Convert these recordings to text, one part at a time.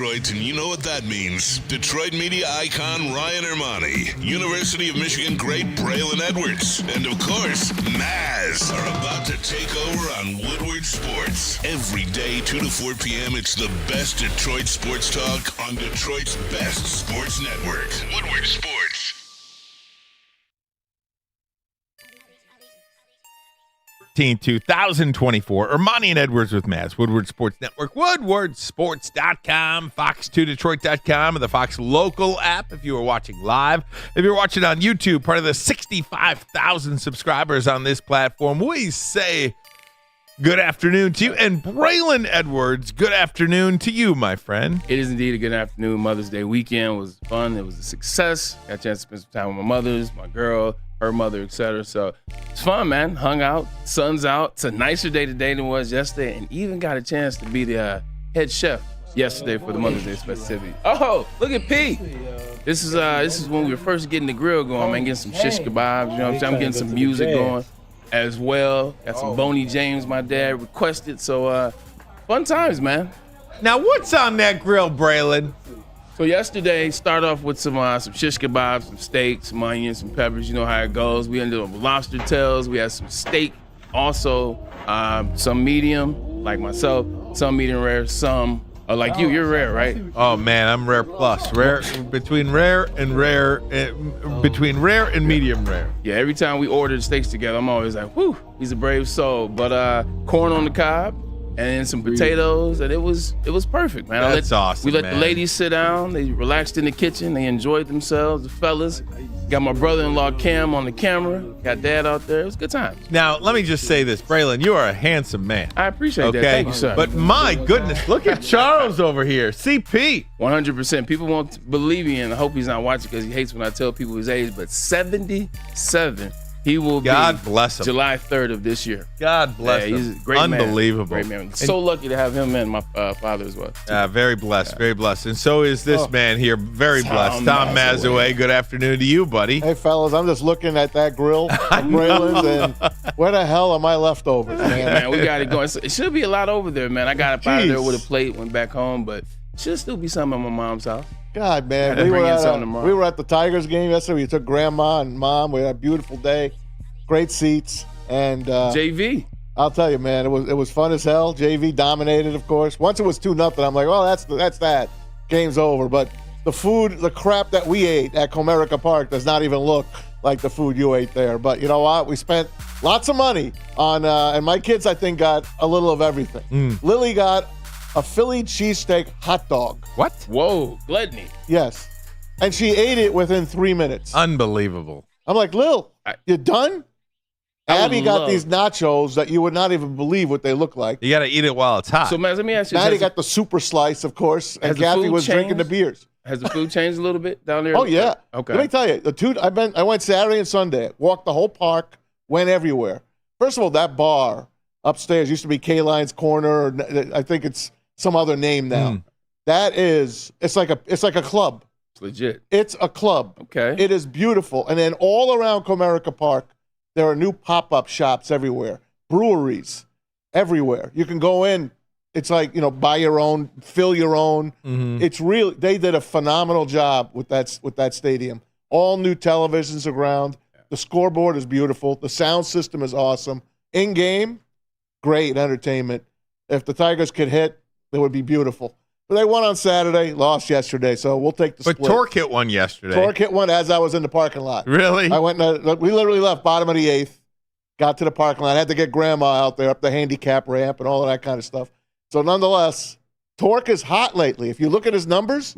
Detroit, and you know what that means. Detroit media icon Ryan Ermanni, University of Michigan great Braylon Edwards, and of course, Maz are about to take over on Woodward Sports. Every day, 2 to 4 p.m., it's the best Detroit sports talk on Detroit's best sports network, Woodward Sports. 2024. Ermanni and Edwards with Maz. Woodward Sports Network, woodwardsports.com, fox2detroit.com, and the Fox Local app if you are watching live. If you're watching on YouTube, part of the 65,000 subscribers on this platform, we say good afternoon to you. And Braylon Edwards, good afternoon to you, my friend. It is indeed a good afternoon. Mother's Day weekend was fun. It was a success. Got a chance to spend some time with my mothers, my girl, her mother, etc. So it's fun, man. Hung out, sun's out. It's a nicer day today than it was yesterday, and even got a chance to be the head chef yesterday for the Mother's Day festivity. Oh, look at P. This is when we were first getting the grill going, man. Getting some shish kebabs, you know what I'm saying? I'm getting some music going as well. Got some Boney James, my dad requested. So fun times, man. Now, what's on that grill, Braylon? So yesterday, start off with some shish kebabs, some steak, some onions, some peppers. You know how it goes. We ended up with lobster tails. We had some steak, also some medium, like myself, some medium rare, some like you. You're rare, right? Oh man, I'm rare plus. Rare between rare and medium rare. Yeah, every time we order steaks together, I'm always like, whew, he's a brave soul. But corn on the cob, and then some potatoes, and it was perfect, man. That's awesome. We let man. the ladies sit down. They relaxed in the kitchen. They enjoyed themselves. The fellas got my brother-in-law Cam on the camera. Got dad out there. It was a good time. Now, let me just say this, Braylon. You are a handsome man. I appreciate that. Okay, Thank you, sir. but my goodness, look at Charles over here. CP. 100%. People won't believe me, and I hope he's not watching because he hates when I tell people his age. But 77. He will God be bless him. July 3rd of this year. God bless him. He's a great Unbelievable. man. Great man. So lucky to have him and my father as well. Very blessed, very blessed. And so is this man here, very blessed. Tom Mazaway. Good afternoon to you, buddy. Hey, fellas, I'm just looking at that grill of Braylon's, and where the hell are my leftovers, man? Man, we got it going. It should be a lot over there, man. I got up out of there with a plate, went back home, but should still be some at my mom's house. God, man. We were at the Tigers game yesterday. We took Grandma and Mom. We had a beautiful day. Great seats, and JV. I'll tell you, man, it was fun as hell. JV dominated, of course. Once it was 2-0, I'm like, well, that's that. Game's over. But the food, the crap that we ate at Comerica Park does not even look like the food you ate there. But you know what? We spent lots of money on, and my kids, I think, got a little of everything. Lily got a Philly cheesesteak hot dog. What? Whoa, gluttony. Yes, and she ate it within 3 minutes. Unbelievable. I'm like, Lil, you done? Abby got these nachos that you would not even believe what they look like. You got to eat it while it's hot. So, man, let me ask you. Maddie got the super slice, of course, and Kathy was drinking the beers. Has the food changed a little bit down there? Oh, yeah. Okay. Let me tell you, I went Saturday and Sunday, walked the whole park, went everywhere. First of all, that bar upstairs used to be K-Line's Corner. Or I think it's some other name now. It's like a club. It's legit. It's a club. Okay. It is beautiful. And then all around Comerica Park, there are new pop-up shops everywhere, breweries everywhere. You can go in. It's like, buy your own, fill your own. It's really, they did a phenomenal job with that stadium. All new televisions around. The scoreboard is beautiful. The sound system is awesome. In-game, great entertainment. If the Tigers could hit, it would be beautiful. But they won on Saturday, lost yesterday, so we'll take the split. But Torque hit one yesterday. Torque hit one as I was in the parking lot. Really? We literally left bottom of the 8th, got to the parking lot, had to get Grandma out there up the handicap ramp and all of that kind of stuff. So nonetheless, Torque is hot lately. If you look at his numbers,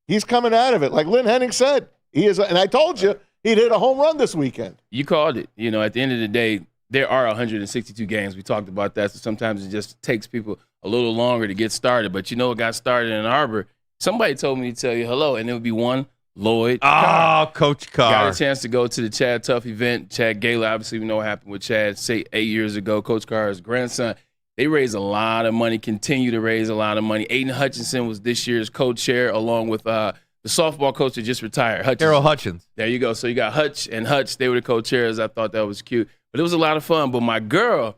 he's coming out of it. Like Lynn Henning said, he is. And I told you, he'd hit a home run this weekend. You called it. At the end of the day, there are 162 games. We talked about that, so sometimes it just takes people a little longer to get started. But it got started in Ann Arbor. Somebody told me to tell you hello, and it would be one Lloyd Carr. Coach Carr. Got a chance to go to the Chad Tuff event. Chad Gala, obviously we know what happened with Chad 8 years ago. Coach Carr's grandson. They raised a lot of money, continue to raise a lot of money. Aiden Hutchinson was this year's co-chair along with the softball coach that just retired, Harold Hutchins. There you go. So you got Hutch and Hutch. They were the co-chairs. I thought that was cute. But it was a lot of fun. But my girl,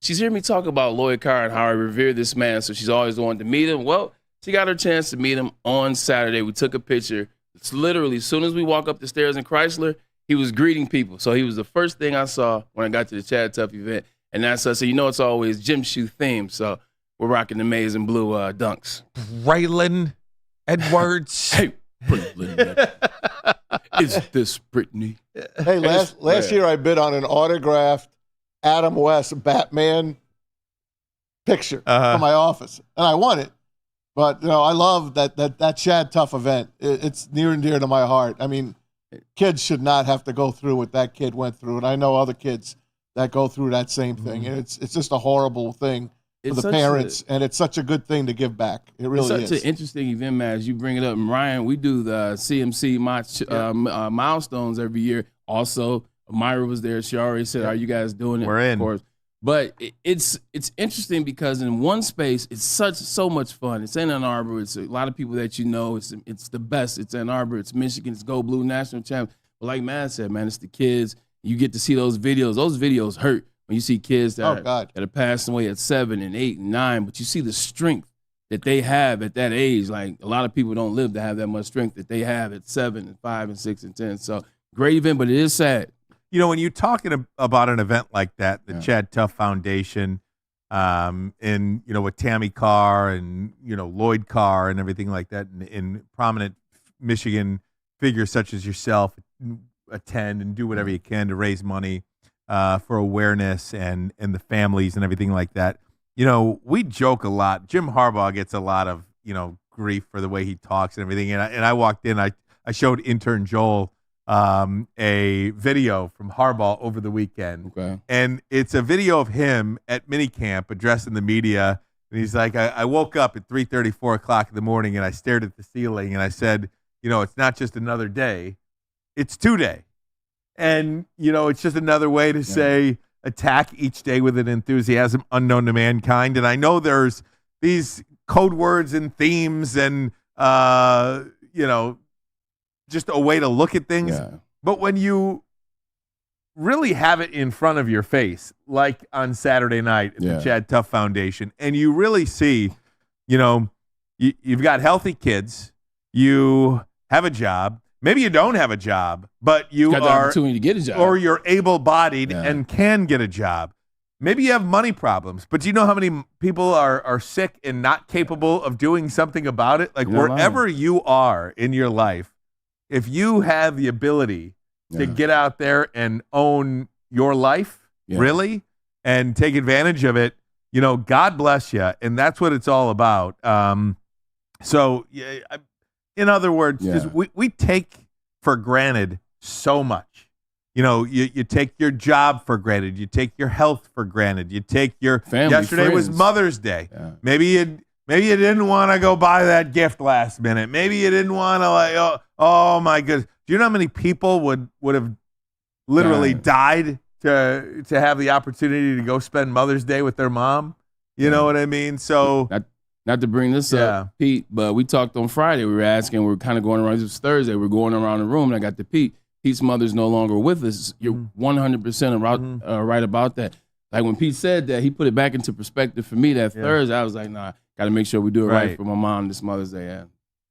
she's hearing me talk about Lloyd Carr and how I revere this man, so she's always wanted to meet him. Well, She got her chance to meet him on Saturday. We took a picture. It's literally, as soon as we walk up the stairs in Chrysler, he was greeting people. So he was the first thing I saw when I got to the Chad Tuff event. And that's us. So it's always gym shoe themed. So we're rocking the maize and blue dunks. Braylon Edwards. Hey, Braylon. Is this Brittany? Hey, last year I bid on an autographed Adam West Batman picture for my office, and I won it. But I love that Chad Tuff event. It's near and dear to my heart. I mean, kids should not have to go through what that kid went through, and I know other kids that go through that same thing. And it's just a horrible thing for the parents, and it's such a good thing to give back. It really is. It's such an interesting event, man. As you bring it up, and Ryan, we do the CMC milestones every year. Also, Myra was there. She already said, "Are you guys doing it?" We're in. Of course. But it's interesting because in one space, it's so much fun. It's in Ann Arbor. It's a lot of people that It's the best. It's Ann Arbor. It's Michigan. It's Go Blue National Champ. But like Maz said, man, it's the kids. You get to see those videos. Those videos hurt when you see kids that are passing away at 7 and 8 and 9. But you see the strength that they have at that age. Like a lot of people don't live to have that much strength that they have at 7 and 5 and 6 and 10. So great event, but it is sad. When you're talking about an event like that, the Chad Tuff Foundation, and with Tammy Carr and Lloyd Carr and everything like that, and prominent Michigan figures such as yourself attend and do whatever you can to raise money for awareness and the families and everything like that. We joke a lot. Jim Harbaugh gets a lot of grief for the way he talks and everything. And I walked in, I showed intern Joel a video from Harbaugh over the weekend. Okay. And it's a video of him at minicamp addressing the media. And he's like, I woke up at 3:30, 4 o'clock in the morning, and I stared at the ceiling, and I said, it's not just another day, it's 2 day. And, it's just another way to say attack each day with an enthusiasm unknown to mankind. And I know there's these code words and themes and, just a way to look at things. Yeah. But when you really have it in front of your face, like on Saturday night at the Chad Tuff Foundation, and you really see, you've got healthy kids, you have a job, maybe you don't have a job, but you got the opportunity to get a job. Or you're able-bodied and can get a job. Maybe you have money problems, but do you know how many people are sick and not capable of doing something about it? Like wherever you are in your life, if you have the ability to get out there and own your life, really, and take advantage of it, God bless you. And that's what it's all about. So, in other words, just we take for granted so much. You take your job for granted. You take your health for granted. You take your family. Yesterday was Mother's Day. Yeah. Maybe you didn't want to go buy that gift last minute. Maybe you didn't want to oh my goodness. Do you know how many people would have literally died to have the opportunity to go spend Mother's Day with their mom? You know what I mean? So not to bring this up, Pete, but we talked on Friday. We were asking, we were kind of going around. It was Thursday. We were going around the room, and I got to Pete. Pete's mother's no longer with us. You're 100% right about that. Like when Pete said that, he put it back into perspective for me that Thursday. I was like, nah, got to make sure we do it right for my mom this Mother's Day.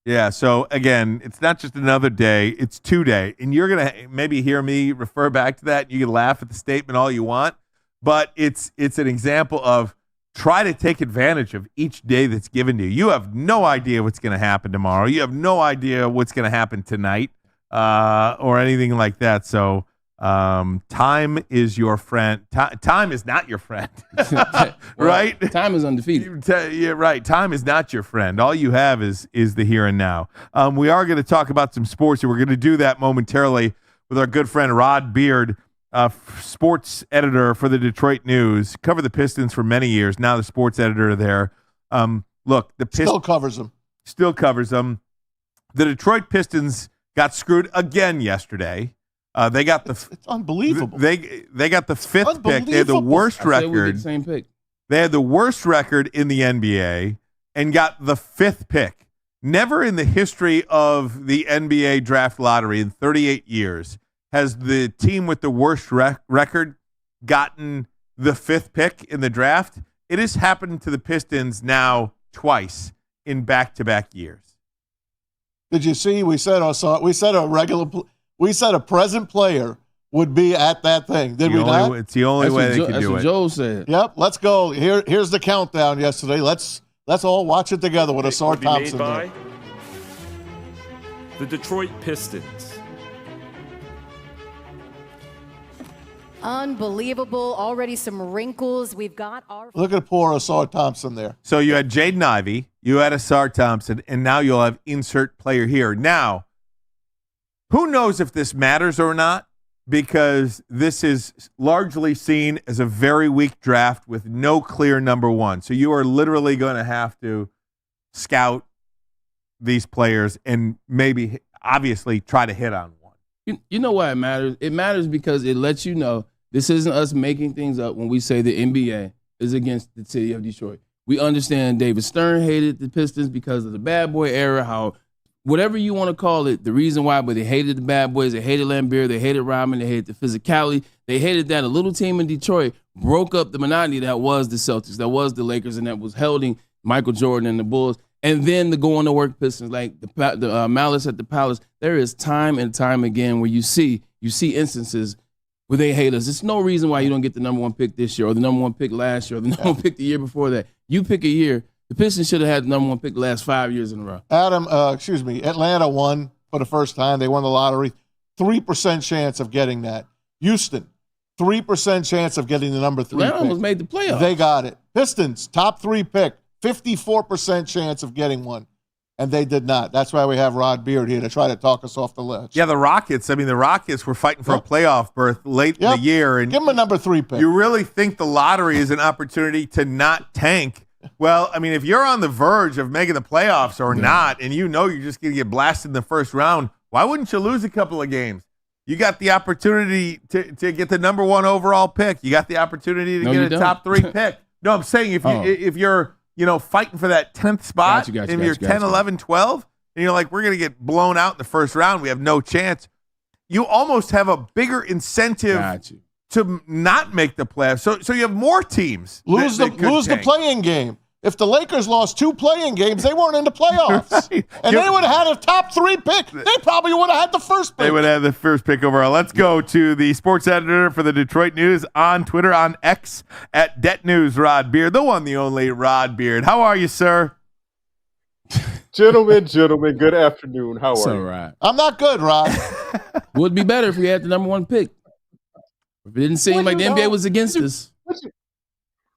Yeah, so again, it's not just another day, it's 2 day. And you're going to maybe hear me refer back to that. You can laugh at the statement all you want, but it's an example of try to take advantage of each day that's given to you. You have no idea what's going to happen tomorrow. You have no idea what's going to happen tonight or anything like that. So time is your friend. Time is not your friend, right? Time is undefeated. Yeah, right. Time is not your friend. All you have is the here and now. We are going to talk about some sports, and we're going to do that momentarily with our good friend Rod Beard, sports editor for the Detroit News. Covered the Pistons for many years. Now the sports editor there. Look, the Pistons still covers them. Still covers them. The Detroit Pistons got screwed again yesterday. They got it's unbelievable. They got the fifth pick. They had the worst record. Same pick. They had the worst record in the NBA and got the fifth pick. Never in the history of the NBA draft lottery in 38 years has the team with the worst record gotten the fifth pick in the draft. It has happened to the Pistons now twice in back-to-back years. Did you see? We said a present player would be at that thing. Did we not? It's the only way they can do it. That's what Joel said. Yep. Let's go. Here's the countdown yesterday. Let's all watch it together with Asar Thompson there. The Detroit Pistons. Unbelievable. Already some wrinkles. We've got our... Look at poor Asar Thompson there. So you had Jaden Ivey, you had Asar Thompson, and now you'll have insert player here. Now, who knows if this matters or not, because this is largely seen as a very weak draft with no clear number one. So you are literally going to have to scout these players and maybe, obviously, try to hit on one. You know why it matters? It matters because it lets you know this isn't us making things up when we say the NBA is against the city of Detroit. We understand David Stern hated the Pistons because of the bad boy era, how whatever you want to call it, the reason why, but they hated the bad boys, they hated Lambeer, they hated Rodman, they hated the physicality, they hated that a little team in Detroit broke up the monotony that was the Celtics, that was the Lakers, and that was holding Michael Jordan and the Bulls. And then the going to work Pistons, like the Malice at the Palace. There is time and time again where you see instances where they hate us. There's no reason why you don't get the number one pick this year or the number one pick last year or the number one pick the year before that. You pick a year. The Pistons should have had the number one pick the last 5 years in a row. Atlanta won for the first time. They won the lottery. 3% chance of getting that. Houston, 3% chance of getting the number 3 Atlanta pick. almost made the playoffs. They got it. Pistons, top 3 pick. 54% chance of getting one, and they did not. That's why we have Rod Beard here to try to talk us off the ledge. Yeah, the Rockets were fighting for a playoff berth late in the year. And give them a number 3 pick. You really think the lottery is an opportunity to not tank? Well, I mean, if you're on the verge of making the playoffs or not, and you know you're just going to get blasted in the first round, why wouldn't you lose a couple of games? You got the opportunity to get the number 1 overall pick. You got the opportunity to get a top 3 pick. No, I'm saying if you're fighting for that 10th spot, and you're 10, 11, 12, and you're like, we're going to get blown out in the first round, we have no chance. You almost have a bigger incentive to not make the playoffs. So you have more teams. Lose the playing game. If the Lakers lost 2 playing games, they weren't in the playoffs. Right. And they would have had a top 3 pick. They probably would have had the first pick. They would have the first pick overall. Let's go to the sports editor for the Detroit News on Twitter, on X, at Det News, Rod Beard, the one, the only Rod Beard. How are you, sir? Gentlemen, good afternoon. How are you? Right. I'm not good, Rod. Would be better if we had the number 1 pick. If it didn't seem like the NBA was against us.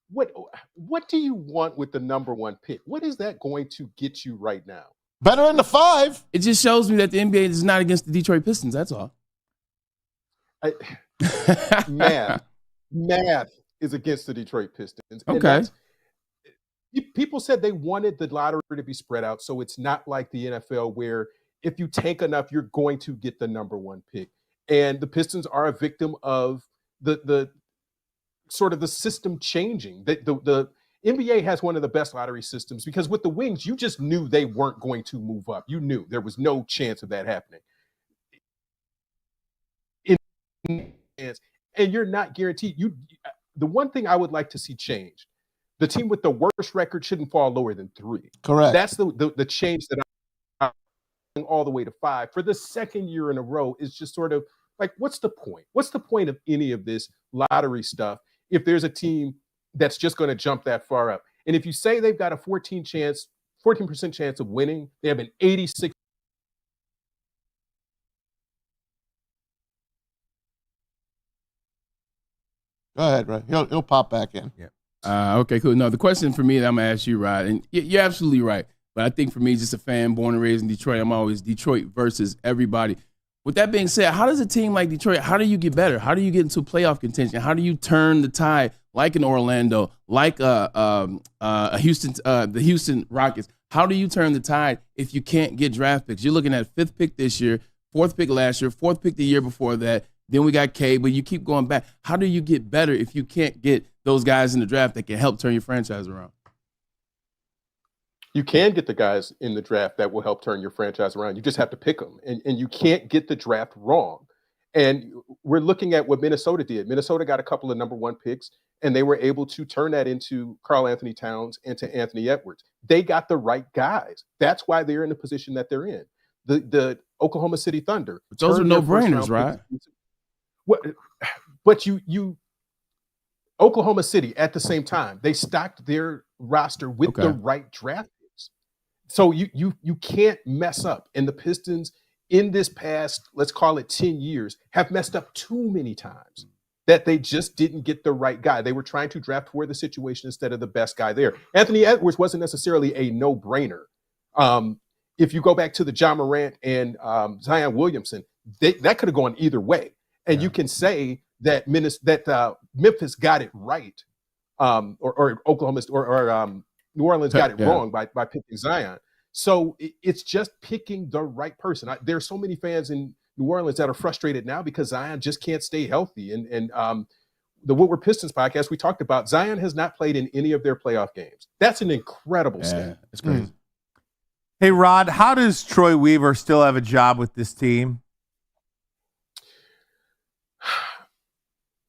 What do you want with the number 1 pick? What is that going to get you right now? Better than the 5. It just shows me that the NBA is not against the Detroit Pistons. That's all. Math is against the Detroit Pistons. Okay. People said they wanted the lottery to be spread out, so it's not like the NFL where if you tank enough, you're going to get the number 1 pick. And the Pistons are a victim of the sort of the system changing. The NBA has one of the best lottery systems because with the Wings, you just knew they weren't going to move up. You knew there was no chance of that happening. And you're not guaranteed. The one thing I would like to see changed, the team with the worst record shouldn't fall lower than 3. Correct. That's the change that I'm all the way to 5 for the second year in a row is just sort of like, what's the point? What's the point of any of this lottery stuff if there's a team that's just going to jump that far up? And if you say they've got a 14% chance of winning, they have an 86%. Go ahead, Rod. He'll pop back in. Yeah. Okay, cool. No, the question for me that I'm going to ask you, Rod, and you're absolutely right. But I think for me, just a fan born and raised in Detroit, I'm always Detroit versus everybody. With that being said, how does a team like Detroit, how do you get better? How do you get into playoff contention? How do you turn the tide like an Orlando, like the Houston Rockets? How do you turn the tide if you can't get draft picks? You're looking at 5th pick this year, 4th pick last year, 4th pick the year before that. Then we got K, but you keep going back. How do you get better if you can't get those guys in the draft that can help turn your franchise around? You can get the guys in the draft that will help turn your franchise around. You just have to pick them, and you can't get the draft wrong. And we're looking at what Minnesota did. Minnesota got a couple of number 1 picks. and they were able to turn that into Karl Anthony Towns and to Anthony Edwards. They got the right guys. That's why they're in the position that they're in. The Oklahoma City Thunder. But those are no-brainers, right? But you Oklahoma City at the same time, they stocked their roster with the right draft picks. So you can't mess up. And the Pistons in this past, let's call it 10 years, have messed up too many times that they just didn't get the right guy. They were trying to draft for the situation instead of the best guy there. Anthony Edwards wasn't necessarily a no-brainer. If you go back to the John Morant and Zion Williamson, that could have gone either way. And you can say that Memphis got it right, or Oklahoma or New Orleans got it wrong by picking Zion. So it's just picking the right person. There's so many fans in New Orleans that are frustrated now because Zion just can't stay healthy. And the Woodward Pistons podcast, we talked about Zion has not played in any of their playoff games. That's an incredible stat. It's crazy. Hey, Rod, how does Troy Weaver still have a job with this team?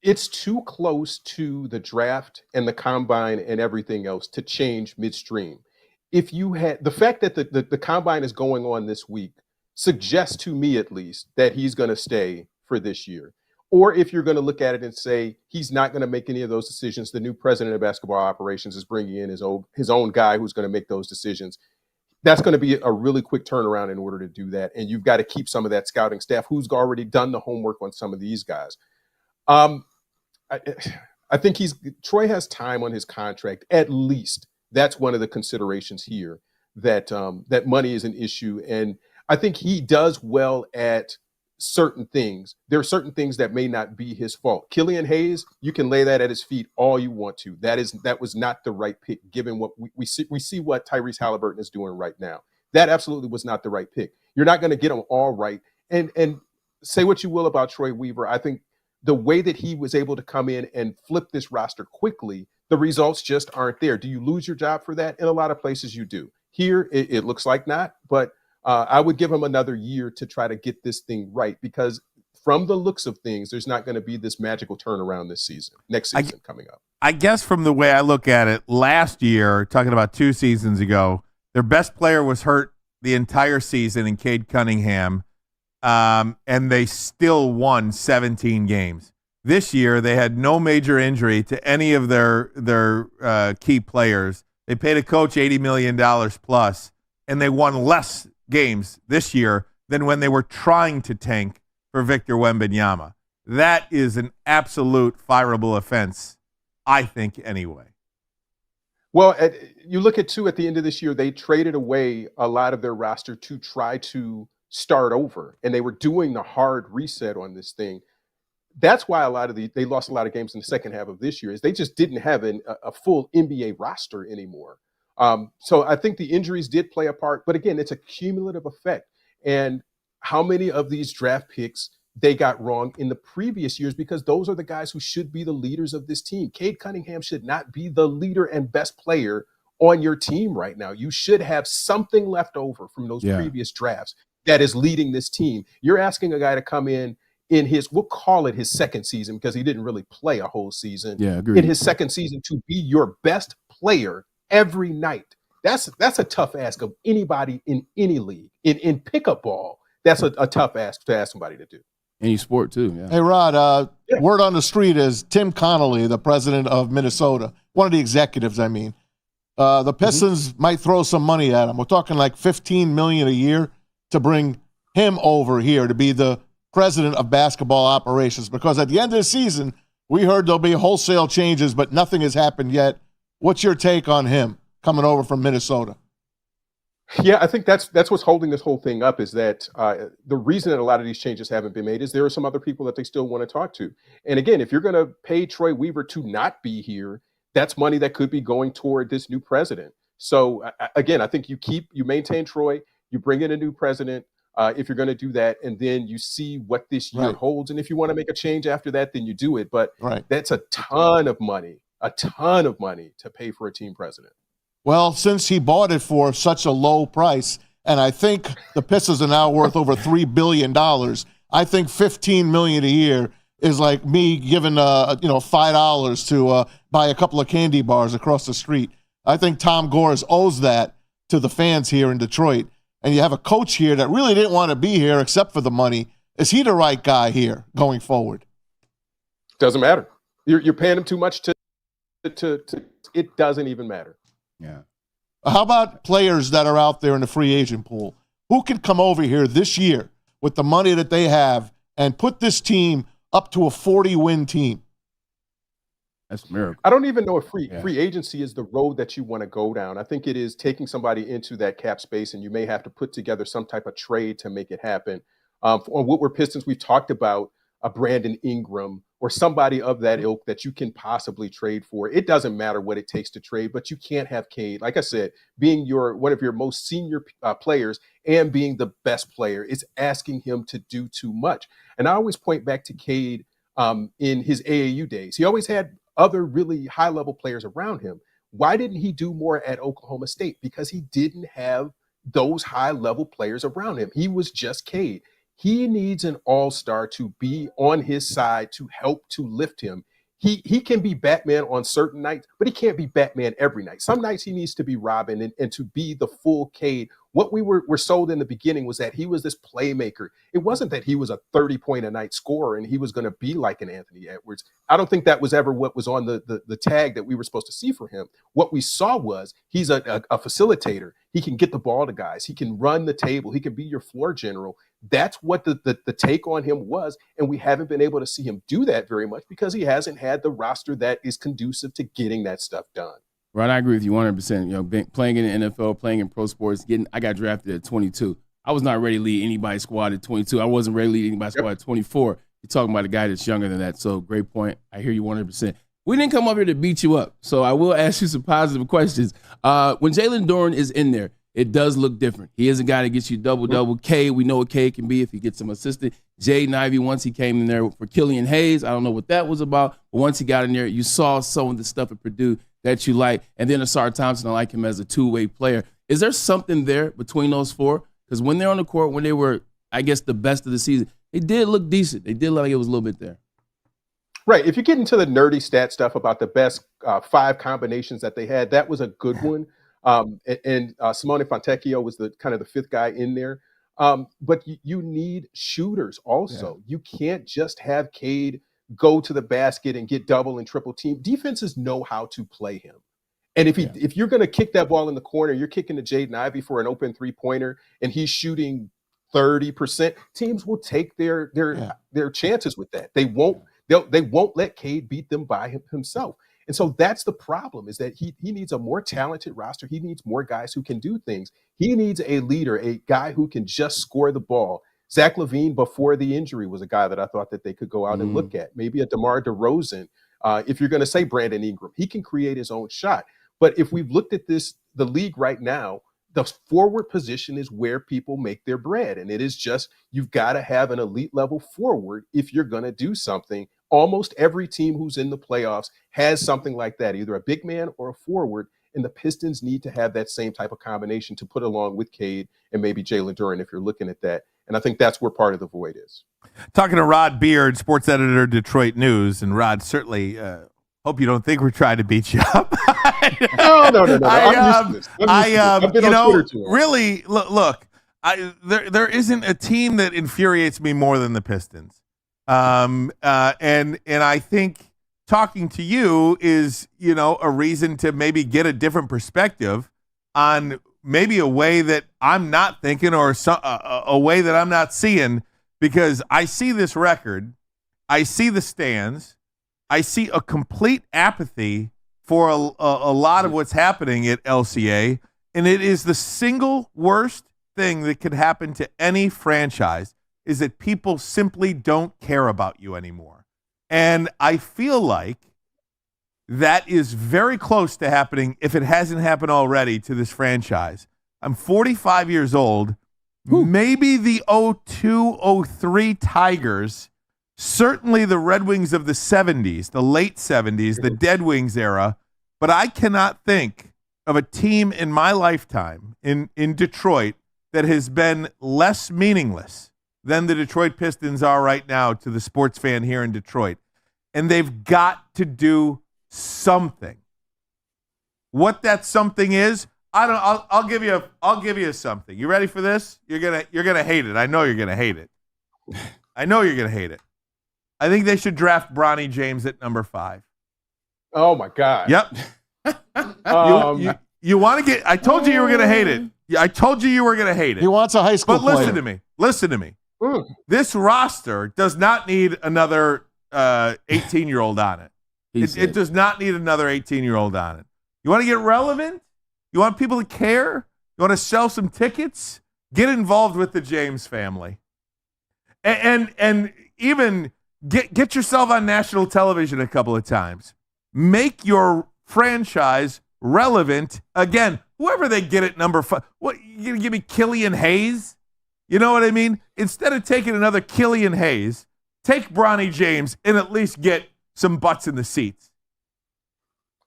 It's too close to the draft and the combine and everything else to change midstream. If you had the fact that the combine is going on this week suggests to me at least that he's going to stay for this year. Or if you're going to look at it and say he's not going to make any of those decisions, the new president of basketball operations is bringing in his own guy who's going to make those decisions. That's going to be a really quick turnaround in order to do that. And you've got to keep some of that scouting staff who's already done the homework on some of these guys. I think Troy has time on his contract. At least that's one of the considerations here, that money is an issue. And I think he does well at certain things. There are certain things that may not be his fault. Killian Hayes, you can lay that at his feet all you want to. That was not the right pick, given what we see what Tyrese Halliburton is doing right now. That absolutely was not the right pick. You're not going to get them all right. And say what you will about Troy Weaver, I think the way that he was able to come in and flip this roster quickly, the results just aren't there. Do you lose your job for that? In a lot of places you do. Here, it looks like not, but I would give him another year to try to get this thing right, because from the looks of things, there's not going to be this magical turnaround next season coming up. I guess from the way I look at it, last year, talking about 2 seasons ago, their best player was hurt the entire season in Cade Cunningham, and they still won 17 games. This year, they had no major injury to any of their key players. They paid a coach $80 million plus, and they won less games this year than when they were trying to tank for Victor Wembanyama. That is an absolute fireable offense, I think, anyway. Well, you look at, too, at the end of this year, they traded away a lot of their roster to try to start over, and they were doing the hard reset on this thing. That's why they lost a lot of games in the second half of this year, is they just didn't have a full NBA roster anymore. So I think the injuries did play a part, but again, it's a cumulative effect. And how many of these draft picks they got wrong in the previous years, because those are the guys who should be the leaders of this team. Cade Cunningham should not be the leader and best player on your team right now. You should have something left over from those previous drafts that is leading this team. You're asking a guy to come in we'll call it his second season, because he didn't really play a whole season. Yeah, agreed. In his second season, to be your best player every night. That's a tough ask of anybody in any league. In pickup ball, that's a tough ask to ask somebody to do. Any sport too. Yeah. Hey, Rod, word on the street is Tim Connolly, the president of Minnesota, one of the executives, I mean, the Pistons might throw some money at him. We're talking like $15 million a year to bring him over here to be the president of basketball operations, because at the end of the season, we heard there'll be wholesale changes, but nothing has happened yet. What's your take on him coming over from Minnesota? Yeah, I think that's what's holding this whole thing up, is that the reason that a lot of these changes haven't been made is there are some other people that they still want to talk to. And again, if you're going to pay Troy Weaver to not be here, that's money that could be going toward this new president. So again, I think you maintain Troy, you bring in a new president, if you're going to do that, and then you see what this year holds. And if you want to make a change after that, then you do it. But that's a ton of money to pay for a team president. Well, since he bought it for such a low price, and I think the Pistons are now worth over $3 billion, I think $15 million a year is like me giving $5 to buy a couple of candy bars across the street. I think Tom Gores owes that to the fans here in Detroit. And you have a coach here that really didn't want to be here except for the money. Is he the right guy here going forward? Doesn't matter. You're paying him too much to it doesn't even matter. Yeah. How about players that are out there in the free agent pool? Who could come over here this year with the money that they have and put this team up to a 40-win team? That's a miracle. I don't even know if free agency is the road that you want to go down. I think it is taking somebody into that cap space, and you may have to put together some type of trade to make it happen. On Woodward Pistons, we've talked about a Brandon Ingram or somebody of that ilk that you can possibly trade for. It doesn't matter what it takes to trade, but you can't have Cade, like I said, being one of your most senior players and being the best player is asking him to do too much. And I always point back to Cade in his AAU days. He always had other really high-level players around him. Why didn't he do more at Oklahoma State? Because he didn't have those high-level players around him. He was just Cade. He needs an all-star to be on his side to help to lift him. He can be Batman on certain nights, but he can't be Batman every night. Some nights he needs to be Robin and to be the full Cade. What we were sold in the beginning was that he was this playmaker. It wasn't that he was a 30-point-a-night scorer and he was going to be like an Anthony Edwards. I don't think that was ever what was on the tag that we were supposed to see for him. What we saw was he's a facilitator. He can get the ball to guys. He can run the table. He can be your floor general. That's what the take on him was, and we haven't been able to see him do that very much because he hasn't had the roster that is conducive to getting that stuff done. Right, I agree with you 100%. Playing in the NFL, playing in pro sports, I got drafted at 22. I was not ready to lead anybody's squad at 22. I wasn't ready to lead anybody's squad at 24. You're talking about a guy that's younger than that, so great point. I hear you 100%. We didn't come up here to beat you up, so I will ask you some positive questions. When Jalen Duren is in there, it does look different. He is a guy that gets you double-double. K, we know what K can be if he gets some assistant. Jaden Ivey, once he came in there for Killian Hayes, I don't know what that was about, but once he got in there, you saw some of the stuff at Purdue that you like. And then Asar Thompson, I like him as a two-way player. Is there something there between those four? Because when they're on the court, when they were, I guess, the best of the season, they did look decent. They did look like it was a little bit there. Right. If you get into the nerdy stat stuff about the best 5 combinations that they had, that was a good one. And Simone Fontecchio was the kind of the 5th guy in there. But you need shooters also. Yeah. You can't just have Cade go to the basket and get double and triple team. Defenses know how to play him. And if you're going to kick that ball in the corner, you're kicking to Jaden Ivey for an open 3-pointer and he's shooting 30%, teams will take their chances with that. They won't let Cade beat them by himself. And so that's the problem, is that he needs a more talented roster. He needs more guys who can do things. He needs a leader, a guy who can just score the ball. Zach LaVine, before the injury, was a guy that I thought that they could go out and look at. Maybe a DeMar DeRozan. If you're going to say Brandon Ingram, he can create his own shot. But if we've looked at the league right now, the forward position is where people make their bread. And it is just, you've got to have an elite level forward if you're going to do something. Almost every team who's in the playoffs has something like that, either a big man or a forward. And the Pistons need to have that same type of combination to put along with Cade and maybe Jalen Duren if you're looking at that. And I think that's where part of the void is. Talking to Rod Beard, sports editor, Detroit News. And Rod, certainly hope you don't think we're trying to beat you up. No. I'm used to this. I've been on Twitter too. Really, look, there isn't a team that infuriates me more than the Pistons. And I think talking to you is, a reason to maybe get a different perspective on maybe a way that I'm not thinking or a way that I'm not seeing, because I see this record, I see the stands, I see a complete apathy for a lot of what's happening at LCA, and it is the single worst thing that could happen to any franchise, is that people simply don't care about you anymore. And I feel like that is very close to happening, if it hasn't happened already, to this franchise. I'm 45 years old. Maybe the 02-03 Tigers, certainly the Red Wings of the 70s, the late 70s, the Dead Wings era, but I cannot think of a team in my lifetime in Detroit that has been less meaningless than the Detroit Pistons are right now to the sports fan here in Detroit. And they've got to do something. What that something is, I'll give you something. You ready for this? You're gonna hate it. I know you're gonna hate it. I think they should draft Bronny James at number 5. Oh my God. Yep. You want to get? I told you were gonna hate it. I told you were gonna hate it. He wants a high school But player. listen to me. This roster does not need another 18-year-old on it. It does not need another 18-year-old on it. You want to get relevant? You want people to care? You want to sell some tickets? Get involved with the James family. And even get yourself on national television a couple of times. Make your franchise relevant. Again, whoever they get at number 5. What, you going to give me Killian Hayes? You know what I mean? Instead of taking another Killian Hayes, take Bronny James and at least get some butts in the seats.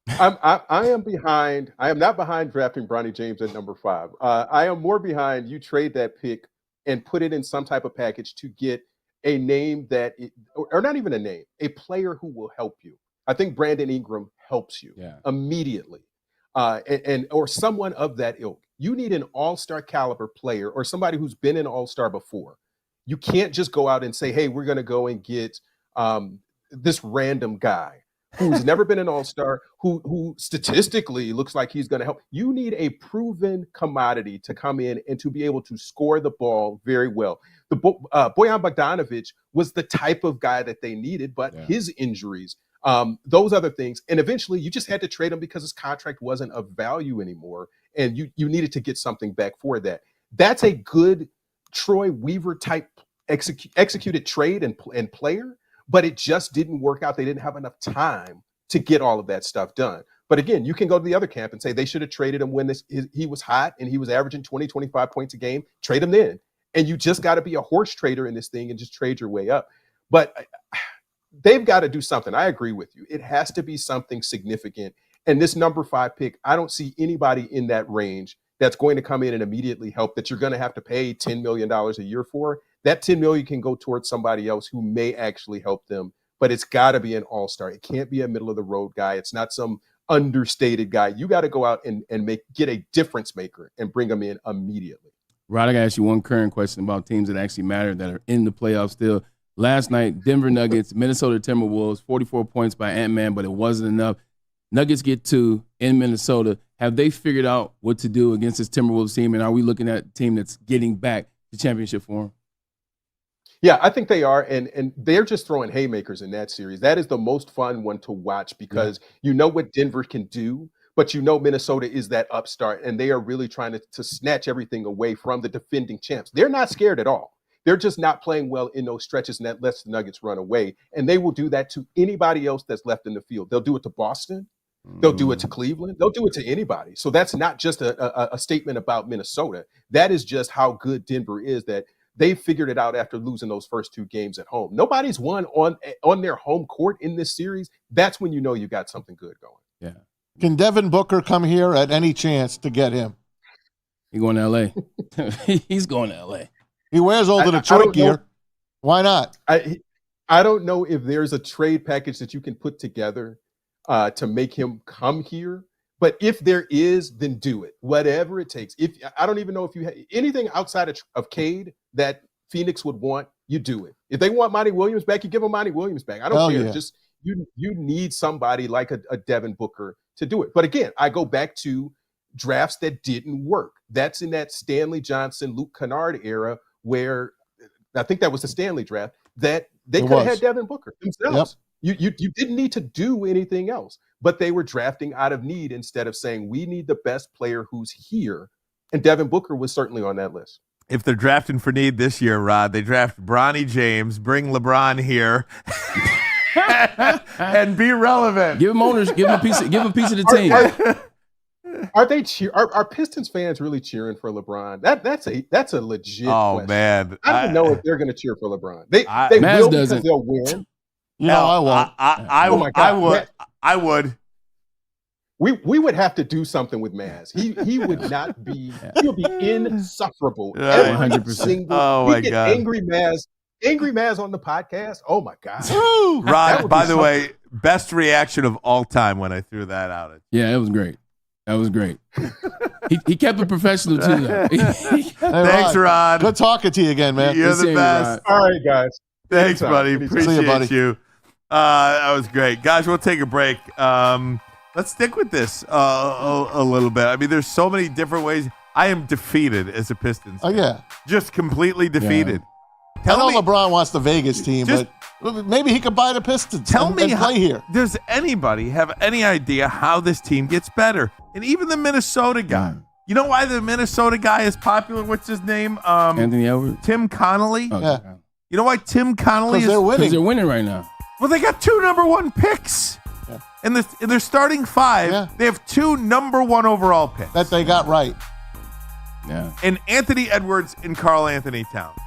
I am behind. I am not behind drafting Bronny James at number 5. I am more behind you trade that pick and put it in some type of package to get a name or not even a name, a player who will help you. I think Brandon Ingram helps you immediately, or someone of that ilk. You need an all-star caliber player or somebody who's been an all-star before. You can't just go out and say, hey, we're going to go and get this random guy who's never been an all-star, who statistically looks like he's going to help. You need a proven commodity to come in and to be able to score the ball very well. Bojan Bogdanovic was the type of guy that they needed, but his injuries, those other things, and eventually you just had to trade him because his contract wasn't of value anymore, and you needed to get something back for that. That's a good Troy Weaver type executed trade and player, but it just didn't work out. They didn't have enough time to get all of that stuff done. But again, you can go to the other camp and say they should have traded him when he was hot and he was averaging 20, 25 points a game. Trade him then. And you just got to be a horse trader in this thing and just trade your way up. But they've got to do something. I agree with you. It has to be something significant. And this number 5 pick, I don't see anybody in that range that's going to come in and immediately help that you're going to have to pay $10 million a year for. That $10 million can go towards somebody else who may actually help them, but it's got to be an all-star. It can't be a middle-of-the-road guy. It's not some understated guy. You got to go out and get a difference maker and bring them in immediately. Rod, I got to ask you one current question about teams that actually matter that are in the playoffs still. Last night, Denver Nuggets, Minnesota Timberwolves, 44 points by Ant-Man, but it wasn't enough. Nuggets get 2 in Minnesota. Have they figured out what to do against this Timberwolves team, and are we looking at a team that's getting back to championship form? Yeah, I think they are, and they're just throwing haymakers in that series. That is the most fun one to watch because you know what Denver can do, but you know Minnesota is that upstart, and they are really trying to snatch everything away from the defending champs. They're not scared at all. They're just not playing well in those stretches, and that lets the Nuggets run away. And they will do that to anybody else that's left in the field. They'll do it to Boston. They'll do it to Cleveland. They'll do it to anybody. So that's not just a statement about Minnesota. That is just how good Denver is, that they figured it out after losing those first 2 games at home. Nobody's won on their home court in this series. That's when you know you got something good going. Yeah. Can Devin Booker come here at any chance to get him? He's going to L.A. He's going to L.A. He wears all the Detroit gear. Why not? I don't know if there's a trade package that you can put together to make him come here. But if there is, then do it. Whatever it takes. If I don't even know if you have anything outside of Cade that Phoenix would want, you do it. If they want Monty Williams back, you give them Monty Williams back. I don't care. Yeah. Just you need somebody like a Devin Booker to do it. But again, I go back to drafts that didn't work. That's in that Stanley Johnson, Luke Kennard era where I think that was the Stanley draft that they could have had Devin Booker themselves. Yep. You didn't need to do anything else, but they were drafting out of need instead of saying we need the best player who's here. And Devin Booker was certainly on that list. If they're drafting for need this year, Rod, they draft Bronny James, bring LeBron here, and be relevant. Give him owners. Give him a piece of the team. Are Pistons fans really cheering for LeBron? That's a legit question. Man, I don't know if they're going to cheer for LeBron. They Maz will doesn't. because they'll win. No, I won't. I would. Maz we would have to do something with Maz. He would not be. He would be insufferable. Right. Every 100%. single. Oh, we my get God. Angry Maz on the podcast. Oh my God. Rod, That would by be the way, best reaction of all time when I threw that out. Yeah, it was great. That was great. He kept it professional too. Though. Hey, Thanks, Rod. Good talking to you again, man. You're Good the seeing you, best. Rod. All right, guys. Thanks, Anytime. buddy. Anytime. Appreciate See you, buddy. you. That was great. Guys, we'll take a break. Let's stick with this a little bit. I mean, there's so many different ways. I am defeated as a Pistons Oh fan. yeah. Just completely defeated. I Tell know me, LeBron wants the Vegas team, Just- but maybe he could buy the Pistons tell and, me and play here. Does anybody have any idea how this team gets better? And even the Minnesota guy. You know why the Minnesota guy is popular? What's his name? Anthony Edwards. Tim Connolly. Oh, Yeah. You know why Tim Connolly Because is? they're Because winning. they're winning right now. Well, they got 2 number 1 picks. Yeah. In their starting 5, Yeah. they have 2 number 1 overall picks. That they got right. Yeah. And Anthony Edwards and Karl Anthony Towns.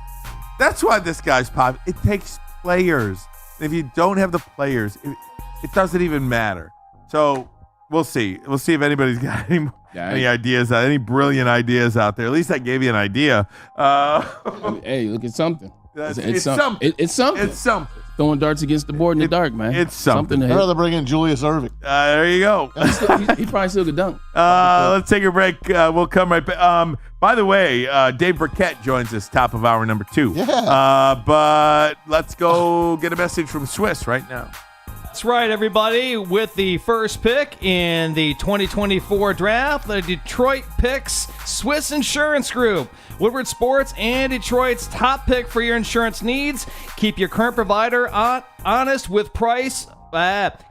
That's why this guy's popular. It takes players. If you don't have the players, it doesn't even matter. So we'll see. We'll see if anybody's got any ideas, any brilliant ideas out there. At least I gave you an idea. Hey, look at something. It's something. It's something. It's something. Throwing darts against the board in the dark, man. it's something. to I'd hit. rather bring in Julius Erving. There you go. He probably still could dunk. Let's take a break. We'll come right back. By the way, Dave Birkett joins us top of hour number 2. Yeah. But let's go get a message from Swiss right now. That's right, everybody. With the first pick in the 2024 draft, the Detroit picks Swiss Insurance Group. Woodward Sports and Detroit's top pick for your insurance needs. Keep your current provider honest with price.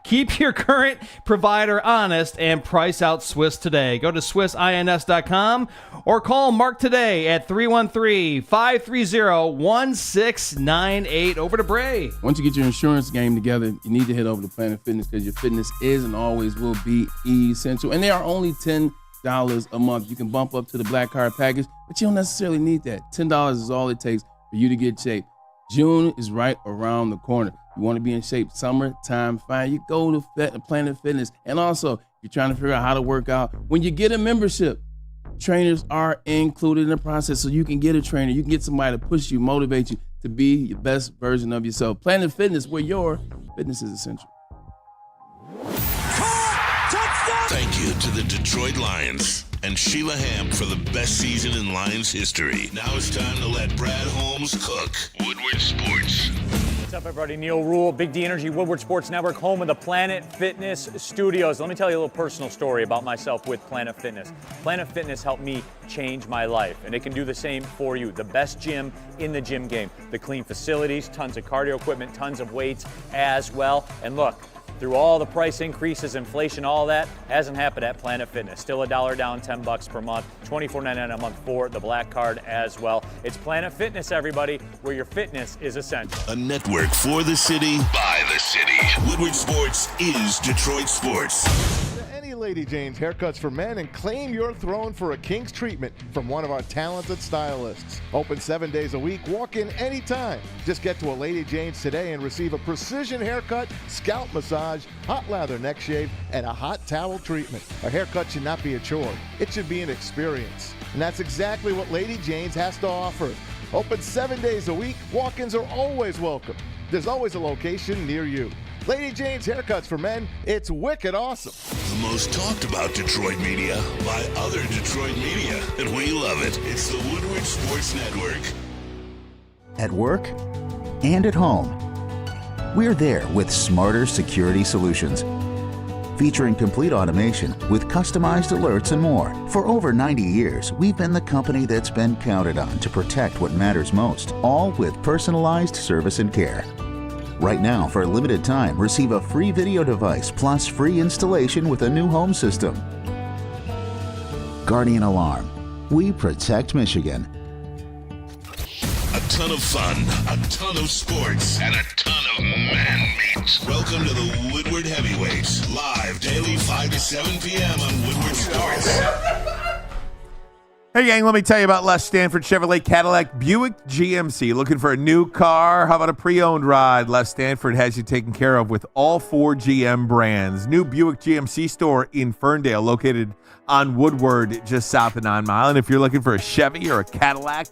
Keep your current provider honest and price out Swiss today. Go to SwissINS.com or call Mark today at 313-530-1698. Over to Bray. Once you get your insurance game together, you need to head over to Planet Fitness because your fitness is and always will be essential. And they are only $10 a month. You can bump up to the Black Card package, but you don't necessarily need that. $10 is all it takes for you to get in shape. June is right around the corner. You want to be in shape, summertime, fine. You go to Planet Fitness. And also, you're trying to figure out how to work out. When you get a membership, trainers are included in the process, so you can get a trainer. You can get somebody to push you, motivate you to be your best version of yourself. Planet Fitness, where your fitness is essential. Thank you to the Detroit Lions and Sheila Ham for the best season in Lions history. Now it's time to let Brad Holmes cook. Woodward Sports. What's up, everybody? Neil Rule, Big D Energy, Woodward Sports Network, home of the Planet Fitness Studios. Let me tell you a little personal story about myself with Planet Fitness. Planet Fitness helped me change my life, and it can do the same for you. The best gym in the gym game. The clean facilities, tons of cardio equipment, tons of weights as well. And look, through all the price increases, inflation, all that hasn't happened at Planet Fitness. Still $1 down, $10 per month, $24.99 a month for the Black Card as well. It's Planet Fitness, everybody, where your fitness is essential. A network for the city, by the city. Woodward Sports is Detroit Sports. Any Lady Jane's haircuts for men and claim your throne for a king's treatment from one of our talented stylists. Open 7 days a week, walk in anytime. Just get to a Lady Jane's today and receive a precision haircut, scalp massage, hot lather neck shave, and a hot towel treatment. A haircut should not be a chore. It should be an experience. And that's exactly what Lady Jane's has to offer. Open 7 days a week, walk-ins are always welcome. There's always a location near you. Lady Jane's haircuts for men, it's wicked awesome. The most talked about Detroit media by other Detroit media, and we love it. It's the Woodward Sports Network. At work and at home, we're there with smarter security solutions. Featuring complete automation with customized alerts and more. For over 90 years, we've been the company that's been counted on to protect what matters most, all with personalized service and care. Right now, for a limited time, receive a free video device plus free installation with a new home system. Guardian Alarm. We protect Michigan. A ton of fun, a ton of sports, and a ton of man meat. Welcome to the Woodward Heavyweights, live daily 5 to 7 p.m. on Woodward Sports. Hey, gang, let me tell you about Les Stanford Chevrolet Cadillac Buick GMC. Looking for a new car? How about a pre-owned ride? Les Stanford has you taken care of with all 4 GM brands. New Buick GMC store in Ferndale, located on Woodward, just south of 9 Mile. And if you're looking for a Chevy or a Cadillac,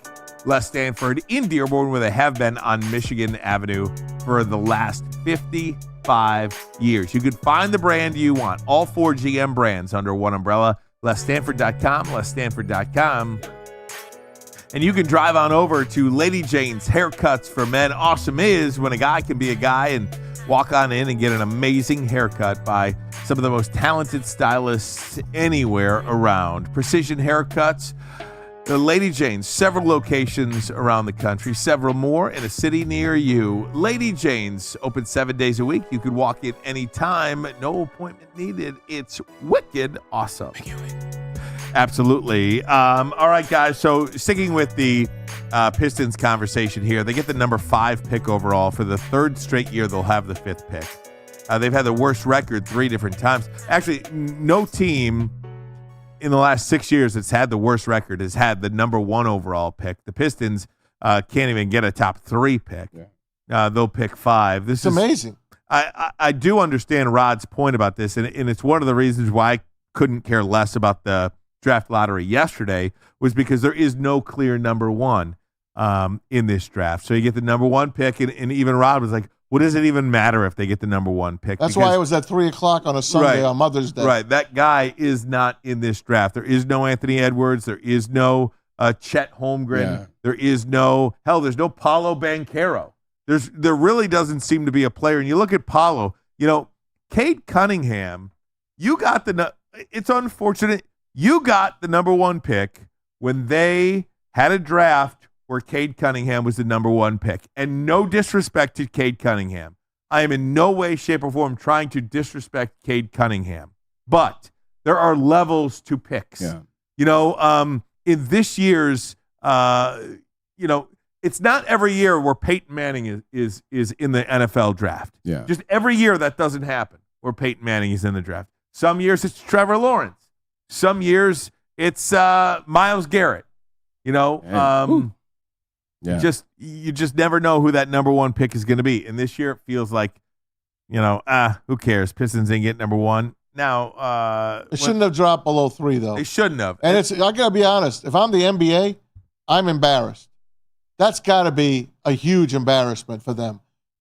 Les Stanford in Dearborn, where they have been on Michigan Avenue for the last 55 years. You can find the brand you want. All 4 GM brands under one umbrella. LesStanford.com, LesStanford.com. And you can drive on over to Lady Jane's Haircuts for Men. Awesome is when a guy can be a guy and walk on in and get an amazing haircut by some of the most talented stylists anywhere around. Precision haircuts. The Lady Jane's, several locations around the country, several more in a city near you. Lady Jane's, open 7 days a week. You could walk in anytime, no appointment needed. It's wicked awesome. Absolutely. All right, guys, so sticking with the Pistons conversation here, they get the number 5 pick overall. For the 3rd straight year, they'll have the 5th pick. They've had the worst record 3 different times. Actually, no team in the last 6 years that's had the worst record has had the number 1 overall pick. The Pistons can't even get a top 3 pick. Yeah. They'll pick 5. This is amazing. I do understand Rod's point about this, and it's one of the reasons why I couldn't care less about the draft lottery yesterday, was because there is no clear number 1 in this draft. So you get the number 1 pick, and even Rod was like, what does it even matter if they get the number 1 pick? That's why it was at 3 o'clock on a Sunday on Mother's Day. Right. That guy is not in this draft. There is no Anthony Edwards. There is no Chet Holmgren. Yeah. There is there's no Paolo Banchero. There really doesn't seem to be a player. And you look at Paolo, Cade Cunningham, it's unfortunate. You got the number 1 pick when they had a draft where Cade Cunningham was the number 1 pick. And no disrespect to Cade Cunningham. I am in no way, shape, or form trying to disrespect Cade Cunningham. But there are levels to picks. Yeah. In this year's, it's not every year where Peyton Manning is in the NFL draft. Yeah. Just every year that doesn't happen where Peyton Manning is in the draft. Some years it's Trevor Lawrence. Some years it's Myles Garrett. Yeah. You just never know who that number 1 pick is going to be. And this year it feels like, who cares? Pistons ain't get number 1. Now, it shouldn't have dropped below 3, though. They shouldn't have. And I got to be honest. If I'm the NBA, I'm embarrassed. That's got to be a huge embarrassment for them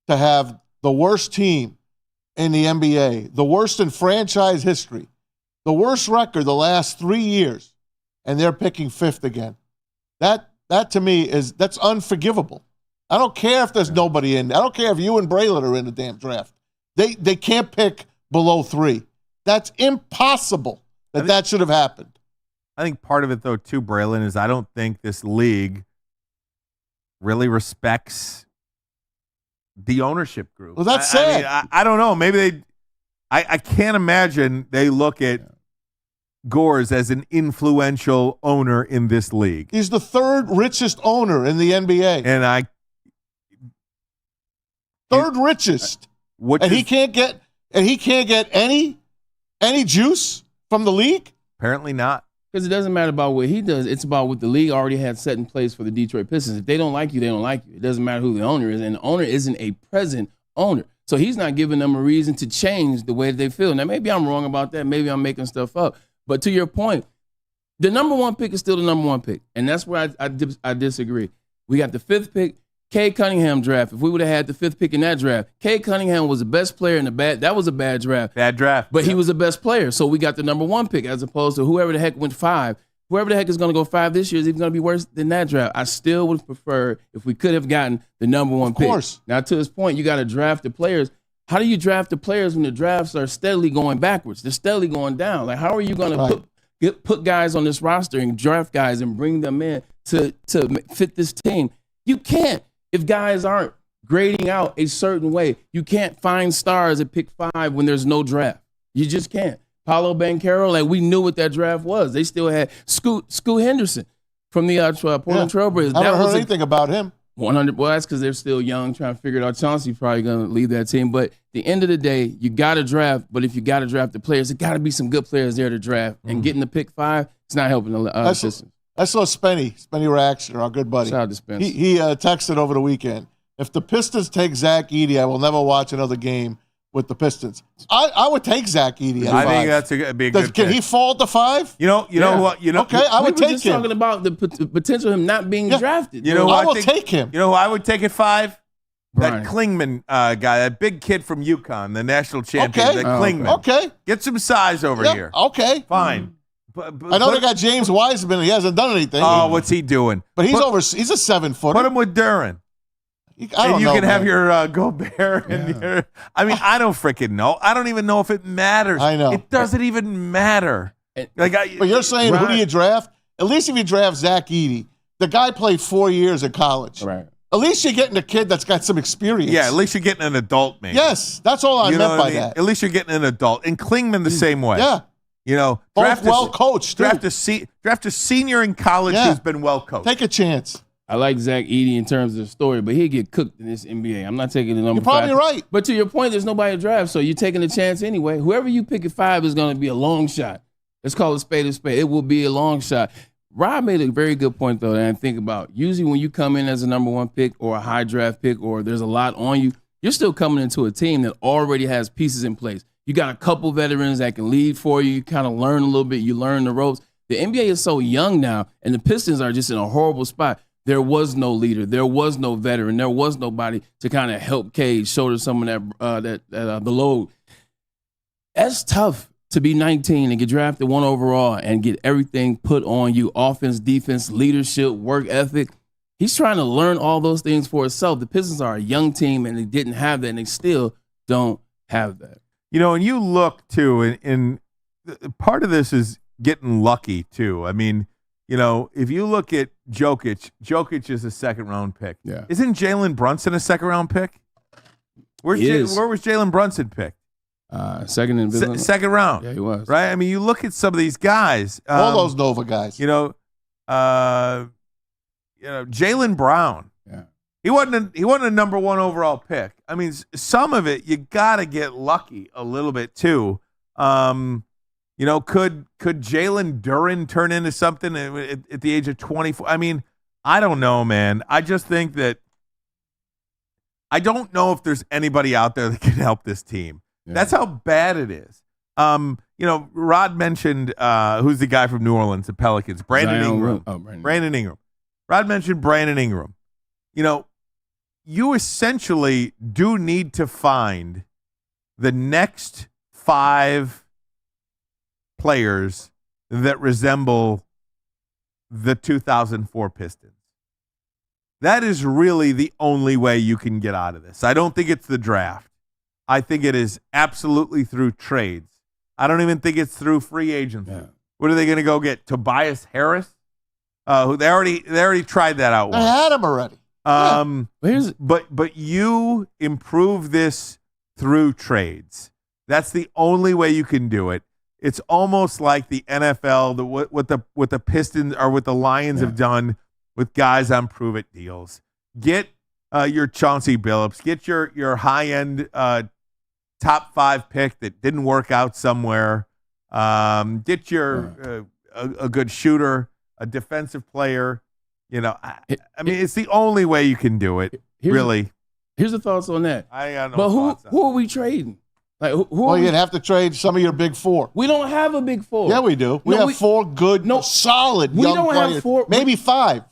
to have the worst team in the NBA, the worst in franchise history, the worst record the last 3 years, and they're picking 5th again. That to me that's unforgivable. I don't care if there's nobody in. I don't care if you and Braylon are in the damn draft. They can't pick below 3. That's impossible that should have happened. I think part of it, though, too, Braylon, is I don't think this league really respects the ownership group. Well, that's sad. I don't know. Maybe I can't imagine they look at Gores as an influential owner in this league. He's the 3rd richest owner in the NBA. And third richest. He can't get any juice from the league? Apparently not. Because it doesn't matter about what he does. It's about what the league already had set in place for the Detroit Pistons. If they don't like you, they don't like you. It doesn't matter who the owner is. And the owner isn't a present owner. So he's not giving them a reason to change the way that they feel. Now, maybe I'm wrong about that. Maybe I'm making stuff up. But to your point, the number 1 pick is still the number 1 pick. And that's where I disagree. We got the 5th pick, Cade Cunningham draft. If we would have had the 5th pick in that draft, Cade Cunningham was the best player in that was a bad draft. Bad draft. But he was the best player. So we got the number 1 pick as opposed to whoever the heck went 5. Whoever the heck is going to go 5 this year is even going to be worse than that draft. I still would prefer if we could have gotten the number 1 pick. Of course. Now, to his point, you got to draft the players. How do you draft the players when the drafts are steadily going backwards? They're steadily going down. Like, how are you going to put guys on this roster and draft guys and bring them in to fit this team? You can't. If guys aren't grading out a certain way, you can't find stars at pick 5 when there's no draft. You just can't. Paolo Banchero, we knew what that draft was. They still had Scoot Henderson from the Portland Trailblazers. I haven't heard anything about him. 100. Well, that's because they're still young, trying to figure it out. Chauncey's probably going to lead that team. But at the end of the day, you got to draft. But if you got to draft the players, there got to be some good players there to draft. And getting the pick 5, it's not helping the Pistons. I saw Spenny Raxter, our good buddy. Shout out to Spence. He texted over the weekend, if the Pistons take Zach Edey, I will never watch another game with the Pistons. I would take Zach Edey at 5. I think that's a good Can pick. he fall at the 5? You know what? Okay, I would we were take just him. talking about the potential of him not being drafted. You know who I will think- take him. You know who I would take at 5? Brian. That Klingman guy, that big kid from UConn, the national champion. Okay. That Oh, Klingman. Okay. Get some size over Yeah, here. okay. Fine. I know they got James Wiseman. He hasn't done anything. Oh, what's he doing? But he's he's a 7-footer. Put him with Duran. I don't And you know, can have man. your Gobert and your. I mean, I don't freaking know. I don't even know if it matters. I know. It doesn't even matter. But you're saying, who do you draft? At least if you draft Zach Edey, the guy played 4 years at college. Right. At least you're getting a kid that's got some experience. Yeah, at least you're getting an adult, man. Yes, that's all I You know meant what by I mean? that. At least you're getting an adult. And Klingman the same way. Yeah. You know, Both well coached. Draft a senior in college Yeah. who's been well coached. Take a chance. I like Zach Edey in terms of the story, but he'll get cooked in this NBA. I'm not taking the number You're probably 5. right. But to your point, there's nobody to draft, so you're taking a chance anyway. Whoever you pick at 5 is going to be a long shot. Let's call it spade a spade. It will be a long shot. Rob made a very good point, though, that I think about. Usually when you come in as a number 1 pick or a high draft pick or there's a lot on you, you're still coming into a team that already has pieces in place. You got a couple veterans that can lead for you. You kind of learn a little bit. You learn the ropes. The NBA is so young now, and the Pistons are just in a horrible spot. There was no leader. There was no veteran. There was nobody to kind of help Cade shoulder some of the load. That's tough to be 19 and get drafted 1 overall and get everything put on you, offense, defense, leadership, work ethic. He's trying to learn all those things for himself. The Pistons are a young team, and they didn't have that, and they still don't have that. You know, and you look, too, and part of this is getting lucky, too. I mean, you know, if you look at Jokic is a second-round pick. Yeah. Isn't Jalen Brunson a second-round pick? Where was Jalen Brunson picked? Second in business. Second round. Yeah, he was. Right? I mean, you look at some of these guys. All those Nova guys. You know, Jaylen Brown. Yeah. He wasn't a number 1 overall pick. I mean, some of it you got to get lucky a little bit too. You know, could Jalen Duran turn into something at the age of 24? I mean, I don't know, man. I just think that I don't know if there's anybody out there that can help this team. Yeah. That's how bad it is. You know, Rod mentioned who's the guy from New Orleans, the Pelicans, Brandon Ingram. Brandon Ingram. Rod mentioned Brandon Ingram. You know, you essentially do need to find the next 5 players that resemble the 2004 Pistons. That is really the only way you can get out of this. I don't think it's the draft. I think it is absolutely through trades. I don't even think it's through free agency. Yeah. What are they going to go get? Tobias Harris? Who they already tried that out once. I had him already. But you improve this through trades. That's the only way you can do it. It's almost like the NFL, what the Pistons or what the Lions have done with guys on prove-it deals. Get your Chauncey Billups. Get your high-end top 5 pick that didn't work out somewhere. Get your a good shooter, a defensive player. You know, I mean, it's the only way you can do it, really. Here's the thoughts on that. I got no but thoughts who are we trading? Like, well, you'd have to trade some of your big 4. We don't have a big 4. Yeah, we do. We have 4 good, solid we young don't players. Have 4. Maybe 5.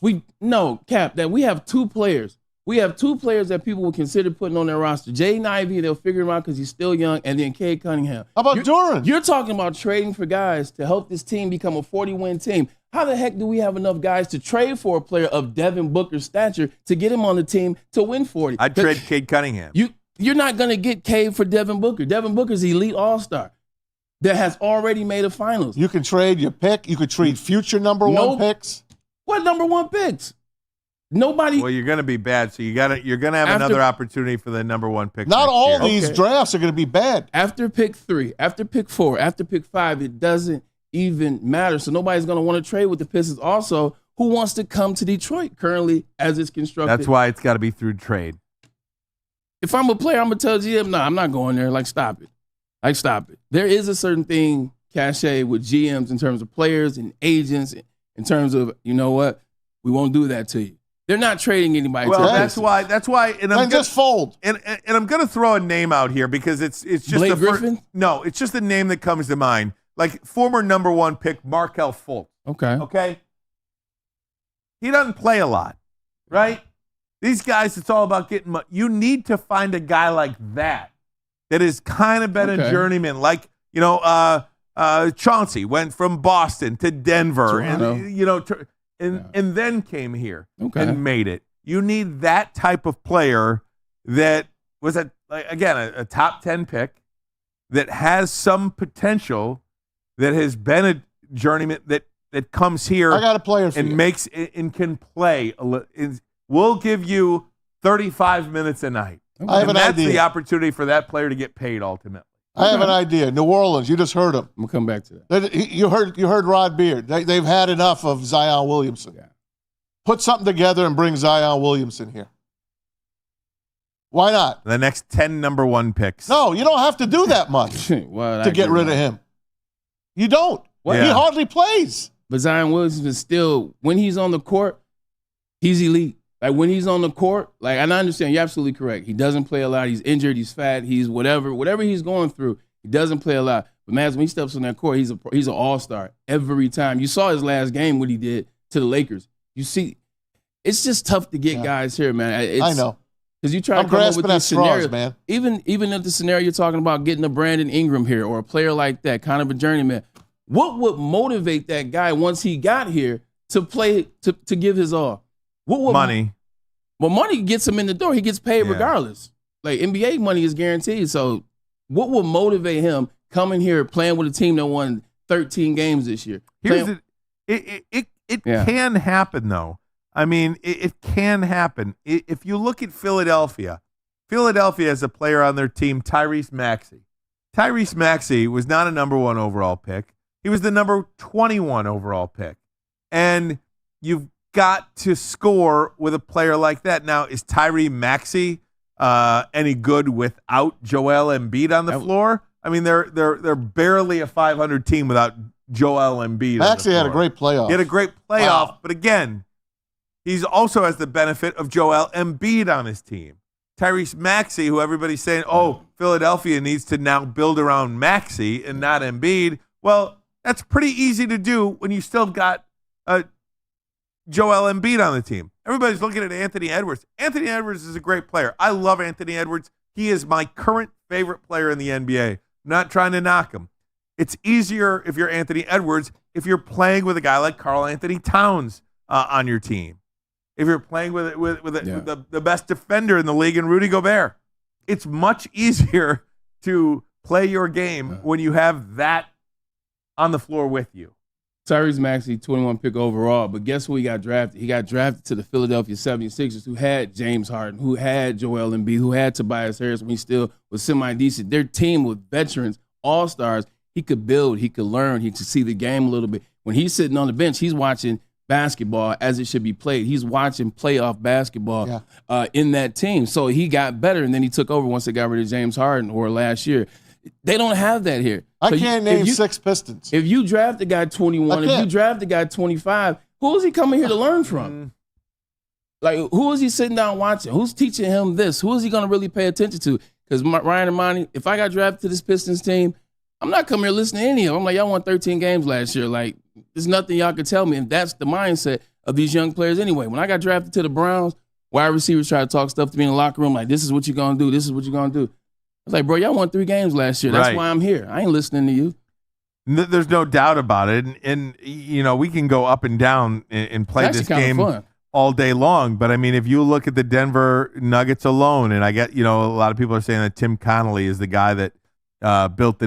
Cap, that we have 2 players. We have 2 players that people would consider putting on their roster. Jaden Ivey, they'll figure him out because he's still young, and then Cade Cunningham. How about Duran? You're talking about trading for guys to help this team become a 40-win team. How the heck do we have enough guys to trade for a player of Devin Booker's stature to get him on the team to win 40? I'd trade Cade Cunningham. You're not going to get Cade for Devin Booker. Devin Booker's elite all-star that has already made a finals. You can trade your pick. You could trade future number 1 picks. What number 1 picks? Nobody. Well, you're going to be bad, so you're going to have another opportunity for the number 1 pick. Not all these drafts are going to be bad. After pick 3, after pick 4, after pick 5, it doesn't even matter. So nobody's going to want to trade with the Pistons. Also, who wants to come to Detroit currently as it's constructed? That's why it's got to be through trade. If I'm a player, I'm going to tell GM, no, I'm not going there. Like, stop it. There is a certain thing, cachet, with GMs in terms of players and agents in terms of, you know what, we won't do that to you. They're not trading anybody. Well, to the that's Pistons. why, and I'm just fold. And I'm going to throw a name out here because it's just Blake the first, Griffin? no, it's just a name that comes to mind. Like former number 1 pick Markelle Fultz. Okay. He doesn't play a lot, right? These guys, it's all about getting money. You need to find a guy like that has kind of been a journeyman, like Chauncey went from Boston to Denver, and then came here and made it. You need that type of player that was a top 10 pick that has some potential, that has been a journeyman that comes here. I got a player for and you. makes and can play. We'll give you 35 minutes a night. I have an that's idea. the opportunity for that player to get paid ultimately. I have an idea. New Orleans, you just heard him. I'm going to come back to that. You heard Rod Beard. They've had enough of Zion Williamson. Yeah. Put something together and bring Zion Williamson here. Why not? The next 10 number 1 picks. No, you don't have to do that much to get rid of him. You don't. Yeah. He hardly plays. But Zion Williamson is still, when he's on the court, he's elite. Like when he's on the court, and I understand, you're absolutely correct. He doesn't play a lot. He's injured. He's fat. He's whatever he's going through. He doesn't play a lot. But Maz, when he steps on that court, he's an all-star every time. You saw his last game, what he did to the Lakers. You see, it's just tough to get guys here, man. I know. Because you try to come up with these scenarios, man. Even if the scenario you're talking about getting a Brandon Ingram here or a player like that, kind of a journeyman, what would motivate that guy once he got here to play, to give his all? What would money? Well, money gets him in the door. He gets paid regardless. Like NBA money is guaranteed. So what would motivate him coming here, playing with a team that won 13 games this year? It can happen, though. I mean, it can happen. If you look at Philadelphia has a player on their team, Tyrese Maxey. Tyrese Maxey was not a number 1 overall pick. He was the number 21 overall pick. And you've got to score with a player like that. Now, is Tyrese Maxey any good without Joel Embiid on the floor? I mean, they're barely a 500 team without Joel Embiid. Maxey had a great playoff. He had a great playoff, but again, he also has the benefit of Joel Embiid on his team. Tyrese Maxey, who everybody's saying, Philadelphia needs to now build around Maxey and not Embiid. Well, that's pretty easy to do when you still got Joel Embiid on the team. Everybody's looking at Anthony Edwards. Anthony Edwards is a great player. I love Anthony Edwards. He is my current favorite player in the NBA. I'm not trying to knock him. It's easier if you're Anthony Edwards if you're playing with a guy like Karl Anthony Towns on your team. If you're playing with the best defender in the league in Rudy Gobert. It's much easier to play your game when you have that on the floor with you. Tyrese Maxey, 21 pick overall, but guess who he got drafted? He got drafted to the Philadelphia 76ers, who had James Harden, who had Joel Embiid, who had Tobias Harris when he still was semi-decent. Their team with veterans, all-stars. He could build, he could learn, he could see the game a little bit. When he's sitting on the bench, he's watching basketball as it should be played. He's watching playoff basketball in that team. So he got better, and then he took over once they got rid of James Harden or last year. They don't have that here. I can't name 6 Pistons. If you draft a guy 21, if you draft a guy 25, who is he coming here to learn from? Like, who is he sitting down watching? Who's teaching him this? Who is he going to really pay attention to? Because Ryan Ermanni, if I got drafted to this Pistons team, I'm not coming here listening to any of them. I'm like, y'all won 13 games last year. Like, there's nothing y'all can tell me. And that's the mindset of these young players anyway. When I got drafted to the Browns, wide receivers try to talk stuff to me in the locker room like, this is what you're going to do. This is what you're going to do. I was like, bro, y'all won 3 games last year. That's why I'm here. I ain't listening to you. There's no doubt about it. And you know, we can go up and down and play this game all day long. But, I mean, if you look at the Denver Nuggets alone, and I get, you know, a lot of people are saying that Tim Connolly is the guy that built the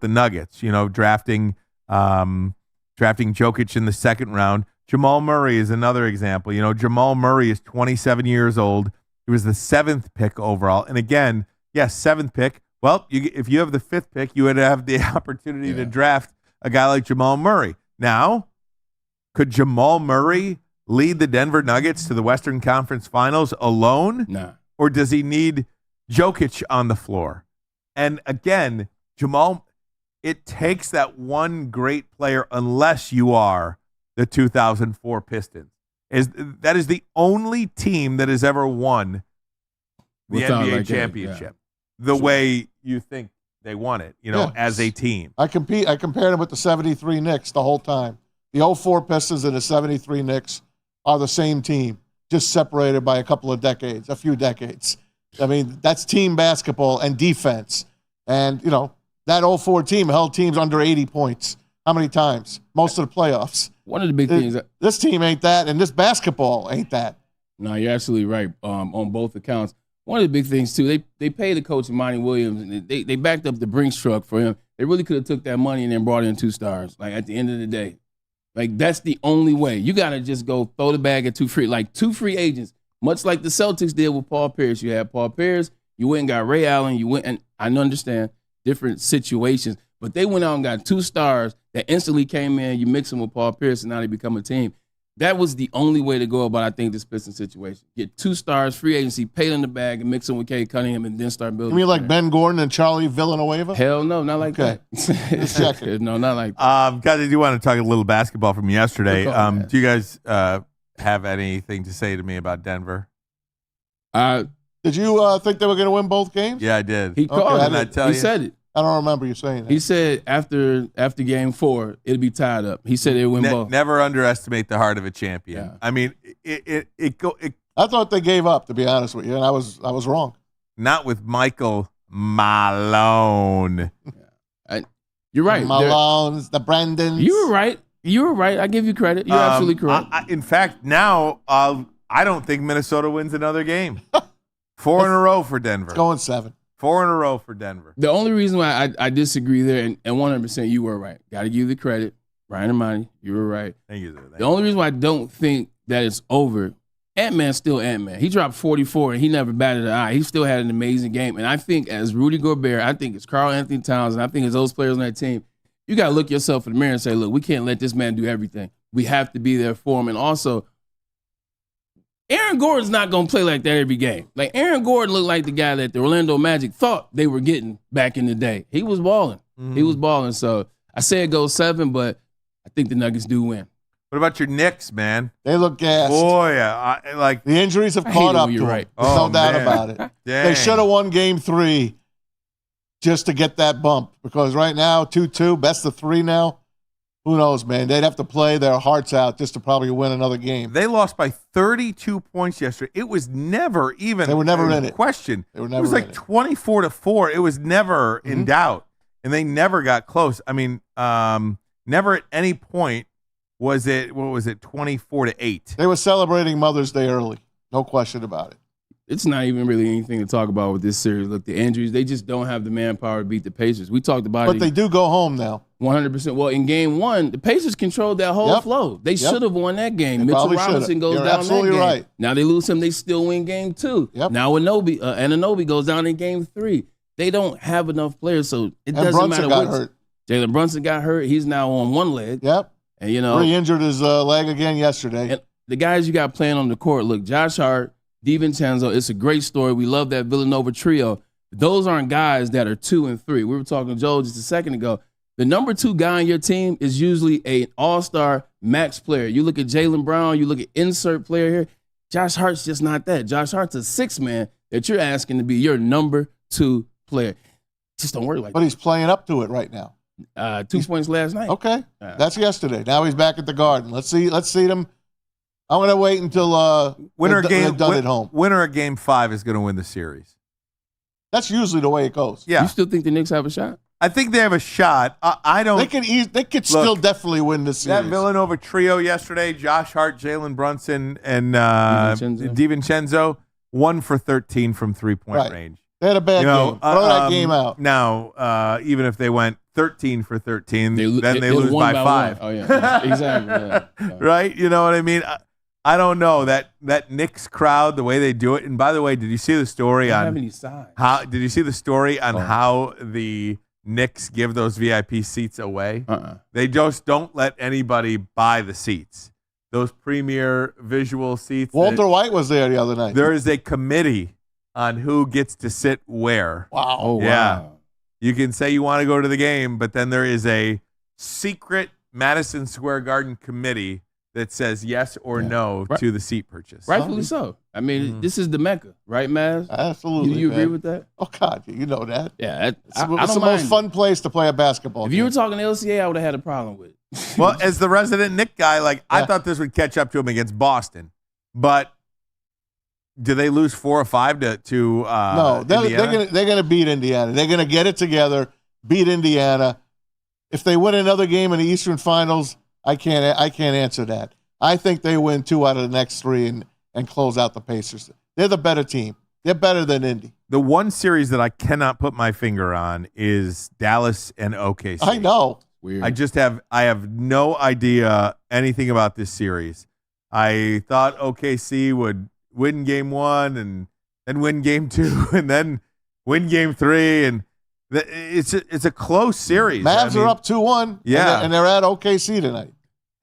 Nuggets, you know, drafting Jokic in the second round. Jamal Murray is another example. You know, Jamal Murray is 27 years old. He was the 7th pick overall. And again, yes, 7th pick. Well, if you have the 5th pick, you would have the opportunity to draft a guy like Jamal Murray. Now, could Jamal Murray lead the Denver Nuggets to the Western Conference Finals alone? Nah. Or does he need Jokic on the floor? And again, Jamal, it takes that one great player unless you are the 2004 Pistons. That is the only team that has ever won the Without NBA like that, championship the way you think they won it, as a team. I compared them with the 73 Knicks the whole time. The 04 Pistons and the 73 Knicks are the same team, just separated by a few decades. I mean, that's team basketball and defense. And, that 04 team held teams under 80 points. How many times? Most of the playoffs. One of the big things. This team ain't that, and this basketball ain't that. No, you're absolutely right on both accounts. One of the big things, too, they paid the coach Monty Williams, and they backed up the Brinks truck for him. They really could have took that money and then brought in 2 stars, like, at the end of the day. Like, that's the only way. You got to just go throw the bag at 2 free agents, much like the Celtics did with Paul Pierce. You had Paul Pierce, you went and got Ray Allen, and I understand different situations, but they went out and got 2 stars that instantly came in. You mix them with Paul Pierce, and now they become a team. That was the only way to go about, I think, this Pistons situation. Get 2 stars, free agency, pay them the bag, and mix them with Cade Cunningham, and then start building. You mean like Ben Gordon and Charlie Villanueva? Hell no, not like that. Just checking. No, not like that. Guys, I do want to talk a little basketball from yesterday. Do you guys have anything to say to me about Denver? Did you think they were going to win both games? Yeah, I did. He called it. He said it. I don't remember you saying that. He said after game 4, it'll be tied up. He said they'll win both. Never underestimate the heart of a champion. Yeah. I mean, I thought they gave up, to be honest with you, and I was wrong. Not with Michael Malone. You're right. Malone's, the Brandons. You were right. I give you credit. You're absolutely correct. In fact, now I don't think Minnesota wins another game. 4 in a row for Denver. It's going 7. 4 in a row for Denver. The only reason why I disagree there, and 100% you were right. Got to give you the credit. Brian Ermanni, you were right. Thank you, sir. The only reason why I don't think that it's over, Ant-Man's still Ant-Man. He dropped 44, and he never batted an eye. He still had an amazing game. And I think as Rudy Gobert, I think it's Karl Anthony Towns, and I think as those players on that team, you got to look yourself in the mirror and say, look, we can't let this man do everything. We have to be there for him. And also, Aaron Gordon's not going to play like that every game. Like, Aaron Gordon looked like the guy that the Orlando Magic thought they were getting back in the day. He was balling. He was balling. So I say it goes 7, but I think the Nuggets do win. What about your Knicks, man? They look gassed. Boy, the injuries have caught up to them. Right. There's no doubt about it. They should have won Game 3 just to get that bump, because right now, 2-2, best of 3 now. Who knows, man? They'd have to play their hearts out just to probably win another game. They lost by 32 points yesterday. It was never even They were never in it. Question. They were It never was like in it. 24-4. It was never in doubt, and they never got close. I mean, never at any point was it. What was it? 24-8. They were celebrating Mother's Day early. No question about it. It's not even really anything to talk about with this series. Look, the injuries, they just don't have the manpower to beat the Pacers. We talked about it. But they do go home now. 100%. Well, in game 1, the Pacers controlled that whole flow. They should have won that game. They Mitchell probably Robinson should've. goes You're down absolutely that game. right. Now they lose him, they still win game 2. Yep. Now Anunoby goes down in game 3. They don't have enough players, so it doesn't Brunson matter got what. hurt. Jalen Brunson got hurt. He's now on one leg. Yep. And, you know. Re-injured his leg again yesterday. And the guys you got playing on the court, look, Josh Hart, DiVincenzo, it's a great story. We love that Villanova trio. Those aren't guys that are 2 and 3. We were talking to Joel just a second ago. The number 2 guy on your team is usually an all-star max player. You look at Jaylen Brown, you look at insert player here. Josh Hart's just not that. Josh Hart's a 6-man that you're asking to be your number 2 player. Just don't worry like that. But he's playing up to it right now. 2 points last night. Okay. That's yesterday. Now he's back at the Garden. Let's see them. I'm going to wait until they're done at home. Winner of Game 5 is going to win the series. That's usually the way it goes. Yeah. You still think the Knicks have a shot? I think they have a shot. I don't. They could still definitely win this series. That Villanova trio yesterday: Josh Hart, Jalen Brunson, and DiVincenzo, 1 for 13 from 3-point range. They had a bad game. Throw that game out. Now, even if they went 13 for 13, then they lose won by 5. Oh yeah, exactly. Yeah. Right? You know what I mean? I don't know that Knicks crowd, the way they do it. And by the way, did you see the story on have any size. how? Did you see the story on how the Knicks give those VIP seats away? They just don't let anybody buy the seats. Those premier visual seats. Walter White was there the other night. There is a committee on who gets to sit where. Wow. Oh, Yeah. wow. You can say you want to go to the game, but then there is a secret Madison Square Garden committee that says yes or no to the seat purchase. Rightfully so. I mean, this is the Mecca, right, Maz? Absolutely. You agree man. with that? Oh God, you know that. Yeah, It's the most fun place to play a basketball. If game. you were talking LCA, I would have had a problem with it. Well, as the resident Nick guy, I thought this would catch up to him against Boston, but do they lose 4 or 5 to no? They're gonna beat Indiana. They're gonna get it together, beat Indiana. If they win another game in the Eastern Finals, I can't answer that. I think they win 2 out of the next 3 and close out the Pacers. They're the better team. They're better than Indy. The one series that I cannot put my finger on is Dallas and OKC. I know. Weird. I have no idea anything about this series. I thought OKC would win game 1 and then win game 2 and then win game 3, and it's a close series. Mavs are up 2-1. Yeah, and they're at OKC tonight.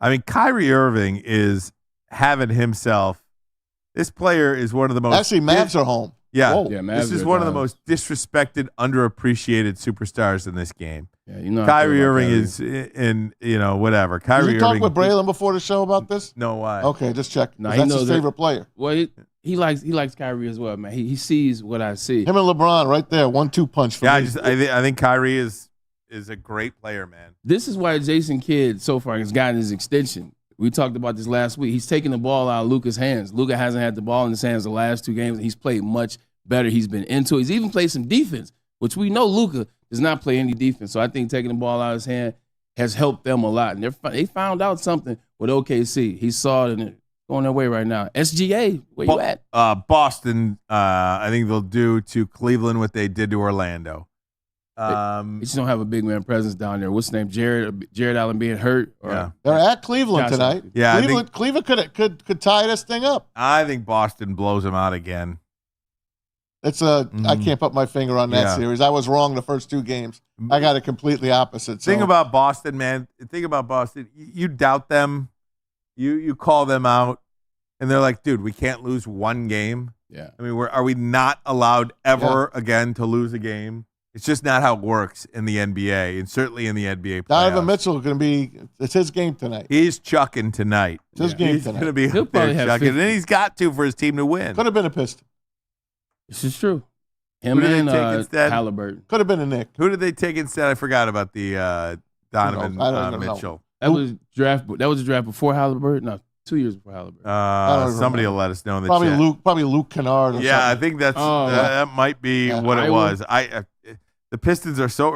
I mean, Kyrie Irving is having himself. This player is one of the most. Actually, Mavs are home. Yeah, Whoa. Yeah, Mavs this is are one of the down. most disrespected, underappreciated superstars in this game. Yeah, you know, Kyrie Irving is in whatever. Kyrie Did you talk Irving. with Braylon before the show about this? No, why? Okay, just check. No, That's his favorite player. Well, he likes Kyrie as well, man. He sees what I see. Him and LeBron right there, 1-2 punch for Yeah, me. I think Kyrie is a great player, man. This is why Jason Kidd so far has gotten his extension. We talked about this last week. He's taking the ball out of Luka's hands. Luka hasn't had the ball in his hands the last 2 games, and he's played much better. He's been into it. He's even played some defense, which we know Luka does not play any defense. So I think taking the ball out of his hand has helped them a lot. And they found out something with OKC. He saw it, and it's going their way right now. SGA, where you at? Boston, I think they'll do to Cleveland what they did to Orlando. They just don't have a big man presence down there. What's his name? Jared Allen being hurt? Yeah. They're at Cleveland Josh tonight. Allen. Yeah, Cleveland could tie this thing up. I think Boston blows them out again. I can't put my finger on that series. I was wrong the first 2 games. I got it completely opposite. So. Thing about Boston, man. Think about Boston. You doubt them. You call them out, and they're like, dude, we can't lose 1 game. Yeah. I mean, are we not allowed ever again to lose a game? It's just not how it works in the NBA, and certainly in the NBA playoffs. Donovan Mitchell is going to be – it's his game tonight. He's chucking tonight. It's his game He's tonight. going to be He'll up there probably have chucking, 50. and he's got to for his team to win. Could have been a Piston. This is true. Him Who did they and take instead? Halliburton. Could have been a Nick. Who did they take instead? I forgot about the Donovan I don't know. Mitchell. That was a draft before Halliburton. No, 2 years before Halliburton. Somebody will let us know in the Probably chat. Luke Kennard. Or Yeah, I something. think that might be Yeah. what it Iowa. was. The Pistons are so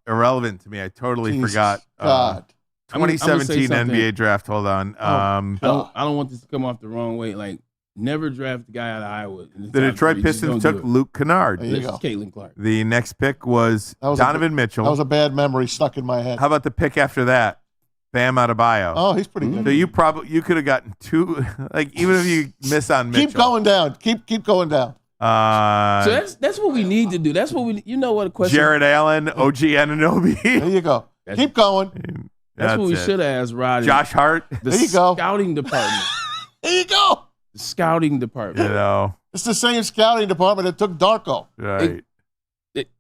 irrelevant to me. I totally Jesus forgot. God. I'm gonna say 2017 something. NBA draft. Hold on. I don't want this to come off the wrong way. Like, never draft the guy out of Iowa. The Detroit Pistons took Luke Kennard. There you This go. is Caitlin Clark. The next pick was That was Donovan Mitchell. That was a bad memory stuck in my head. How about the pick after that? Bam Adebayo. Oh, he's pretty good. So you could have gotten 2. Like, even if you miss on Mitchell. Keep going down. Keep going down. So that's what we need to do. That's what we. You know what a question. Jared Allen, OG Anunoby. There you go. Keep going. That's what we it. should have asked Roddy. Josh Hart. The There you go. scouting department. There you go. The scouting department. You know, It's the same scouting department that took Darko. right.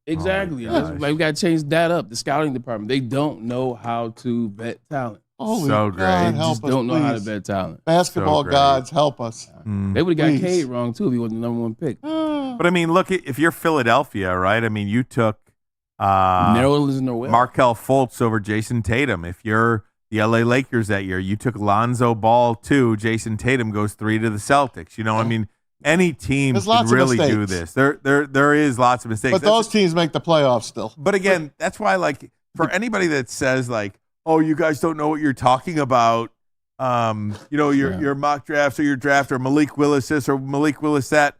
Exactly. Oh my That's- gosh. like, we got to change that up. The scouting department. They don't know how to vet talent. Holy So God, great. They help just us, don't know how to please. vet talent. Basketball So great. gods, help us. Mm. They would have got Please. Cade wrong too if he wasn't the number 1 pick. But I mean, look, if you're Philadelphia, right? I mean, you took Nerlens Noel. Markelle Fultz over Jason Tatum. If you're the LA Lakers that year, you took Lonzo Ball 2. Jason Tatum goes 3 to the Celtics. You know, I mean, any team There's can lots of really do mistakes. this. There is lots of mistakes. But those teams make the playoffs still. But again, that's why, like, for anybody that says, like, oh, you guys don't know what you're talking about, your mock drafts or your draft or Malik Willis this or Malik Willis that,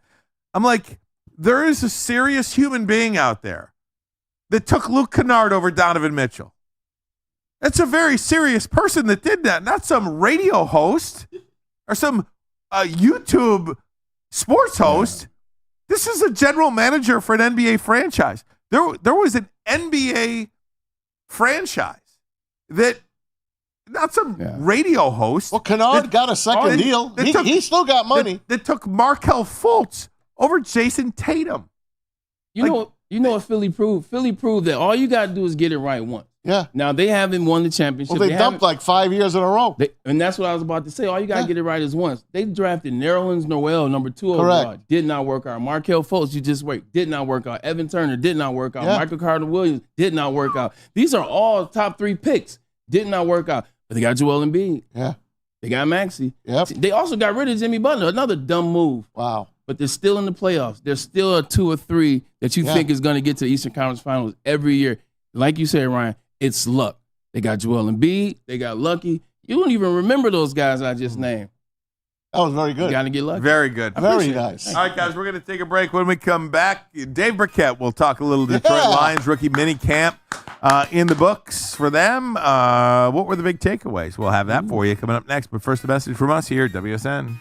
I'm like, there is a serious human being out there that took Luke Kennard over Donovan Mitchell. That's a very serious person that did that, not some radio host or some YouTube sports host. This is a general manager for an NBA franchise. There was an NBA franchise that, not some radio host. Well, Kennard got a second deal. He still got money. That took Markelle Fultz over Jason Tatum. You know what Philly proved? Philly proved that all you got to do is get it right once. Yeah. Now, they haven't won the championship. Well, they dumped like 5 years in a row. And that's what I was about to say. All you got to get it right is once. They drafted Nerlens Noel, number 2 overall. Did not work out. Markelle Fultz, you just wait. Did not work out. Evan Turner did not work out. Michael Carter-Williams did not work out. These are all top 3 picks. Did not work out. But they got Joel Embiid. Yeah. They got Maxey. Yep. They also got rid of Jimmy Butler. Another dumb move. Wow. But they're still in the playoffs. There's still a 2 or 3 that you think is going to get to the Eastern Conference Finals every year. Like you said, Ryan, it's luck. They got Joel Embiid. They got Lucky. You don't even remember those guys I just named. That was very good. You got to get lucky. Very good. Very nice. All right, guys, we're going to take a break. When we come back, Dave Birkett will talk a little Detroit Lions rookie mini camp in the books for them. What were the big takeaways? We'll have that for you coming up next. But first, a message from us here at WSN.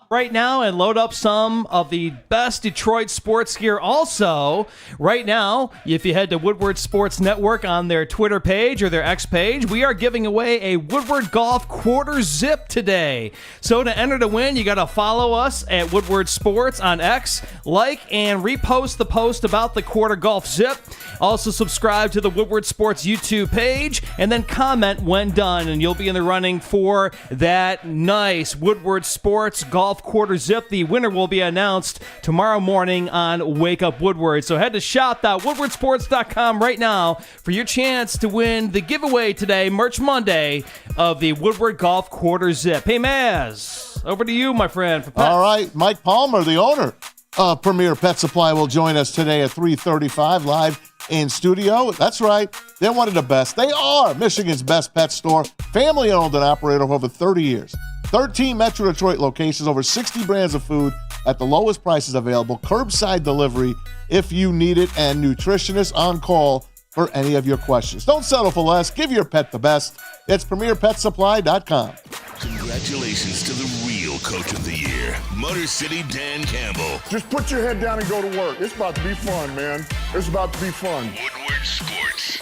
Right now and load up some of the best Detroit sports gear. Also, right now, if you head to Woodward Sports Network on their Twitter page or their X page, we are giving away a Woodward Golf quarter zip today. So to enter to win, you got to follow us at Woodward Sports on X, like and repost the post about the quarter golf zip. Also subscribe to the Woodward Sports YouTube page and then comment when done, and you'll be in the running for that nice Woodward Sports golf quarter zip. The winner will be announced tomorrow morning on Wake Up Woodward. So head to shop.woodwardsports.com right now for your chance to win the giveaway today, Merch Monday, of the Woodward Golf Quarter Zip. Hey, Maz, over to you, my friend. For pets. All right, Mike Palmer, the owner of Premier Pet Supply, will join us today at 3:35 live in studio. That's right. They're one of the best. They are Michigan's best pet store, family owned and operated for over 30 years. 13 Metro Detroit locations, over 60 brands of food at the lowest prices available, curbside delivery if you need it, and nutritionists on call for any of your questions. Don't settle for less. Give your pet the best. It's PremierPetSupply.com. Congratulations to the real coach of the year, Motor City Dan Campbell. Just put your head down and go to work. It's about to be fun, man. It's about to be fun. Woodward Sports.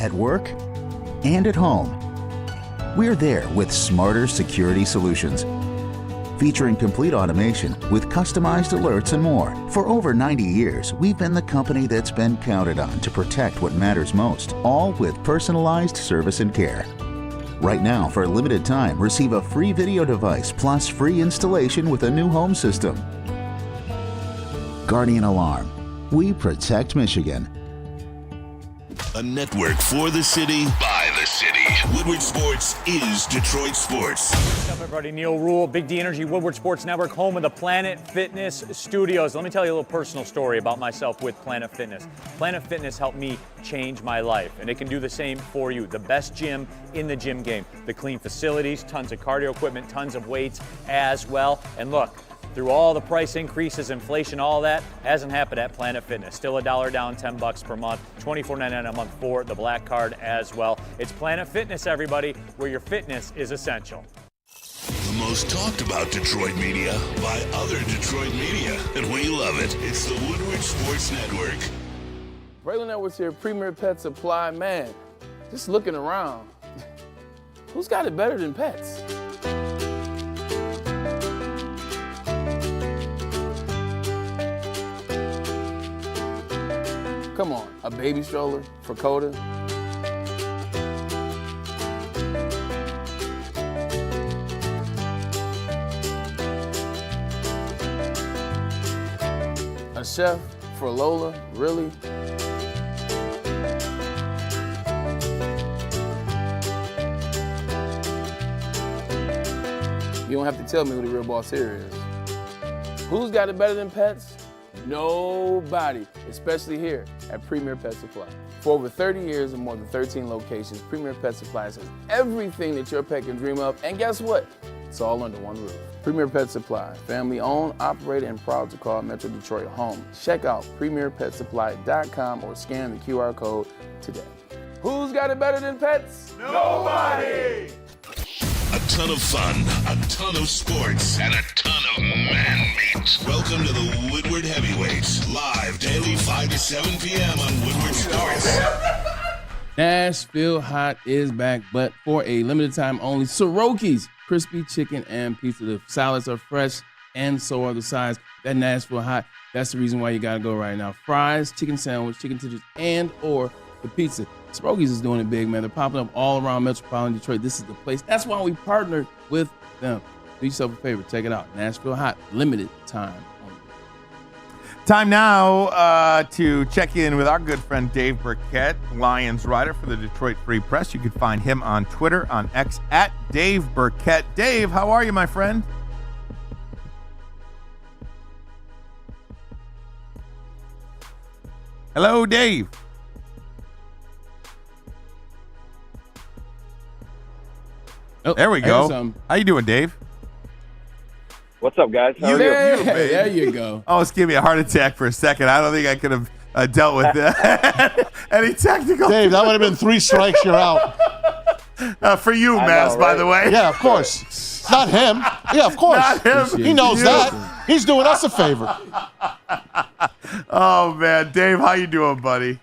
At work and at home, we're there with smarter security solutions. Featuring complete automation with customized alerts and more. For over 90 years, we've been the company that's been counted on to protect what matters most, all with personalized service and care. Right now, for a limited time, receive a free video device plus free installation with a new home system. Guardian Alarm. We protect Michigan. A network for the city, by the city. Woodward Sports is Detroit sports. What's up, everybody? Neil Rule, Big D Energy, Woodward Sports Network, home of the Planet Fitness Studios. Let me tell you a little personal story about myself with Planet Fitness. Planet Fitness helped me change my life, and it can do the same for you. The best gym in the gym game. The clean facilities, tons of cardio equipment, tons of weights as well. And look, through all the price increases, inflation, all that, hasn't happened at Planet Fitness. Still $1 down, $10 per month, $24.99 a month for the Black Card as well. It's Planet Fitness, everybody, where your fitness is essential. The most talked about Detroit media by other Detroit media, and we love it. It's the Woodward Sports Network. Braylon Edwards here, Premier Pet Supply. Man, just looking around, who's got it better than pets? Come on, a baby stroller for Coda. A chef for Lola, really? You don't have to tell me who the real boss here is. Who's got it better than pets? Nobody, especially here at Premier Pet Supply. For over 30 years and more than 13 locations, Premier Pet Supply has everything that your pet can dream of, and guess what? It's all under one roof. Premier Pet Supply, family owned, operated, and proud to call Metro Detroit home. Check out PremierPetSupply.com or scan the QR code today. Who's got it better than pets? Nobody! A ton of fun, a ton of sports, and a ton of man meat. Welcome to the Woodward Heavyweights, live daily 5 to 7 p.m. on Woodward Sports. Nashville Hot is back, but for a limited time only. Soroki's crispy chicken and pizza. The salads are fresh, and so are the sides. That Nashville hot, that's the reason why you got to go right now. Fries, chicken sandwich, chicken tenders, and or the pizza. Smokey's is doing it big, man. They're popping up all around metropolitan Detroit. This is the place. That's why we partnered with them. Do yourself a favor. Check it out. Nashville hot, limited time. Time now to check in with our good friend Dave Birkett, Lions writer for the Detroit Free Press. You can find him on Twitter, on X, at Dave Birkett. Dave, how are you, my friend? Hello, Dave. Oh, there we go. How you doing, Dave? What's up, guys? How are you? There you go. Almost gave me a heart attack for a second. I don't think I could have dealt with any technical. Dave, that would have been 3 strikes. You're out. For you, Maz, by the way. Yeah, of course. Not him. Yeah, of course. Not him. He knows that. He's doing us a favor. Oh, man. Dave, how you doing, buddy?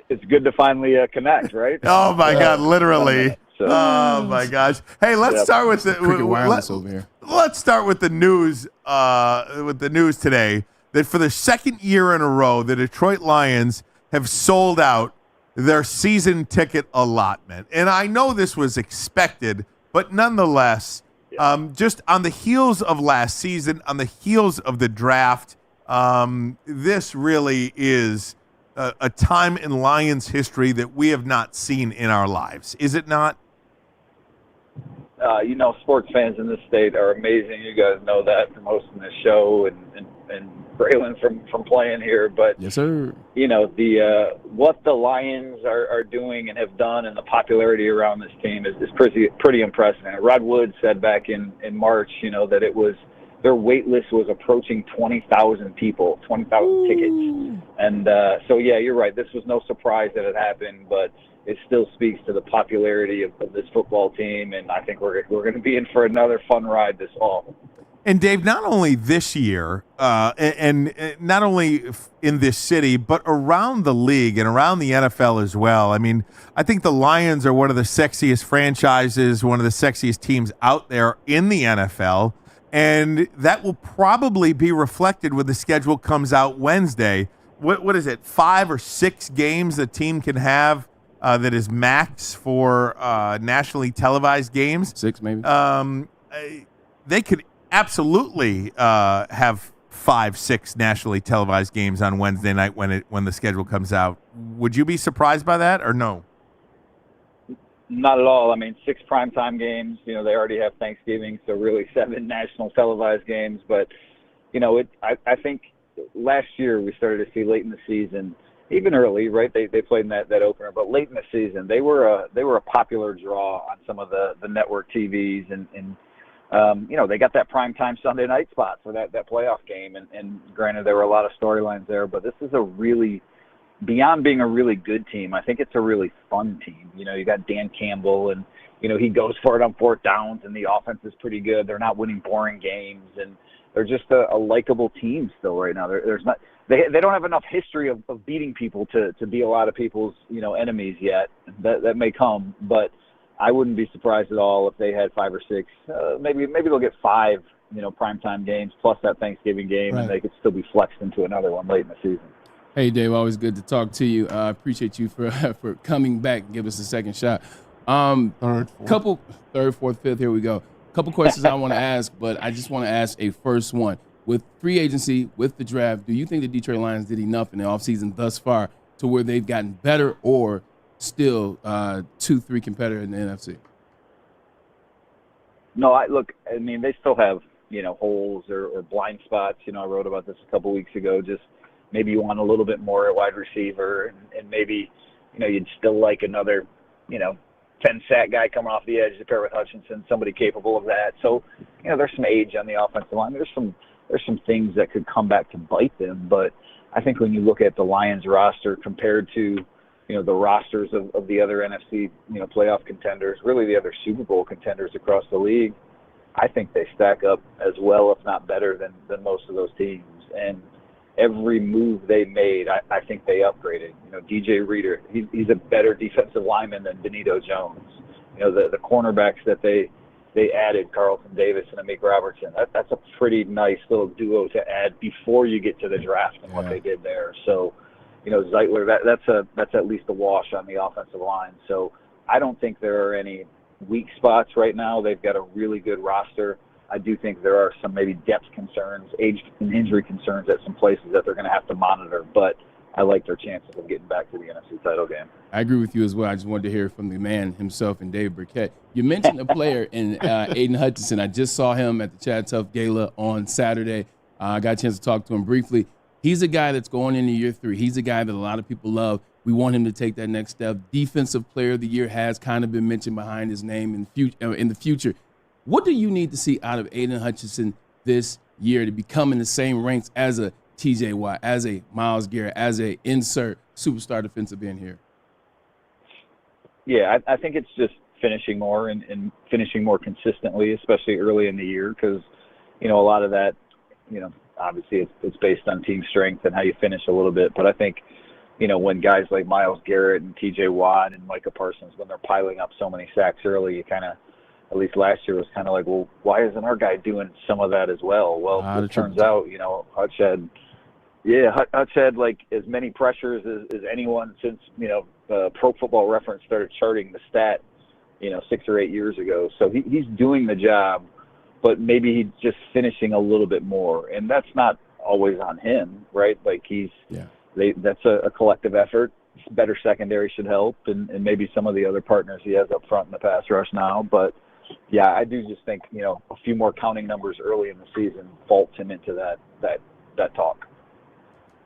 It's good to finally connect, right? Oh, my God, literally. Oh, my gosh. Hey, let's start with over here. Let's start with the news. With the news today that for the second year in a row, the Detroit Lions have sold out their season ticket allotment, and I know this was expected, but nonetheless, just on the heels of last season, on the heels of the draft, this really is a time in Lions history that we have not seen in our lives. Is it not? Sports fans in this state are amazing. You guys know that from hosting this show and Braylon from playing here. But yes, sir. What the Lions are doing and have done, and the popularity around this team is pretty impressive. Rod Wood said back in March, that their wait list was approaching 20,000 people, 20,000 tickets. And so you're right. This was no surprise that it happened, but it still speaks to the popularity of this football team, and I think we're going to be in for another fun ride this fall. And Dave, not only this year, and not only in this city, but around the league and around the NFL as well. I mean, I think the Lions are one of the sexiest franchises, one of the sexiest teams out there in the NFL, and that will probably be reflected when the schedule comes out Wednesday. What is it, 5 or 6 games a team can have that is max for nationally televised games? 6, maybe. They could absolutely have 5, 6 nationally televised games on Wednesday night when the schedule comes out. Would you be surprised by that or no? Not at all. I mean, 6 primetime games. They already have Thanksgiving, so really 7 national televised games. But I think last year we started to see late in the season, even early, right? They played in that opener, but late in the season they were a popular draw on some of the network TVs, and they got that primetime Sunday night spot for that playoff game. And granted, there were a lot of storylines there, but this is a really, beyond being a really good team, I think it's a really fun team. You got Dan Campbell, and he goes for it on 4th downs, and the offense is pretty good. They're not winning boring games, and they're just a likable team still right now. There's not. They don't have enough history of beating people to be a lot of people's enemies yet. That may come, but I wouldn't be surprised at all if they had 5 or 6. Maybe they'll get 5 primetime games plus that Thanksgiving game, right, and they could still be flexed into another one late in the season. Hey, Dave, always good to talk to you. I appreciate you for coming back and give us a second shot. Third, 4th, 5th. Here we go. Couple questions I want to ask, but I just want to ask a first one. With free agency, with the draft, do you think the Detroit Lions did enough in the offseason thus far to where they've gotten better or still 2-3 competitor in the NFC? No, I mean, they still have, holes or blind spots. I wrote about this a couple weeks ago. Just maybe you want a little bit more at wide receiver, and maybe, you'd still like another, 10-sack guy coming off the edge to pair with Hutchinson, somebody capable of that. So, there's some age on the offensive line. There's some things that could come back to bite them. But I think when you look at the Lions roster compared to, the rosters of the other NFC, playoff contenders, really the other Super Bowl contenders across the league, I think they stack up as well, if not better than most of those teams. And every move they made, I think they upgraded. DJ Reader, he's a better defensive lineman than Benito Jones. The cornerbacks that they they added Carlton Davis and Amik Robertson. That's a pretty nice little duo to add before you get to the draft and what they did there. So, Zeitler, that's at least a wash on the offensive line. So I don't think there are any weak spots right now. They've got a really good roster. I do think there are some maybe depth concerns, age and injury concerns at some places that they're going to have to monitor. But I like their chances of getting back to the NFC title game. I agree with you as well. I just wanted to hear from the man himself and Dave Birkett. You mentioned a player in Aiden Hutchinson. I just saw him at the Chad Tuff Gala on Saturday. I got a chance to talk to him briefly. He's a guy that's going into year 3. He's a guy that a lot of people love. We want him to take that next step. Defensive Player of the Year has kind of been mentioned behind his name in the future. What do you need to see out of Aiden Hutchinson this year to become in the same ranks as a TJ Watt, as a Myles Garrett, as a insert superstar defensive end here? Yeah, I think it's just finishing more and finishing more consistently, especially early in the year, because, a lot of that, obviously it's based on team strength and how you finish a little bit. But I think, when guys like Myles Garrett and TJ Watt and Micah Parsons, when they're piling up so many sacks early, you kind of, at least last year, was kind of like, well, why isn't our guy doing some of that as well? Well, it turns out, Hutch had like as many pressures as anyone since, Pro Football Reference started charting the stat, 6 or 8 years ago. So he's doing the job, but maybe he's just finishing a little bit more. And that's not always on him, right? Like that's a collective effort. Better secondary should help, and maybe some of the other partners he has up front in the pass rush now. But, yeah, I do just think, a few more counting numbers early in the season vaults him into that talk.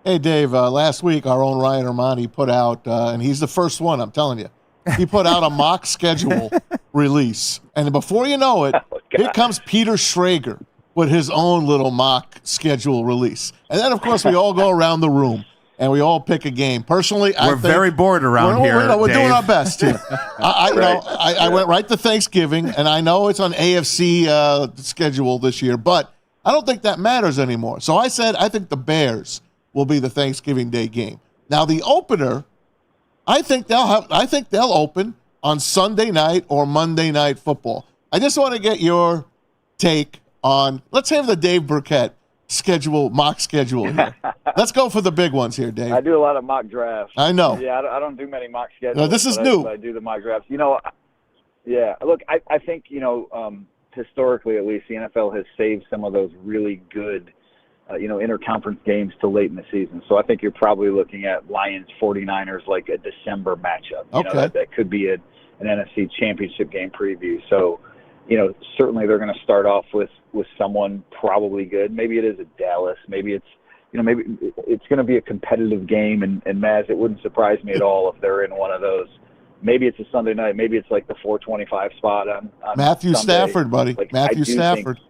Hey, Dave, last week our own Ryan Ermanni put out, and he's the first one, I'm telling you, he put out a mock schedule release. And before you know it, here comes Peter Schrager with his own little mock schedule release. And then, of course, we all go around the room and we all pick a game. Personally, we're very bored around here. We're Dave. doing our best here. I went right to Thanksgiving, and I know it's on AFC schedule this year, but I don't think that matters anymore. So I said I think the Bears will be the Thanksgiving Day game. Now the opener, I think they'll open on Sunday night or Monday Night Football. I just want to get your take on. Let's have the Dave Birkett mock schedule here. Let's go for the big ones here, Dave. I do a lot of mock drafts. I know. Yeah, I don't do many mock schedules. No, this is new. I do the mock drafts. Yeah. Look, I think historically at least the NFL has saved some of those really good interconference games to late in the season. So I think you're probably looking at Lions 49ers like a December matchup. That could be an NFC championship game preview. So, certainly they're going to start off with someone probably good. Maybe it is a Dallas. Maybe it's, maybe it's going to be a competitive game. And Maz, it wouldn't surprise me at all if they're in one of those. Maybe it's a Sunday night. Maybe it's like the 425 spot on Matthew Sunday. Stafford, buddy. Like, Matthew Stafford.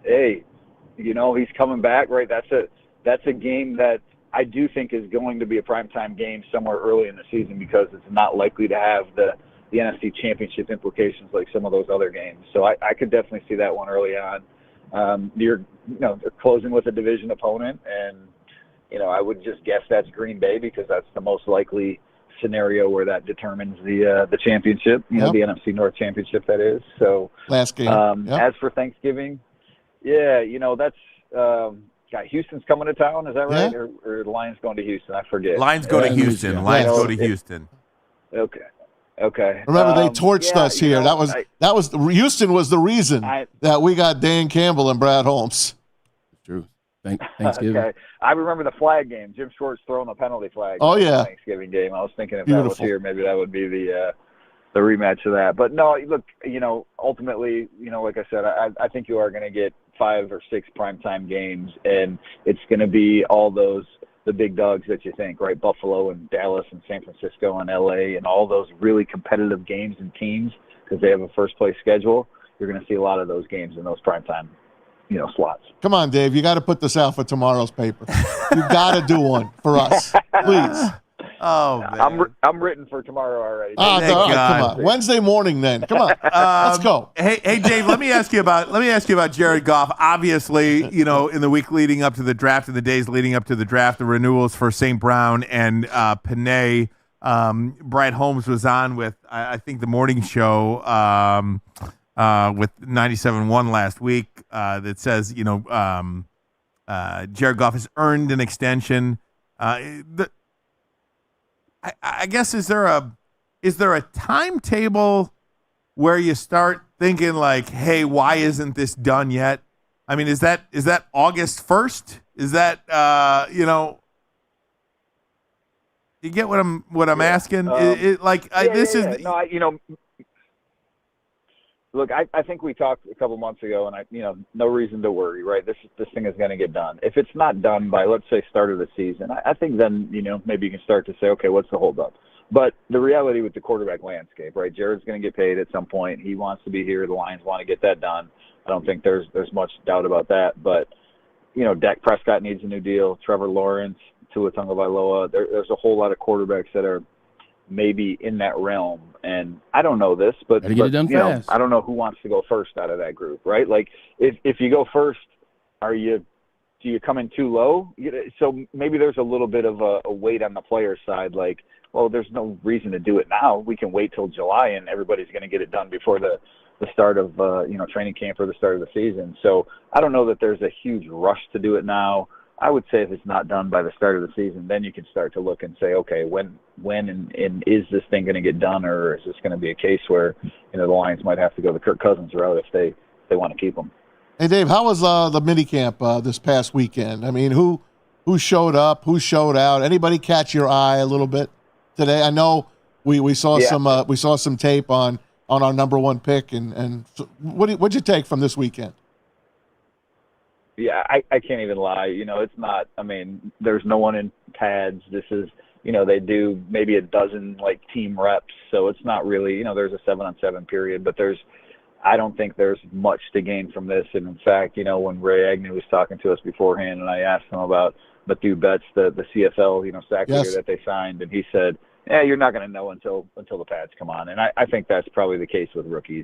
He's coming back, right? That's a game that I do think is going to be a primetime game somewhere early in the season because it's not likely to have the NFC Championship implications like some of those other games. So I could definitely see that one early on. They're closing with a division opponent, and I would just guess that's Green Bay because that's the most likely scenario where that determines the championship. The NFC North Championship, that is. So last game. As for Thanksgiving. Yeah, that's Houston's coming to town. Is that right? Or the Lions going to Houston? I forget. Lions go to Houston. Lions go to Houston. Okay. Remember, they torched us here. That was Houston was the reason that we got Dan Campbell and Brad Holmes. True. Thanksgiving. Okay. I remember the flag game. Jim Schwartz throwing the penalty flag. Oh yeah. Thanksgiving game. I was thinking if that was here, maybe that would be the rematch of that. But no, look, ultimately, like I said, I think you are going to get 5 or 6 primetime games, and it's going to be all the big dogs that you think, right? Buffalo and Dallas and San Francisco and LA and all those really competitive games and teams because they have a first place schedule. You're going to see a lot of those games in those primetime, slots. Come on, Dave. You got to put this out for tomorrow's paper. You got to do one for us, please. Oh, man. I'm written for tomorrow already. Come on. Wednesday morning, then. Come on, let's go. Hey, Dave. Let me ask you about Jared Goff. Obviously, in the week leading up to the draft, and the days leading up to the draft, the renewals for St. Brown and Panay. Brad Holmes was on with, I think, the morning show with 97-1 last week that says, Jared Goff has earned an extension. I guess is there a timetable where you start thinking like, hey, why isn't this done yet? I mean, is that August 1st? Is that you get what I'm asking? Look, I think we talked a couple months ago, and no reason to worry, right? This thing is going to get done. If it's not done by, let's say, start of the season, I think then maybe you can start to say, okay, what's the holdup? But the reality with the quarterback landscape, right? Jared's going to get paid at some point. He wants to be here. The Lions want to get that done. I don't think there's much doubt about that. But Dak Prescott needs a new deal. Trevor Lawrence, Tua Tagovailoa. There's a whole lot of quarterbacks that are maybe in that realm, and I don't know this, but get it done fast. I don't know who wants to go first out of that group, right? Like if you go first, do you come in too low? So maybe there's a little bit of a weight on the player side, like, well, there's no reason to do it now. We can wait till July, and everybody's going to get it done before the start of training camp or the start of the season. So I don't know that there's a huge rush to do it now. I would say if it's not done by the start of the season, then you can start to look and say, okay, when and is this thing going to get done, or is this going to be a case where the Lions might have to go the Kirk Cousins route if they want to keep him? Hey, Dave, how was the minicamp this past weekend? I mean, who showed up? Who showed out? Anybody catch your eye a little bit today? I know we saw some tape on our number one pick, and what'd you take from this weekend? Yeah, I can't even lie. It's not, there's no one in pads. This is, they do maybe a dozen team reps. So it's not really, there's a 7-on-7 period, but I don't think there's much to gain from this. And in fact, when Ray Agnew was talking to us beforehand and I asked him about Matthew Betts, the CFL, sack leader that they signed, and he said, yeah, you're not going to know until the pads come on. And I think that's probably the case with rookies.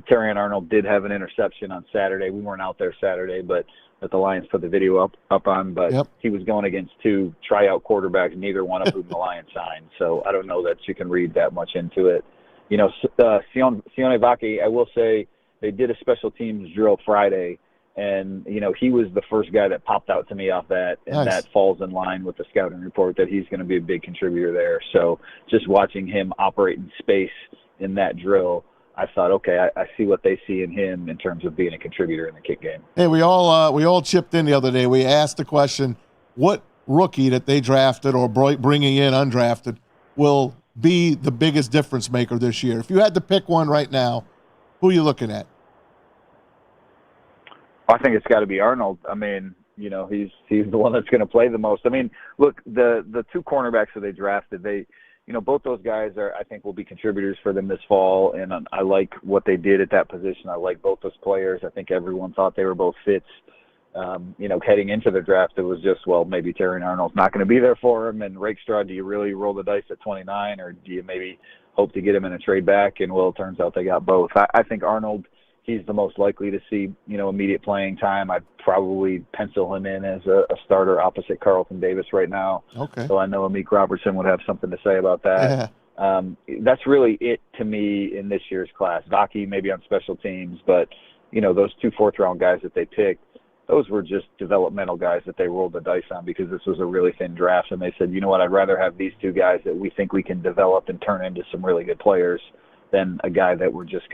Terrion Arnold did have an interception on Saturday. We weren't out there Saturday, but that the Lions put the video up on. But he was going against two tryout quarterbacks, neither one of whom the Lions signed. So I don't know that you can read that much into it. Sione Vaki, I will say they did a special teams drill Friday, and he was the first guy that popped out to me off that, and that falls in line with the scouting report that he's going to be a big contributor there. So just watching him operate in space in that drill, I thought, okay, I see what they see in him in terms of being a contributor in the kick game. Hey, we all chipped in the other day. We asked the question, what rookie that they drafted or bringing in undrafted will be the biggest difference maker this year? If you had to pick one right now, who are you looking at? I think it's got to be Arnold. He's the one that's going to play the most. Look, the two cornerbacks that they drafted, both those guys I think will be contributors for them this fall, and I like what they did at that position. I like both those players. I think everyone thought they were both fits. Heading into the draft, it was just, well, maybe Terrion Arnold's not going to be there for him, and Rakestraw, do you really roll the dice at 29, or do you maybe hope to get him in a trade back? And, well, it turns out they got both. I think Arnold, he's the most likely to see, immediate playing time. I'd probably pencil him in as a starter opposite Carlton Davis right now. Okay. So I know Amik Robertson would have something to say about that. Yeah. That's really it to me in this year's class. Vaki maybe on special teams, but, those two fourth-round guys that they picked, those were just developmental guys that they rolled the dice on because this was a really thin draft. And they said, you know what, I'd rather have these two guys that we think we can develop and turn into some really good players than a guy that we're just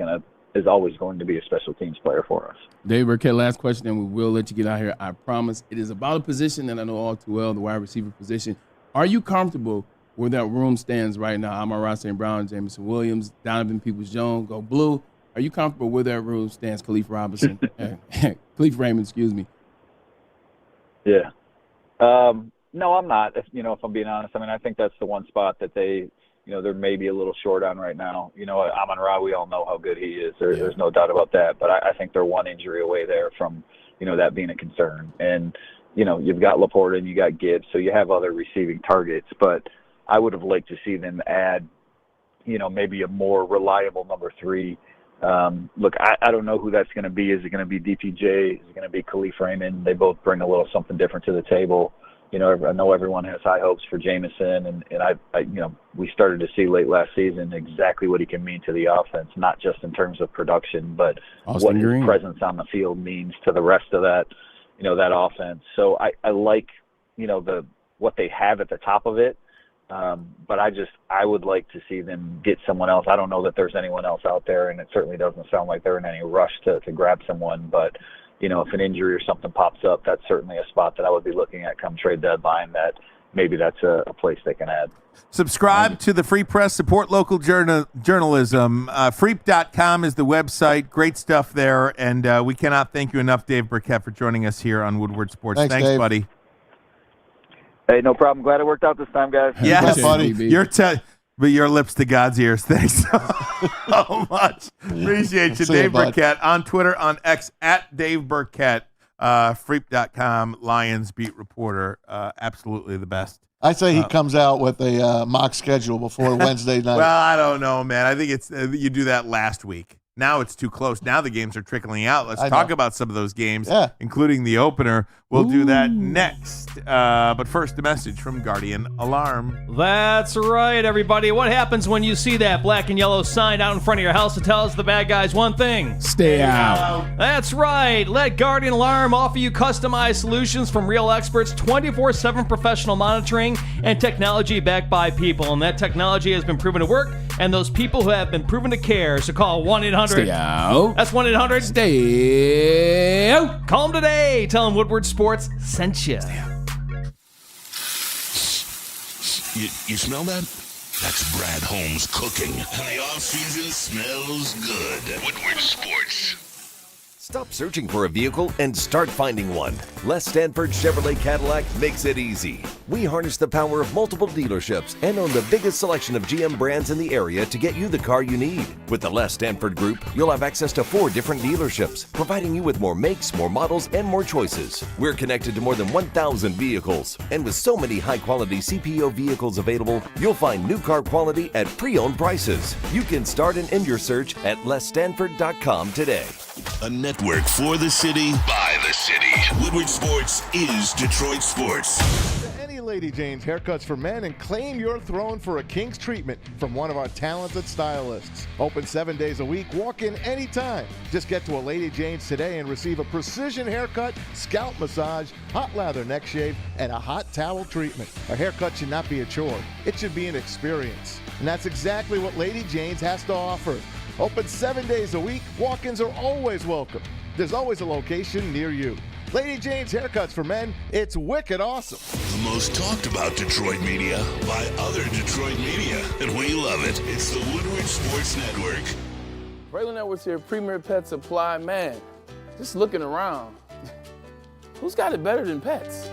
is always going to be a special teams player for us. Dave Birkett, last question, and we will let you get out here. I promise. It is about a position that I know all too well, the wide receiver position. Are you comfortable where that room stands right now? Amon-Ra St. Brown, Jameson Williams, Donovan Peoples-Jones, go blue. Are you comfortable where that room stands, Khalif Robinson? Khalif Raymond, excuse me. Yeah. No, I'm not, if I'm being honest. I think that's the one spot that they're maybe a little short on right now. Amon-Ra, we all know how good he is. There's no doubt about that. But I think they're one injury away there from, that being a concern. And, you've got Laporta and you got Gibbs, so you have other receiving targets. But I would have liked to see them add, maybe a more reliable number three. Look, I don't know who that's going to be. Is it going to be DPJ? Is it going to be Khalif Raymond? They both bring a little something different to the table. I know everyone has high hopes for Jamison, and we started to see late last season exactly what he can mean to the offense, not just in terms of production, but what his presence on the field means to the rest of that offense. So I like, what they have at the top of it. But I would like to see them get someone else. I don't know that there's anyone else out there, and it certainly doesn't sound like they're in any rush to grab someone. But, if an injury or something pops up, that's certainly a spot that I would be looking at come trade deadline, that maybe that's a place they can add. Subscribe to the Free Press. Support local journalism. Freep.com is the website. Great stuff there. And we cannot thank you enough, Dave Birkett, for joining us here on Woodward Sports. Thanks Dave. buddy. Hey, no problem. Glad it worked out this time, guys. Yes, buddy. But your lips to God's ears. Thanks so much. Appreciate you, Dave Birkett. On Twitter, on X, at Dave Birkett. Freep.com, Lions beat reporter. Absolutely the best. I say he comes out with a mock schedule before Wednesday night. Well, I don't know, man. I think it's you do that last week. Now it's too close. Now the games are trickling out. Let's talk about some of those games, including the opener. We'll do that next. But first, a message from Guardian Alarm. That's right, everybody. What happens when you see that black and yellow sign out in front of your house that tells the bad guys one thing? Stay out. That's right. Let Guardian Alarm offer you customized solutions from real experts, 24/7 professional monitoring, and technology backed by people. And that technology has been proven to work, and those people who have been proven to care. So call 1-800. Stay out. That's 1-800. Stay out. Call them today. Tell them Woodward Sports sent you. You smell that? That's Brad Holmes cooking. And the off-season smells good. Woodward Sports. Stop searching for a vehicle and start finding one. Les Stanford Chevrolet Cadillac makes it easy. We harness the power of multiple dealerships and own the biggest selection of GM brands in the area to get you the car you need. With the Les Stanford Group, you'll have access to 4 different dealerships, providing you with more makes, more models, and more choices. We're connected to more than 1,000 vehicles, and with so many high-quality CPO vehicles available, you'll find new car quality at pre-owned prices. You can start and end your search at lesstanford.com today. A network for the city, by the city. Woodward Sports is Detroit Sports. Any Lady Jane's haircuts for men, and claim your throne for a king's treatment from one of our talented stylists. Open 7 days a week. Walk in anytime. Just get to a Lady Jane's today and receive a precision haircut, scalp massage, hot lather neck shave, and a hot towel treatment. A haircut should not be a chore. It should be an experience. And that's exactly what Lady Jane's has to offer. Open 7 days a week. Walk-ins are always welcome. There's always a location near you. Lady Jane's haircuts for men. It's wicked awesome. The most talked about Detroit media by other Detroit media. And we love it. It's the Woodward Sports Network. Braylon Edwards here, Premier Pet Supply. Man, just looking around. Who's got it better than pets?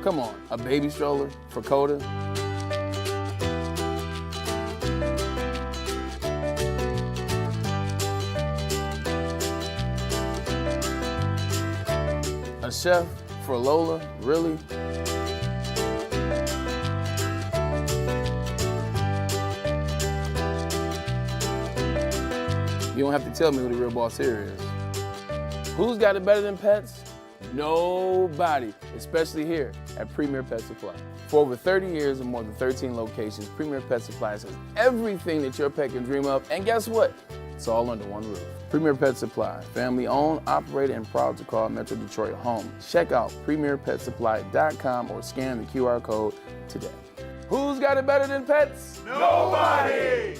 Come on, a baby stroller for Coda? A chef for Lola? Really? You don't have to tell me who the real boss here is. Who's got it better than pets? Nobody, especially here at Premier Pet Supply. For over 30 years and more than 13 locations, Premier Pet Supply has everything that your pet can dream of, and guess what? It's all under one roof. Premier Pet Supply, family owned, operated, and proud to call Metro Detroit home. Check out premierpetsupply.com or scan the QR code today. Who's got it better than pets? Nobody!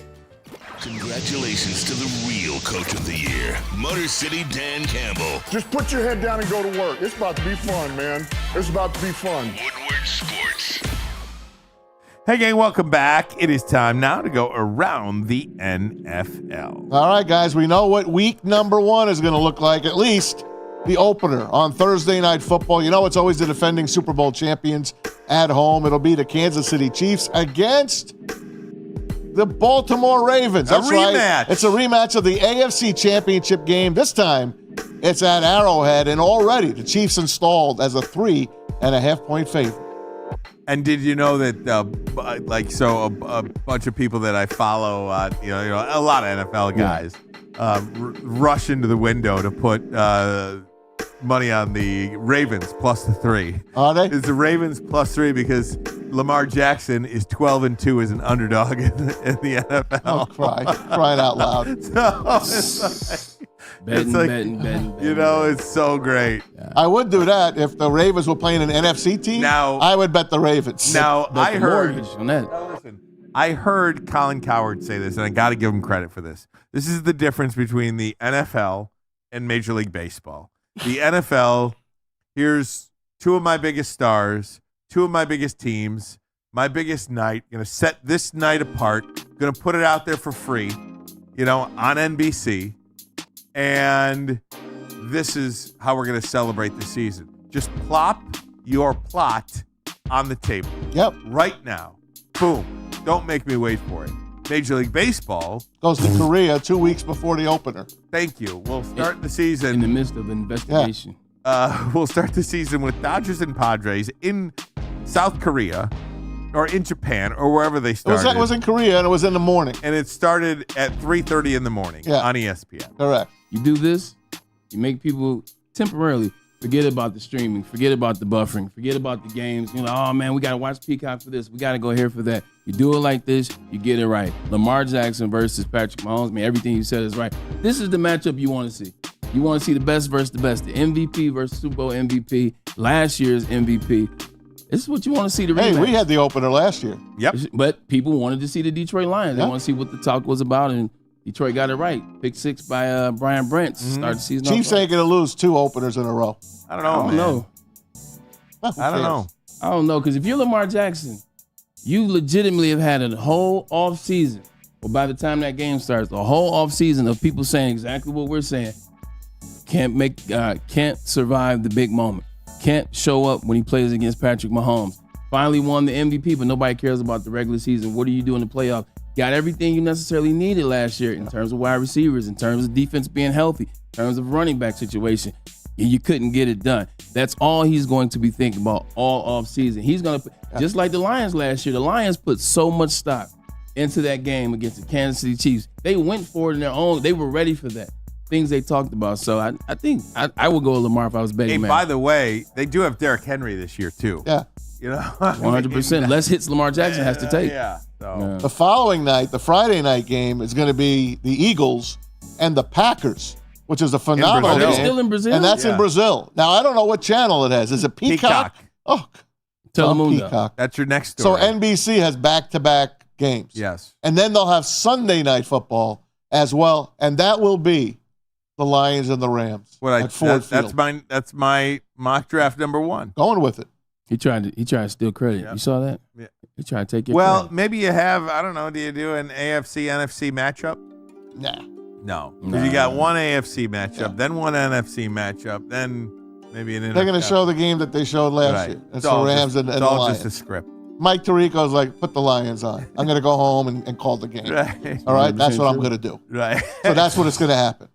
Congratulations to the real Coach of the Year, Motor City Dan Campbell. Just put your head down and go to work. It's about to be fun, man. It's about to be fun. Woodward Sports. Hey, gang, welcome back. It is time now to go around the NFL. All right, guys, we know what week number 1 is going to look like, at least the opener on Thursday Night Football. You know, it's always the defending Super Bowl champions at home. It'll be the Kansas City Chiefs against the Baltimore Ravens. That's rematch. Right. It's a rematch of the AFC Championship game. This time, it's at Arrowhead, and already the Chiefs installed as a 3.5-point favorite. And did you know that, a bunch of people that I follow, a lot of NFL guys, rush into the window to put money on the Ravens plus the 3. Are they? It's the Ravens plus 3 because Lamar Jackson is 12-2 as an underdog in the NFL. Oh, crying out loud. So Betting. You know, it's so great. I would do that if the Ravens were playing an NFC team. Now, I would bet the Ravens. Now, I heard on that. Listen, I heard Colin Cowherd say this, and I got to give him credit for this. This is the difference between the NFL and Major League Baseball. The NFL, here's 2 of my biggest stars, 2 of my biggest teams, my biggest night. Going to set this night apart. Going to put it out there for free, on NBC. And this is how we're going to celebrate the season. Just plop your plot on the table. Yep. Right now. Boom. Don't make me wait for it. Major League Baseball goes to Korea 2 weeks before the opener. Thank you. We'll start the season in the midst of an investigation. We'll start the season with Dodgers and Padres in South Korea or in Japan or wherever they started. It was in Korea and it was in the morning. And it started at 3:30 in the morning on ESPN. Correct. You do this, you make people temporarily forget about the streaming, forget about the buffering, forget about the games. Oh man, we got to watch Peacock for this. We got to go here for that. You do it like this, you get it right. Lamar Jackson versus Patrick Mahomes. Man, everything you said is right. This is the matchup you want to see. You want to see the best versus the best. The MVP versus Super Bowl MVP. Last year's MVP. This is what you want to see. The rematch. Hey, we had the opener last year. Yep. But people wanted to see the Detroit Lions. They want to see what the talk was about, and Detroit got it right. Pick 6 by Brian Brent. Start the season. Chiefs ain't going to lose 2 openers in a row. I don't know. I don't know, because if you're Lamar Jackson, you legitimately have had a whole off season. Well, by the time that game starts, a whole off season of people saying exactly what we're saying. Can't survive the big moment. Can't show up when he plays against Patrick Mahomes. Finally won the MVP, but nobody cares about the regular season. What do you do in the playoffs? Got everything you necessarily needed last year in terms of wide receivers, in terms of defense being healthy, in terms of running back situation. And you couldn't get it done. That's all he's going to be thinking about all offseason. He's going to, just like the Lions last year, the Lions put so much stock into that game against the Kansas City Chiefs. They went for it in their own. They were ready for that. Things they talked about. So I think I would go with Lamar if I was betting. Hey, man. by the way, they do have Derrick Henry this year too. Yeah. 100%. Less hits Lamar Jackson has to take. Yeah. So. The following night, the Friday night game, is going to be the Eagles and the Packers, which is a phenomenal game. They're still in Brazil? And that's in Brazil. Now, I don't know what channel it has. Is it Peacock? Oh, Telemundo. Peacock. That's your next So story. NBC has back-to-back games. Yes. And then they'll have Sunday night football as well, and that will be the Lions and the Rams at Ford Field. That's my mock draft number 1. Going with it. He tried to steal credit. Yeah. You saw that? Yeah. He tried to take your Well, credit. maybe you have, I don't know, do you do an AFC, NFC matchup? Nah. No. Because you got one AFC matchup, then one NFC matchup, then maybe an NFC. They're going to show the game that they showed last year. It's the Rams and the It's all Lions. just a script. Mike Tirico's like, put the Lions on. I'm going to go home and call the game. Right. All right? That's what I'm going to do. Right. So that's what it's going to happen.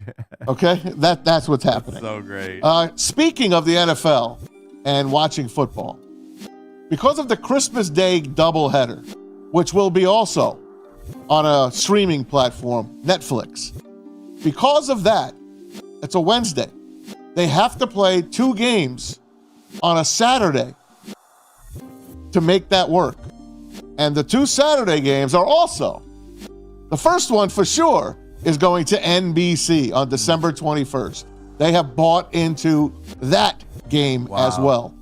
Okay? That's what's happening. So great. Speaking of the NFL and watching football, because of the Christmas Day doubleheader, which will be also on a streaming platform, Netflix, because of that, it's a Wednesday. They have to play 2 games on a Saturday to make that work. And the 2 Saturday games are also, the first one for sure is going to NBC on December 21st. They have bought into that game as well.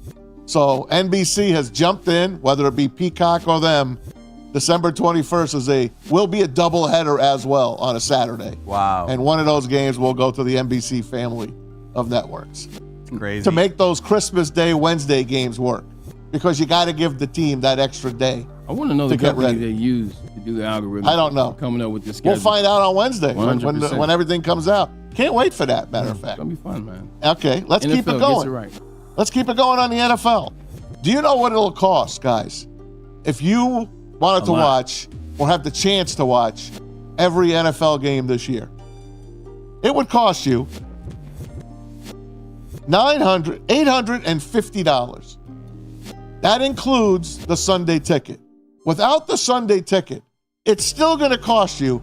So NBC has jumped in, whether it be Peacock or them. December 21st will be a doubleheader as well on a Saturday. Wow. And one of those games will go to the NBC family of networks. It's crazy. To make those Christmas Day, Wednesday games work. Because you got to give the team that extra day. I want to know the get company ready. they use to do the algorithm. I don't know. Coming up with this schedule. We'll find out on Wednesday when 100%. everything comes out. Can't wait for that, matter of fact. It's going to be fun, man. Okay, let's keep NFL it going. gets it right. Let's keep it going on the NFL. Do you know what it'll cost, guys, if you wanted to watch or have the chance to watch every NFL game this year? It would cost you $850. That includes the Sunday ticket. Without the Sunday ticket, it's still going to cost you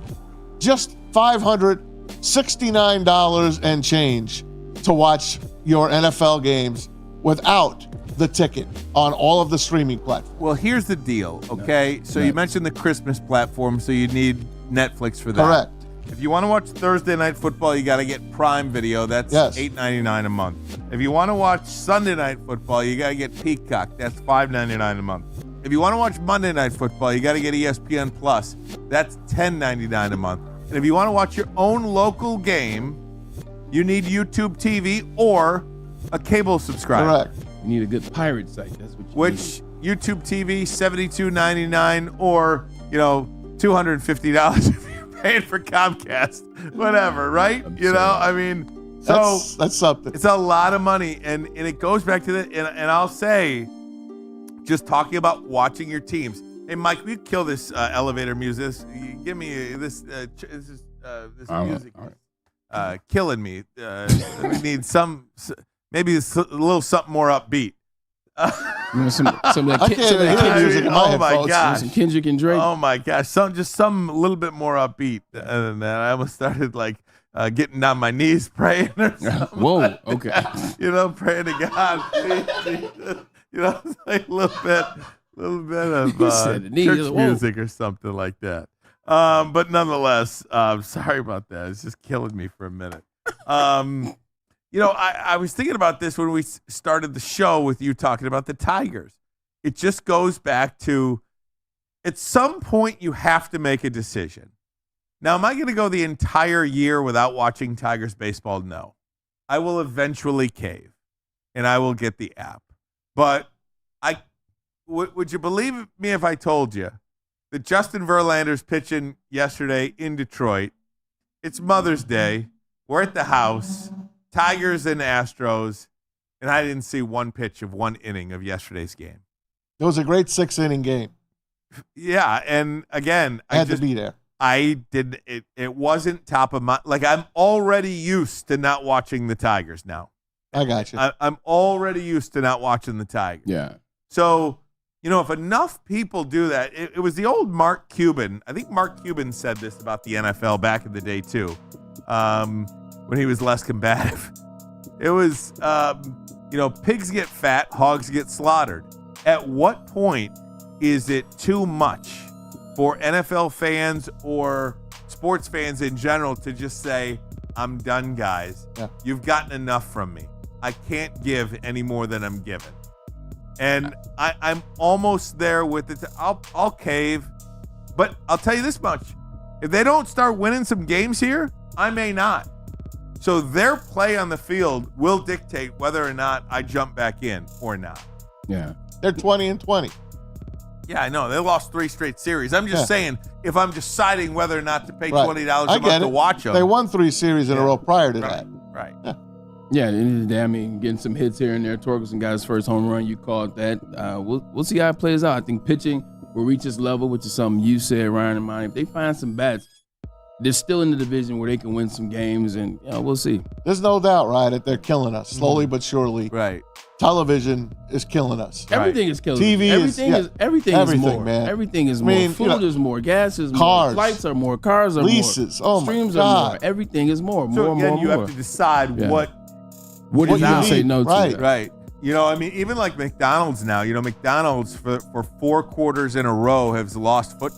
just $550. $69 and change to watch your NFL games without the ticket on all of the streaming platforms. Well, here's the deal, okay? So you mentioned the Christmas platform, so you need Netflix for that. Correct. If you want to watch Thursday Night Football, you got to get Prime Video. That's $8.99 a month. If you want to watch Sunday Night Football, you got to get Peacock. That's $5.99 a month. If you want to watch Monday Night Football, you got to get ESPN Plus. That's $10.99 a month. And if you want to watch your own local game, you need YouTube TV or a cable subscriber. Correct. You need a good pirate site. That's what you Which YouTube TV, $72.99 or, $250 if you're paying for Comcast, whatever, right? I mean, so that's something. It's a lot of money, and it goes back to and I'll say, just talking about watching your teams. Hey, Mike, we kill this elevator music. Give me this music. Killing me. We need maybe a little something more upbeat. some of that music in my oh my gosh, some Kendrick and Drake. Oh my gosh, some a little bit more upbeat than that. I almost started getting on my knees praying or something. Whoa, okay. Praying to God. Like a little bit of church music or something like that. But nonetheless, sorry about that. It's just killing me for a minute. I was thinking about this when we started the show with you talking about the Tigers. It just goes back to, at some point, you have to make a decision. Now, am I going to go the entire year without watching Tigers baseball? No. I will eventually cave, and I will get the app. But would you believe me if I told you that Justin Verlander's pitching yesterday in Detroit? It's Mother's Day. We're at the house. Tigers and Astros, and I didn't see one pitch of one inning of yesterday's game. It was a great 6-inning game. Yeah, and again, I had to be there. I did it. It wasn't top of my. I'm already used to not watching the Tigers now. I got you. I'm already used to not watching the Tigers. Yeah. So, if enough people do that, it was the old Mark Cuban. I think Mark Cuban said this about the NFL back in the day too. When he was less combative. It was, pigs get fat, hogs get slaughtered. At what point is it too much for NFL fans or sports fans in general to just say, I'm done, guys. Yeah. You've gotten enough from me. I can't give any more than I'm given. And I'm almost there with it. I'll cave. But I'll tell you this much. If they don't start winning some games here, I may not. So their play on the field will dictate whether or not I jump back in or not. Yeah. They're 20-20. Yeah, I know. They lost 3 straight series. I'm just saying, if I'm deciding whether or not to pay $20 a month to watch them. They won 3 series in a row prior to that. Right. Yeah, at the end of the day, I mean, getting some hits here and there. Torkelson got his first home run. You called that. We'll see how it plays out. I think pitching will reach this level, which is something you said, Ryan and Monty. If they find some bats, they're still in the division where they can win some games, and we'll see. There's no doubt, right, that they're killing us slowly but surely. Right. Television is killing us. Everything is killing TV us. Everything is more. Man. Everything is more. Food is more. Gas is more. Cars. Flights are more. Cars are leases. more. Oh, Streams my God. are more. Everything is more. So More, again, more, you more. have to decide what are you going to say no to? Right. Even like McDonald's now, McDonald's for 4 quarters in a row has lost foot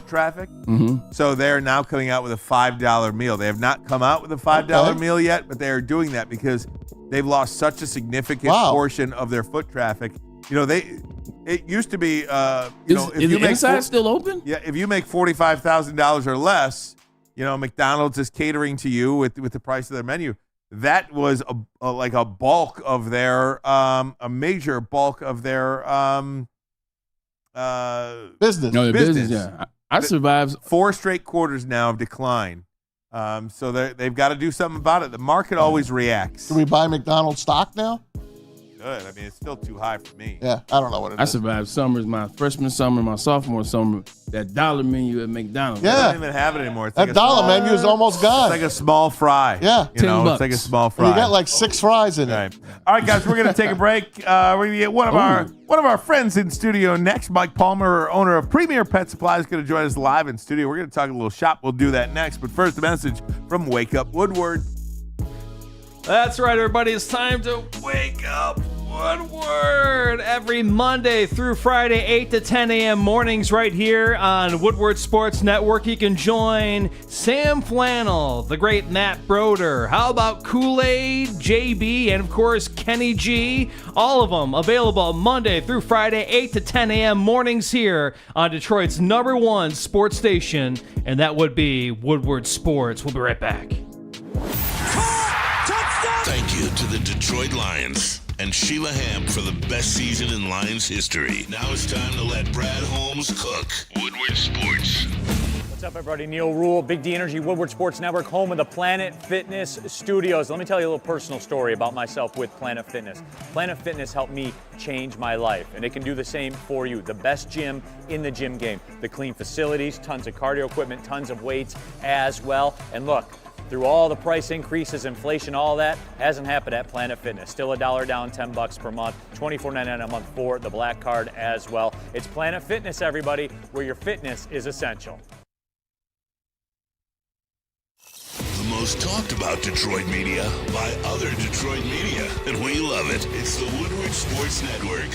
traffic. Mm-hmm. So they're now coming out with a $5 meal. They have not come out with a $5 meal yet, but they are doing that because they've lost such a significant portion of their foot traffic. It used to be, is the inside still open? Yeah, if you make $45,000 or less, McDonald's is catering to you with the price of their menu. That was a bulk of their, a major bulk of their business. No, the business. Yeah, I survived 4 straight quarters now of decline. So they've got to do something about it. The market always reacts. Can we buy McDonald's stock now? good. I mean, it's still too high for me. Yeah, I don't know what it is. I survived summers, my freshman summer, my sophomore summer. That dollar menu at McDonald's. I Yeah. don't even have it anymore. It's That like a dollar small, menu is almost gone. It's like a small fry. Yeah. You know, $10. it's like a small And fry. you got like 6 fries in it. Right. All right, guys, we're gonna take a break. We're gonna get one of our friends in studio next. Mike Palmer, owner of Premier Pet Supply, is gonna join us live in studio. We're gonna talk a little shop. We'll do that next. But first, a message from Wake Up Woodward. That's right, everybody. It's time to wake up Woodward every Monday through Friday, 8 to 10 a.m. mornings right here on Woodward Sports Network. You can join Sam Flannel, the great Matt Broder. How about Kool-Aid, JB, and of course, Kenny G? All of them available Monday through Friday, 8 to 10 a.m. mornings here on Detroit's #1 sports station, and that would be Woodward Sports. We'll be right back. Thank you to the Detroit Lions and Sheila Hamp for the best season in Lions history. Now it's time to let Brad Holmes cook. Woodward Sports. What's up, everybody? Neil Rule, Big D Energy, Woodward Sports Network, home of the Planet Fitness Studios. Let me tell you a little personal story about myself with Planet Fitness. Planet Fitness helped me change my life, and it can do the same for you. The best gym in the gym game. The clean facilities, tons of cardio equipment, tons of weights as well. And look, through all the price increases, inflation, all that hasn't happened at Planet Fitness. Still $1 down, $10 per month, $24.99 a month for the Black Card as well. It's Planet Fitness, everybody, where your fitness is essential. The most talked about Detroit media by other Detroit media, and we love it. It's the Woodward Sports Network.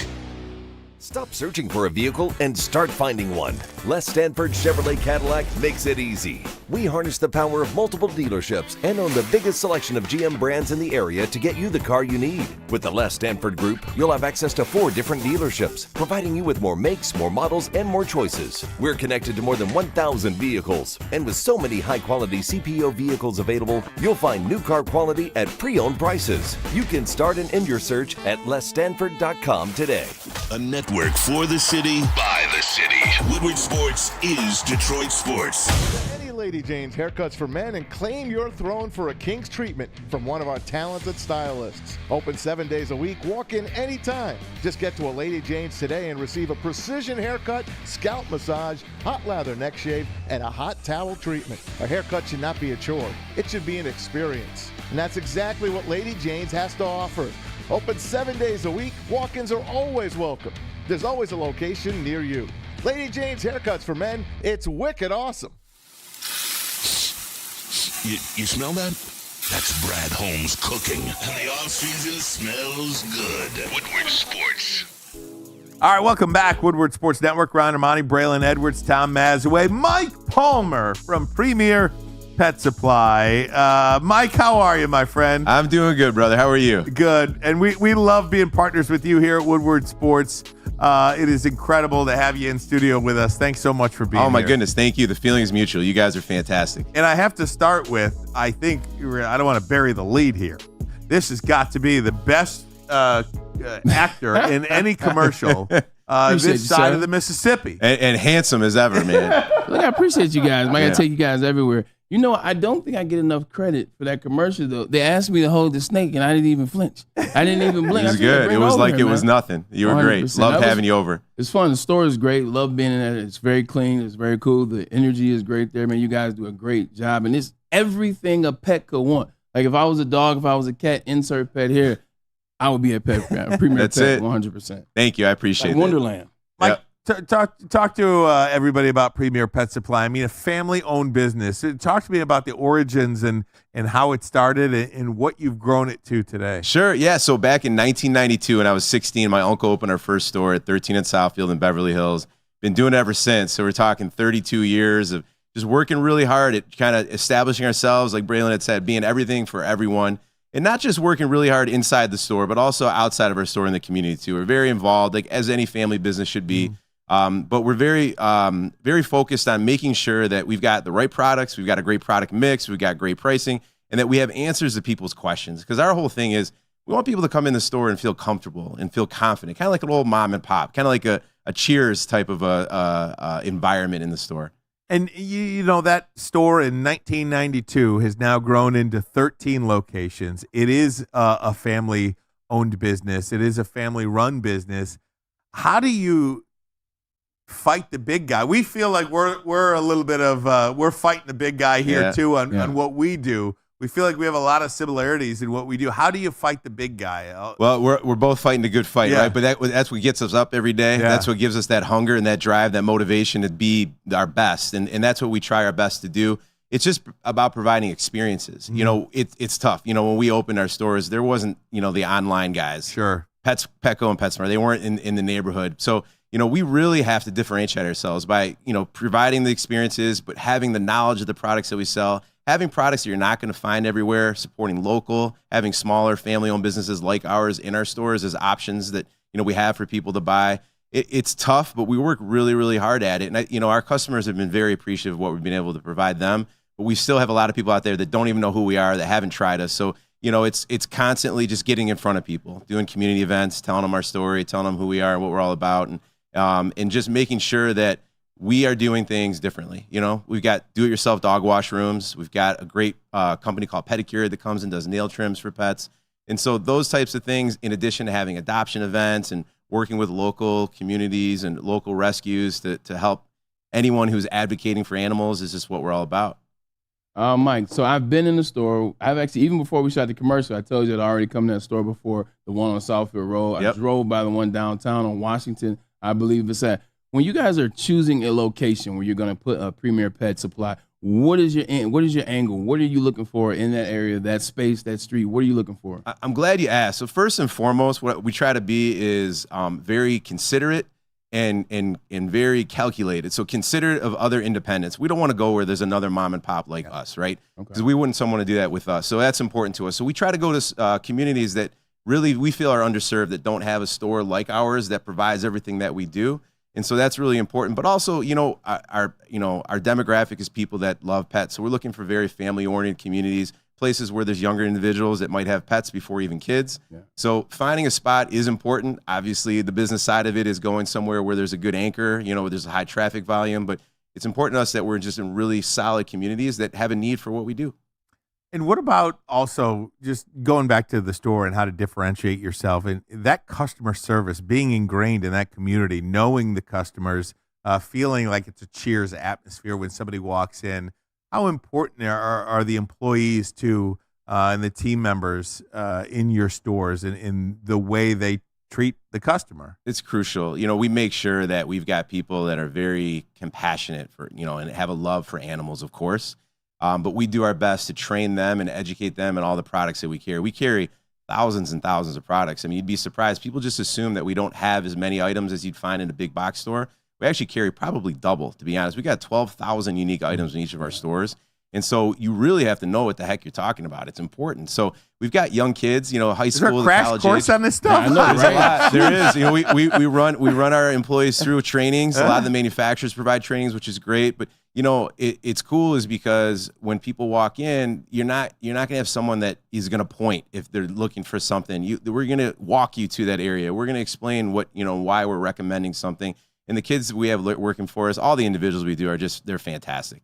Stop searching for a vehicle and start finding one. Les Stanford Chevrolet Cadillac makes it easy. We harness the power of multiple dealerships and own the biggest selection of GM brands in the area to get you the car you need. With the Les Stanford Group, you'll have access to 4 different dealerships, providing you with more makes, more models, and more choices. We're connected to more than 1,000 vehicles, and with so many high-quality CPO vehicles available, you'll find new car quality at pre-owned prices. You can start and end your search at lesstanford.com today. A network for the city, by the city. Woodward Sports is Detroit sports. Any Lady Jane's haircuts for men and claim your throne for a king's treatment from one of our talented stylists. Open 7 days a week. Walk in anytime. Just get to a Lady Jane's today and receive a precision haircut, scalp massage, hot lather neck shave, and a hot towel treatment. A haircut should not be a chore. It should be an experience. And that's exactly what Lady Jane's has to offer. Open 7 days a week. Walk-ins are always welcome. There's always a location near you. Lady Jane's haircuts for men. It's wicked awesome. You smell that? That's Brad Holmes cooking. And the off-season smells good. Woodward Sports. All right, welcome back. Woodward Sports Network. Ron Ermanni, Braylon Edwards, Tom Mazaway, Mike Palmer from Premier Pet Supply. Mike, how are you, my friend? I'm doing good, brother. How are you? Good. And we love being partners with you here at Woodward Sports. It is incredible to have you in studio with us. Thanks so much for being here. Oh, my goodness. Thank you. The feeling is mutual. You guys are fantastic. And I have to start with, I think, I don't want to bury the lead here. This has got to be the best actor in any commercial this side of the Mississippi. And handsome as ever, man. Look, I appreciate you guys. I got to take you guys everywhere. You know, I don't think I get enough credit for that commercial, though. They asked me to hold the snake, and I didn't even flinch. I didn't even blink. It was good. It was like it was nothing. You were great. 100%. Loved having you over. It's fun. The store is great. Love being in there. It's very clean. It's very cool. The energy is great there, man. You guys do a great job. And it's everything a pet could want. Like if I was a dog, if I was a cat, insert pet here, I would be a pet guy. A premier That's pet, it. 100%. Thank you. I appreciate it. Like Wonderland. Mike, talk to everybody about Premier Pet Supply. I mean, a family-owned business. Talk to me about the origins and how it started and what you've grown it to today. Sure. Yeah. So back in 1992, when I was 16, my uncle opened our first store at 13 in Southfield in Beverly Hills. Been doing it ever since. So we're talking 32 years of just working really hard at kind of establishing ourselves, like Braylon had said, being everything for everyone. And not just working really hard inside the store, but also outside of our store in the community too. We're very involved, like as any family business should be. But we're very, very focused on making sure that we've got the right products, we've got a great product mix, we've got great pricing, and that we have answers to people's questions. Because our whole thing is we want people to come in the store and feel comfortable and feel confident, kind of like an old mom and pop, kind of like a Cheers type of environment in the store. And you know that store in 1992 has now grown into 13 locations. It is a family owned business. It is a family run business. How do you fight the big guy? We feel like we're a little bit of we're fighting the big guy here too on what we do. We feel like we have a lot of similarities in what we do. How do you fight the big guy? Well, we're both fighting a good fight, right? But that's what gets us up every day. Yeah. That's what gives us that hunger and that drive, that motivation to be our best. And that's what we try our best to do. It's just about providing experiences. Mm-hmm. You know, it's tough. You know, when we opened our stores, there wasn't, you know, the online guys. Sure. Petco and PetSmart, they weren't in the neighborhood. So, you know, we really have to differentiate ourselves by, you know, providing the experiences, but having the knowledge of the products that we sell, having products that you're not going to find everywhere, supporting local, having smaller family-owned businesses like ours in our stores as options that, you know, we have for people to buy. It's tough, but we work really, really hard at it. And, you know, our customers have been very appreciative of what we've been able to provide them. But we still have a lot of people out there that don't even know who we are, that haven't tried us. So, you know, it's constantly just getting in front of people, doing community events, telling them our story, telling them who we are and what we're all about, and just making sure that we are doing things differently. You know, we've got do-it-yourself dog wash rooms. We've got a great company called Pedicure that comes and does nail trims for pets. And so those types of things, in addition to having adoption events and working with local communities and local rescues to help anyone who's advocating for animals, is just what we're all about. Mike, so I've been in the store. I've actually, even before we shot the commercial, I told you I'd already come to that store before, the one on Southfield Road. Yep. I drove by the one downtown on Washington, I believe it's at. When you guys are choosing a location where you're going to put a Premier Pet Supply, what is your angle? What are you looking for in that area, that space, that street? What are you looking for? I'm glad you asked. So first and foremost, what we try to be is very considerate and very calculated. So considerate of other independents. We don't want to go where there's another mom and pop like us, right? Because we wouldn't want to do that with us. So that's important to us. So we try to go to communities that really we feel are underserved, that don't have a store like ours that provides everything that we do. And so that's really important. But also, you know, our demographic is people that love pets. So we're looking for very family-oriented communities, places where there's younger individuals that might have pets before even kids. Yeah. So finding a spot is important. Obviously, the business side of it is going somewhere where there's a good anchor, you know, where there's a high traffic volume. But it's important to us that we're just in really solid communities that have a need for what we do. And what about also just going back to the store and how to differentiate yourself and that customer service, being ingrained in that community, knowing the customers, feeling like it's a Cheers atmosphere when somebody walks in? How important are the employees to and the team members in your stores and in the way they treat the customer? It's crucial. You know, we make sure that we've got people that are very compassionate for, you know, and have a love for animals, of course. But we do our best to train them and educate them in all the products that we carry. We carry thousands and thousands of products. I mean, you'd be surprised. People just assume that we don't have as many items as you'd find in a big box store. We actually carry probably double, to be honest. We got 12,000 unique items in each of our stores. And so you really have to know what the heck you're talking about. It's important. So we've got young kids, you know, high school, is there a crash course on this stuff? I know, there's a lot. There is. You know, we run our employees through trainings. A lot of the manufacturers provide trainings, which is great. But you know, it's cool is because when people walk in, you're not gonna have someone that is gonna point if they're looking for something. We're gonna walk you to that area. We're gonna explain what, you know, why we're recommending something. And the kids we have working for us, all the individuals we do they're fantastic.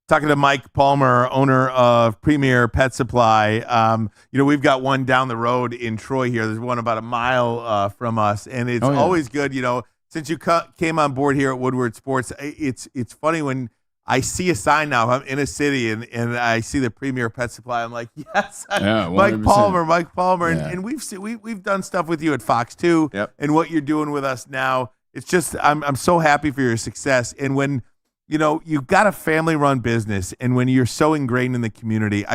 Talking to Mike Palmer, owner of Premier Pet Supply. You know, we've got one down the road in Troy here. There's one about a mile from us, and it's always good. You know, since you came on board here at Woodward Sports, it's funny when I see a sign now. I'm in a city and I see the Premier Pet Supply. I'm like, yes, Mike Palmer. Yeah. And we've done stuff with you at Fox too, and what you're doing with us now. It's just I'm so happy for your success. And when you know you've got a family-run business, and when you're so ingrained in the community,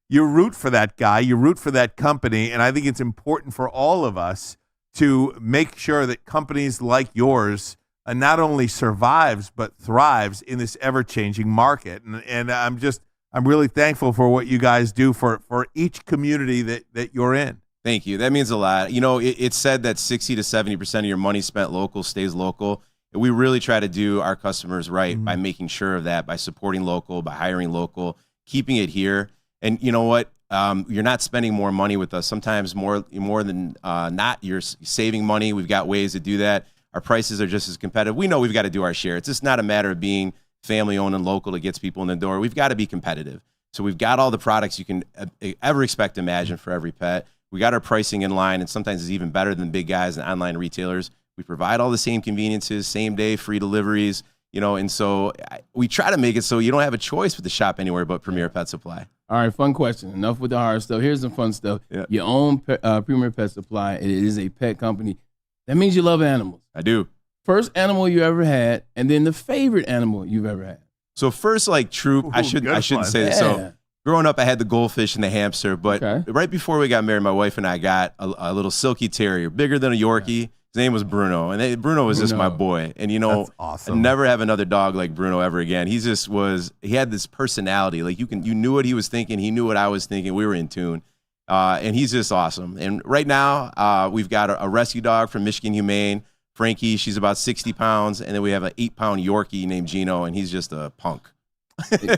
you root for that guy, you root for that company, and I think it's important for all of us to make sure that companies like yours not only survives but thrives in this ever-changing market. And I'm really thankful for what you guys do for each community that you're in. Thank you. That means a lot. You know, it's said that 60 to 70% of your money spent local stays local. And we really try to do our customers right by making sure of that, by supporting local, by hiring local, keeping it here. And you know what? You're not spending more money with us. Sometimes more than not, you're saving money. We've got ways to do that. Our prices are just as competitive. We know we've got to do our share. It's just not a matter of being family-owned and local that gets people in the door. We've got to be competitive. So we've got all the products you can ever expect to imagine for every pet. We got our pricing in line, and sometimes it's even better than big guys and online retailers. We provide all the same conveniences, same day, free deliveries, and so we try to make it so you don't have a choice with the shop anywhere but Premier Pet Supply. All right, fun question. Enough with the hard stuff. Here's some fun stuff. Yeah. You own Premier Pet Supply. It is a pet company. That means you love animals. I do. First animal you ever had, and then the favorite animal you've ever had. So first, like true, I shouldn't say this. So growing up, I had the goldfish and the hamster, but right before we got married, my wife and I got a little silky terrier, bigger than a Yorkie. His name was Bruno, and Bruno was just my boy. And That's awesome. I'd never have another dog like Bruno ever again. He had this personality. Like you knew what he was thinking. He knew what I was thinking. We were in tune. And he's just awesome. And right now, we've got a rescue dog from Michigan Humane, Frankie. She's about 60 pounds. And then we have an 8-pound Yorkie named Gino, and he's just a punk.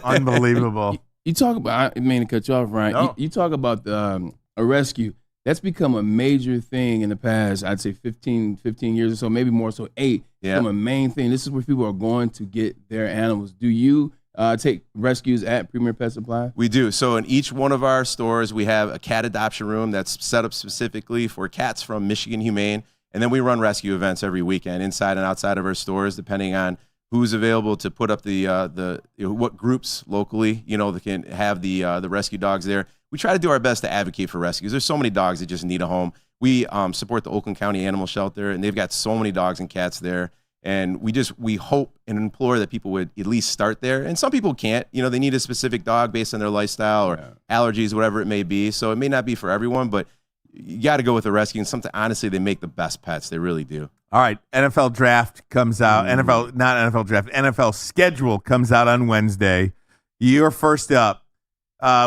Unbelievable. You talk about, I mean to cut you off, Ryan. No. You talk about a rescue. That's become a major thing in the past, I'd say 15 years or so, maybe more so 8. Yeah. Become a main thing. This is where people are going to get their animals. Do you take rescues at Premier Pet Supply? We do. So in each one of our stores, we have a cat adoption room that's set up specifically for cats from Michigan Humane. And then we run rescue events every weekend inside and outside of our stores, depending on who's available to put up what groups locally, that can have the rescue dogs there. We try to do our best to advocate for rescues. There's so many dogs that just need a home. We support the Oakland County Animal Shelter, and they've got so many dogs and cats there. And we hope and implore that people would at least start there. And some people can't. They need a specific dog based on their lifestyle or allergies, whatever it may be. So it may not be for everyone, but you got to go with the rescue. And honestly, they make the best pets. They really do. All right, NFL draft comes out. NFL schedule comes out on Wednesday. You're first up.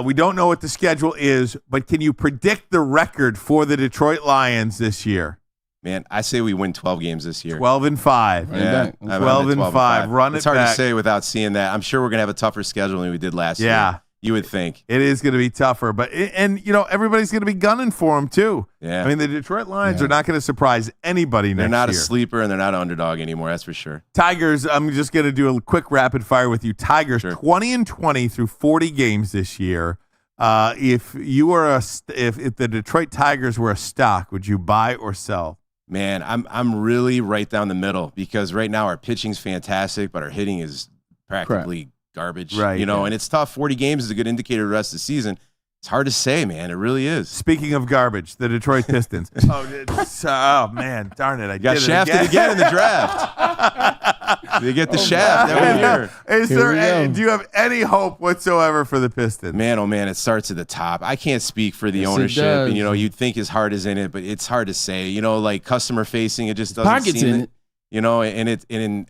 We don't know what the schedule is, but can you predict the record for the Detroit Lions this year? Man, I say we win 12 games this year. 12-5. Yeah, 12-5. Run it It's hard back. to say without seeing that. I'm sure we're going to have a tougher schedule than we did last year. Yeah. You would think. It is going to be tougher, but everybody's going to be gunning for them too. Yeah. I mean, the Detroit Lions are not going to surprise anybody next year. They're not a sleeper, and they're not an underdog anymore, that's for sure. Tigers, I'm just going to do a quick rapid fire with you. Tigers, 20-20 through 40 games this year. If the Detroit Tigers were a stock, would you buy or sell? Man, I'm really right down the middle because right now our pitching's fantastic, but our hitting is practically garbage. Right. And it's tough. 40 games is a good indicator of the rest of the season. It's hard to say, man. It really is. Speaking of garbage, the Detroit Pistons. Oh man, darn it! I got shafted again in the draft. They get the shaft every year. Do you have any hope whatsoever for the Pistons? Man, oh man, it starts at the top. I can't speak for the ownership, and you'd think his heart is in it, but it's hard to say. Like customer facing, it just doesn't Pockets seem in it. and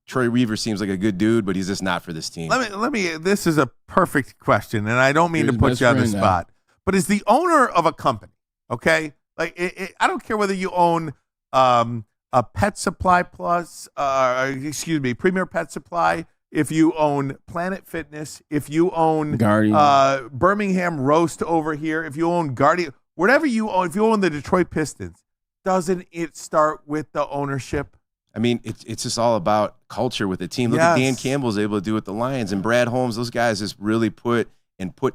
Troy Weaver seems like a good dude, but he's just not for this team. Let me. This is a perfect question, and I don't mean to put you on the spot, but as the owner of a company, okay, like I don't care whether you own a Pet Supply Plus, Premier Pet Supply. If you own Planet Fitness, if you own Birmingham Roast over here, if you own Guardian, whatever you own, if you own the Detroit Pistons, doesn't it start with the ownership? I mean, it's just all about culture with the team. Look at Dan Campbell's able to do with the Lions and Brad Holmes. Those guys just really put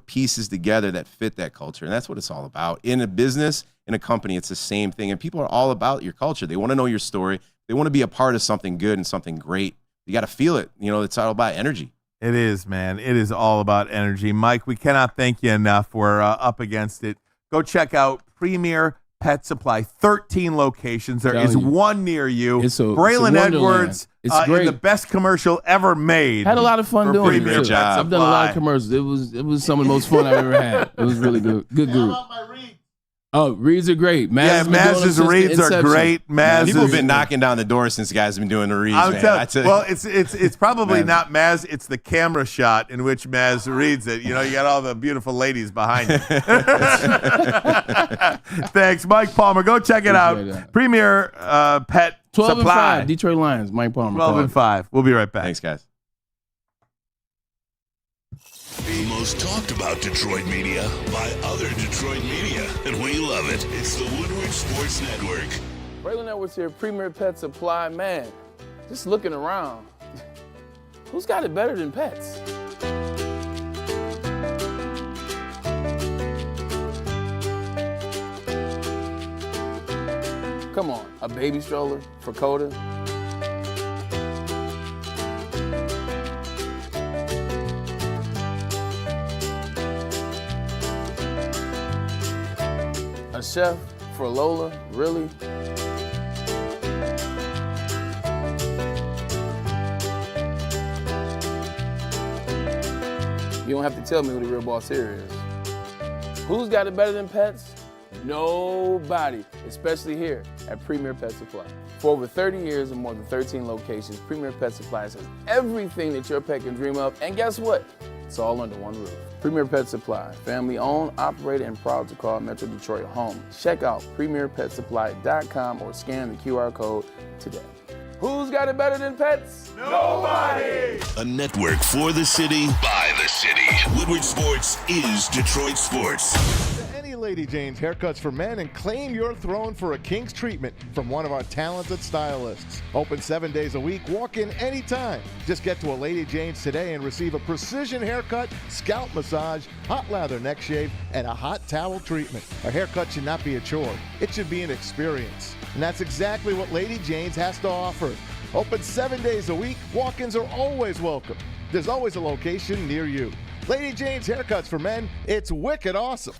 pieces together that fit that culture. And that's what it's all about. In a business, in a company, it's the same thing. And people are all about your culture. They want to know your story. They want to be a part of something good and something great. You got to feel it. It's all about energy. It is, man. It is all about energy. Mike, we cannot thank you enough. We're up against it. Go check out Premier Pet Supply, 13 locations. There is one near you. Braylon Edwards in the best commercial ever made. Had a lot of fun doing Premier it. Job. I've done a lot of commercials. It was some of the most fun I've ever had. It was really good. Good group. Oh, reads are great. Maz's reads are great. People have been knocking down the door since guys have been doing the reads, Well, it's probably not Maz. It's the camera shot in which Maz reads it. You got all the beautiful ladies behind you. Thanks, Mike Palmer. Go check it out. Premier Pet 12 Supply. and 5, Detroit Lions. Mike Palmer. 12 and 5. We'll be right back. Thanks, guys. The most talked about Detroit media by other Detroit media, and we love it. It's the Woodward Sports Network. Braylon Edwards here, Premier Pet Supply. Man, just looking around, who's got it better than pets? Come on, a baby stroller for Coda? A chef for Lola? Really? You don't have to tell me who the real boss here is. Who's got it better than pets? Nobody, especially here at Premier Pet Supply. For over 30 years and more than 13 locations, Premier Pet Supplies has everything that your pet can dream of, and guess what? It's all under one roof. Premier Pet Supply, family owned, operated, and proud to call Metro Detroit home. Check out premierpetsupply.com or scan the QR code today. Who's got it better than pets? Nobody! A network for the city, by the city. Woodward Sports is Detroit Sports. Any Lady Jane's haircuts for men and claim your throne for a king's treatment from one of our talented stylists. Open 7 days a week. Walk in anytime. Just get to a Lady Jane's today and receive a precision haircut, scalp massage, hot lather neck shave, and a hot towel treatment. A haircut should not be a chore. It should be an experience. And that's exactly what Lady Jane's has to offer. Open 7 days a week. Walk-ins are always welcome. There's always a location near you. Lady Jane's haircuts for men. It's wicked awesome.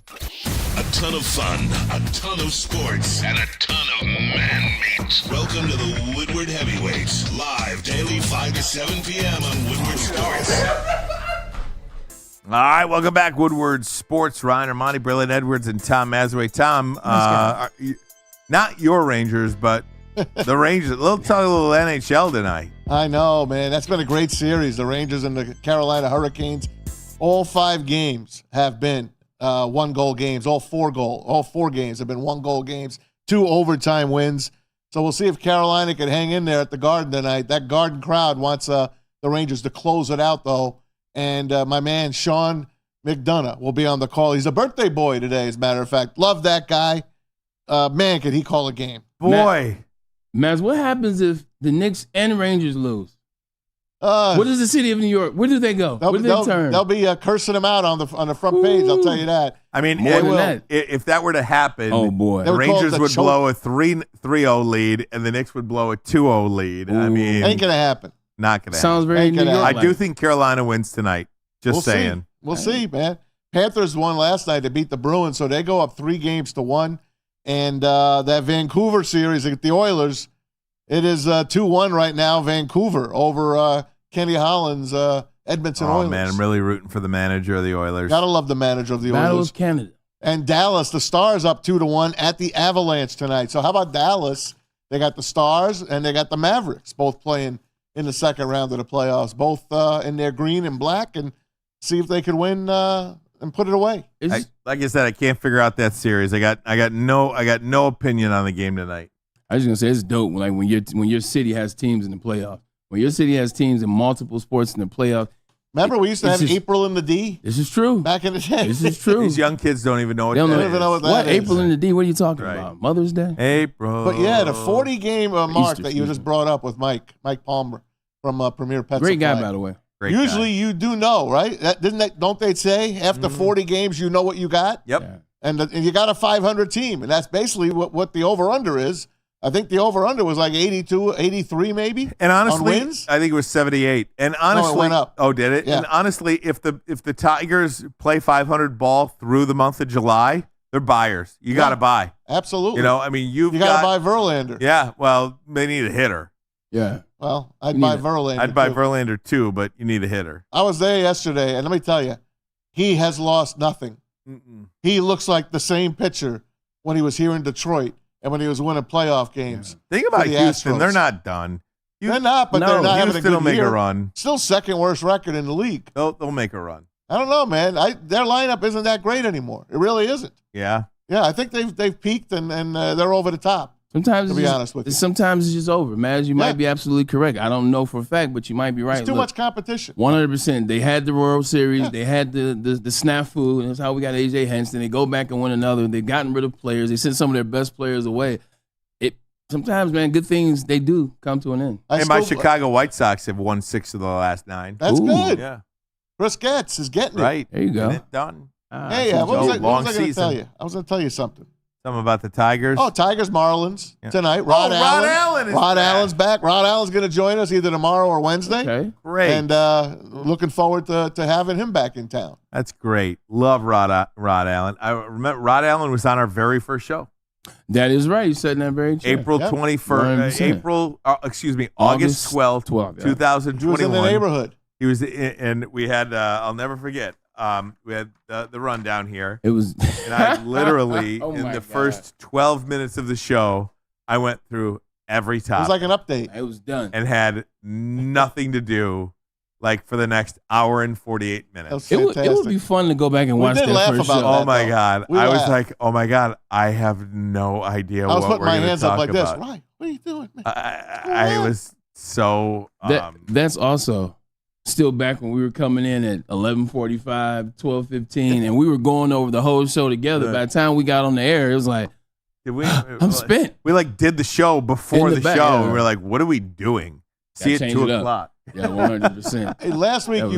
A ton of fun, a ton of sports, and a ton of man meat. Welcome to the Woodward Heavyweights, live daily 5 to 7 p.m. on Woodward Sports. All right, welcome back, Woodward Sports. Ryan Ermanni, Braylon Edwards, and Tom Mazaway. Tom, not your Rangers, but the Rangers. A little NHL tonight. I know, man. That's been a great series. The Rangers and the Carolina Hurricanes. All 5 games have been one-goal games. All four games have been one-goal games. 2 overtime wins. So we'll see if Carolina can hang in there at the Garden tonight. That Garden crowd wants the Rangers to close it out, though. And my man, Sean McDonough, will be on the call. He's a birthday boy today, as a matter of fact. Love that guy. Man, could he call a game. Boy. Maz, what happens if the Knicks and Rangers lose? What is the city of New York? Where do they go? Where do they turn? They'll be cursing them out on the front page, I'll tell you that. I mean, More than that. If that were to happen, oh boy, the Rangers would blow a 3-0 lead, and the Knicks would blow a 2-0 lead. I mean, ain't going to happen. Not going to happen. Sounds very New York. I do think Carolina wins tonight. Just saying. We'll see, man. Panthers won last night to beat the Bruins, so they go up 3-1. And that Vancouver series against the Oilers, it is 2-1 right now, Vancouver, over Kenny Holland's Edmonton Oilers. Oh, man, I'm really rooting for the manager of the Oilers. Gotta love the manager of the Oilers. Battle of Canada. And Dallas, the Stars up 2-1 at the Avalanche tonight. So how about Dallas? They got the Stars and they got the Mavericks, both playing in the second round of the playoffs, both in their green and black, and see if they could win and put it away. Like I said, I can't figure out that series. I got no opinion on the game tonight. I was gonna say it's dope. Like when your city has teams in the playoffs. When your city has teams in multiple sports in the playoffs. Remember, we used to have April in the D? This is true. Back in the day. This is true. These young kids don't even know what that is. They don't even know what that is. April in the D? What are you talking about? Mother's Day? April. But yeah, the 40-game mark Easter that you just brought up with Mike Palmer from Premier Pet Great Supply. guy, by the way. Usually you do know, right? Don't they say after 40 games you know what you got? Yep. Yeah. And you got a 500 team, and that's basically what the over-under is. I think the over-under was like 82, 83 maybe. And honestly, on wins? I think it was 78. And honestly, it went up. Oh, did it? Yeah. And honestly, if the Tigers play 500 ball through the month of July, they're buyers. You got to buy. Absolutely. You know, I mean, you got to buy Verlander. Yeah. Well, they need a hitter. Yeah. Well, I'd buy Verlander. I'd buy Verlander too, but you need a hitter. I was there yesterday, and let me tell you, he has lost nothing. He looks like the same pitcher when he was here in Detroit and when he was winning playoff games. Yeah. Think about Houston. Astros. They're not done. They're not, but they're not having a Houston good will make year. a run. Still second worst record in the league. They'll make a run. I don't know, man. Their lineup isn't that great anymore. It really isn't. Yeah. Yeah, I think they've peaked and they're over the top. Sometimes, to be honest with you, sometimes it's just over. Maz, you might be absolutely correct. I don't know for a fact, but you might be right. It's too much competition. 100%. They had the World Series. They had the snafu, and that's how we got A.J. Henson. They go back and win another. They've gotten rid of players. They sent some of their best players away. Sometimes, man, good things, they do come to an end. And my Chicago White Sox have won 6 of the last 9. That's good. Yeah. Chris Getz is getting it. Right. There you go. Get it done. Hey, what was I going to season. tell you? I was going to tell you something. Something about the Tigers. Oh, Tigers Marlins tonight. Rod Allen is Rod back. Allen's back. Rod Allen's going to join us either tomorrow or Wednesday. Okay. Great. And looking forward to having him back in town. That's great. Love Rod Allen. I remember Rod Allen was on our very first show. That is right. You said in that very chair. April 21st. August 12th, 2021. He was in the neighborhood. He was, and we had. I'll never forget. We had the rundown here. It was, and I literally Oh in my the God. first 12 minutes of the show, I went through every It topic. was like an update. It was done. And had nothing to do, like for the next hour and 48 minutes. It would be fun to go back and We watch did that laugh first about show. that. Oh my though. God! We I was laughed. like, oh my God! I have no idea I was what putting we're my going to hands up talk like about. this. Right. What are you doing, man? I was so. That's also still back when we were coming in at 11:45, 12:15, and we were going over the whole show together. By the time we got on the air, it was like, I'm spent. We like did the show before In the the back, show, yeah. and we are like, what are we doing? See Gotta at change 2 it up. o'clock. Yeah, 100%. Hey, last week That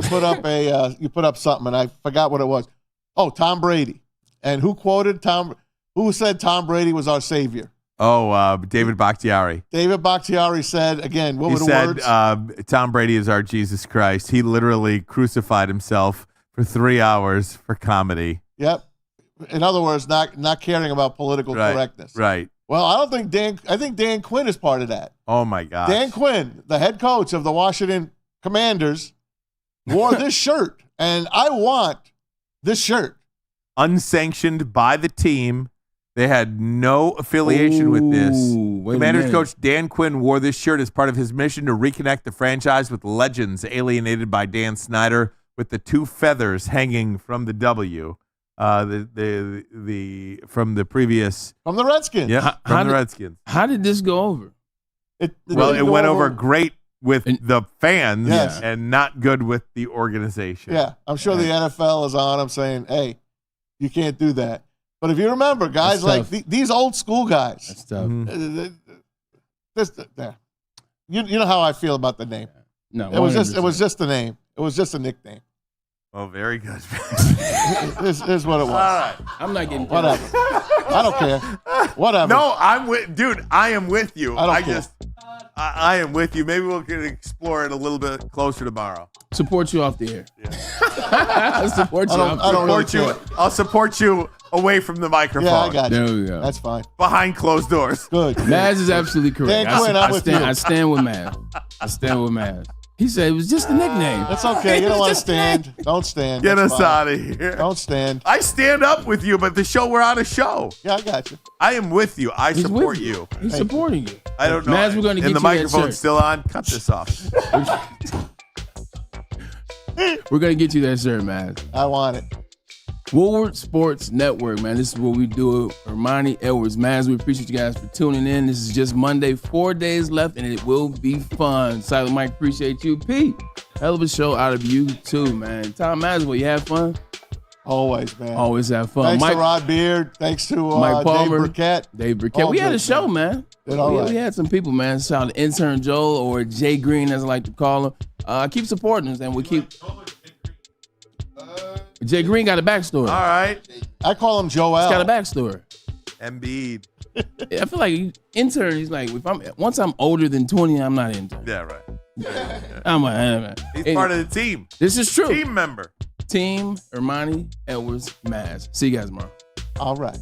you put up something, and I forgot what it was. Oh, Tom Brady. And who quoted Tom? Who said Tom Brady was our savior? Oh, David Bakhtiari. David Bakhtiari said again. What were the words? Tom Brady is our Jesus Christ. He literally crucified himself for 3 hours for comedy. Yep. In other words, not caring about political correctness. Right. Well, I think Dan Quinn is part of that. Oh my God. Dan Quinn, the head coach of the Washington Commanders, wore this shirt, and I want this shirt. Unsanctioned by the team. They had no affiliation with this. wait a Commanders minute. coach Dan Quinn wore this shirt as part of his mission to reconnect the franchise with legends alienated by Dan Snyder, with the two feathers hanging from the W. From the previous. From the Redskins. Yeah, from the Redskins. How did this go over? It went over great with the fans Yes. and not good with the organization. Yeah, I'm sure the NFL is on them saying, hey, you can't do that. But if you remember, guys That's like tough. these old school guys, That's tough. you know how I feel about the name. No, It was just 100%. a name. It was just a nickname. Oh, very good. This is what it was. All right. I'm not getting Whatever. I don't care. Whatever. No, I'm with, dude. I am with you. I don't care. I am with you. Maybe we'll can explore it a little bit closer tomorrow. Support you off the air. I'll support you off the I don't air. really Support you. care. I'll support you away from the microphone. Yeah, I got you. There we go. That's fine. Behind closed doors. Good. Maz is absolutely correct. Dan Quinn, I'm with you. I stand with Maz. I stand with Maz. He said it was just a nickname. That's okay. You It don't was want to just a name. stand. Don't stand. Get That's us fine. out of here. Don't stand. I stand up with you, but the show, we're on a show. Yeah, I got you. I am with you. I He's support with you. He's supporting you. I don't know. Maz, we're gonna get and the you that microphone's shirt. still on. Cut this off. We're gonna get you that shirt, Maz. I want it. Woodward Sports Network, man. This is what we do. Ermanni Edwards, Maz. We appreciate you guys for tuning in. This is just Monday, 4 days left, and it will be fun. Silent Mike, appreciate you. Pete, hell of a show out of you too, man. Tom Maswell, you have fun? Always, man. Always have fun. Thanks Mike, to Rod Beard. Thanks to Mike Palmer, Dave Birkett. Dave Birkett. All We had good, a show, man. Did all right. We had some people, man. Shout out to intern Joel, or Jay Green, as I like to call him. Keep supporting us, and we keep. Jay Green got a backstory. All right. I call him Joel. He's got a backstory. Embiid. I feel like intern. He's like, once I'm older than 20, I'm not intern. Yeah, right. I'm like, He's part of the team. This is true. Team member. Team Ermanni Edwards Maz. See you guys tomorrow. All right.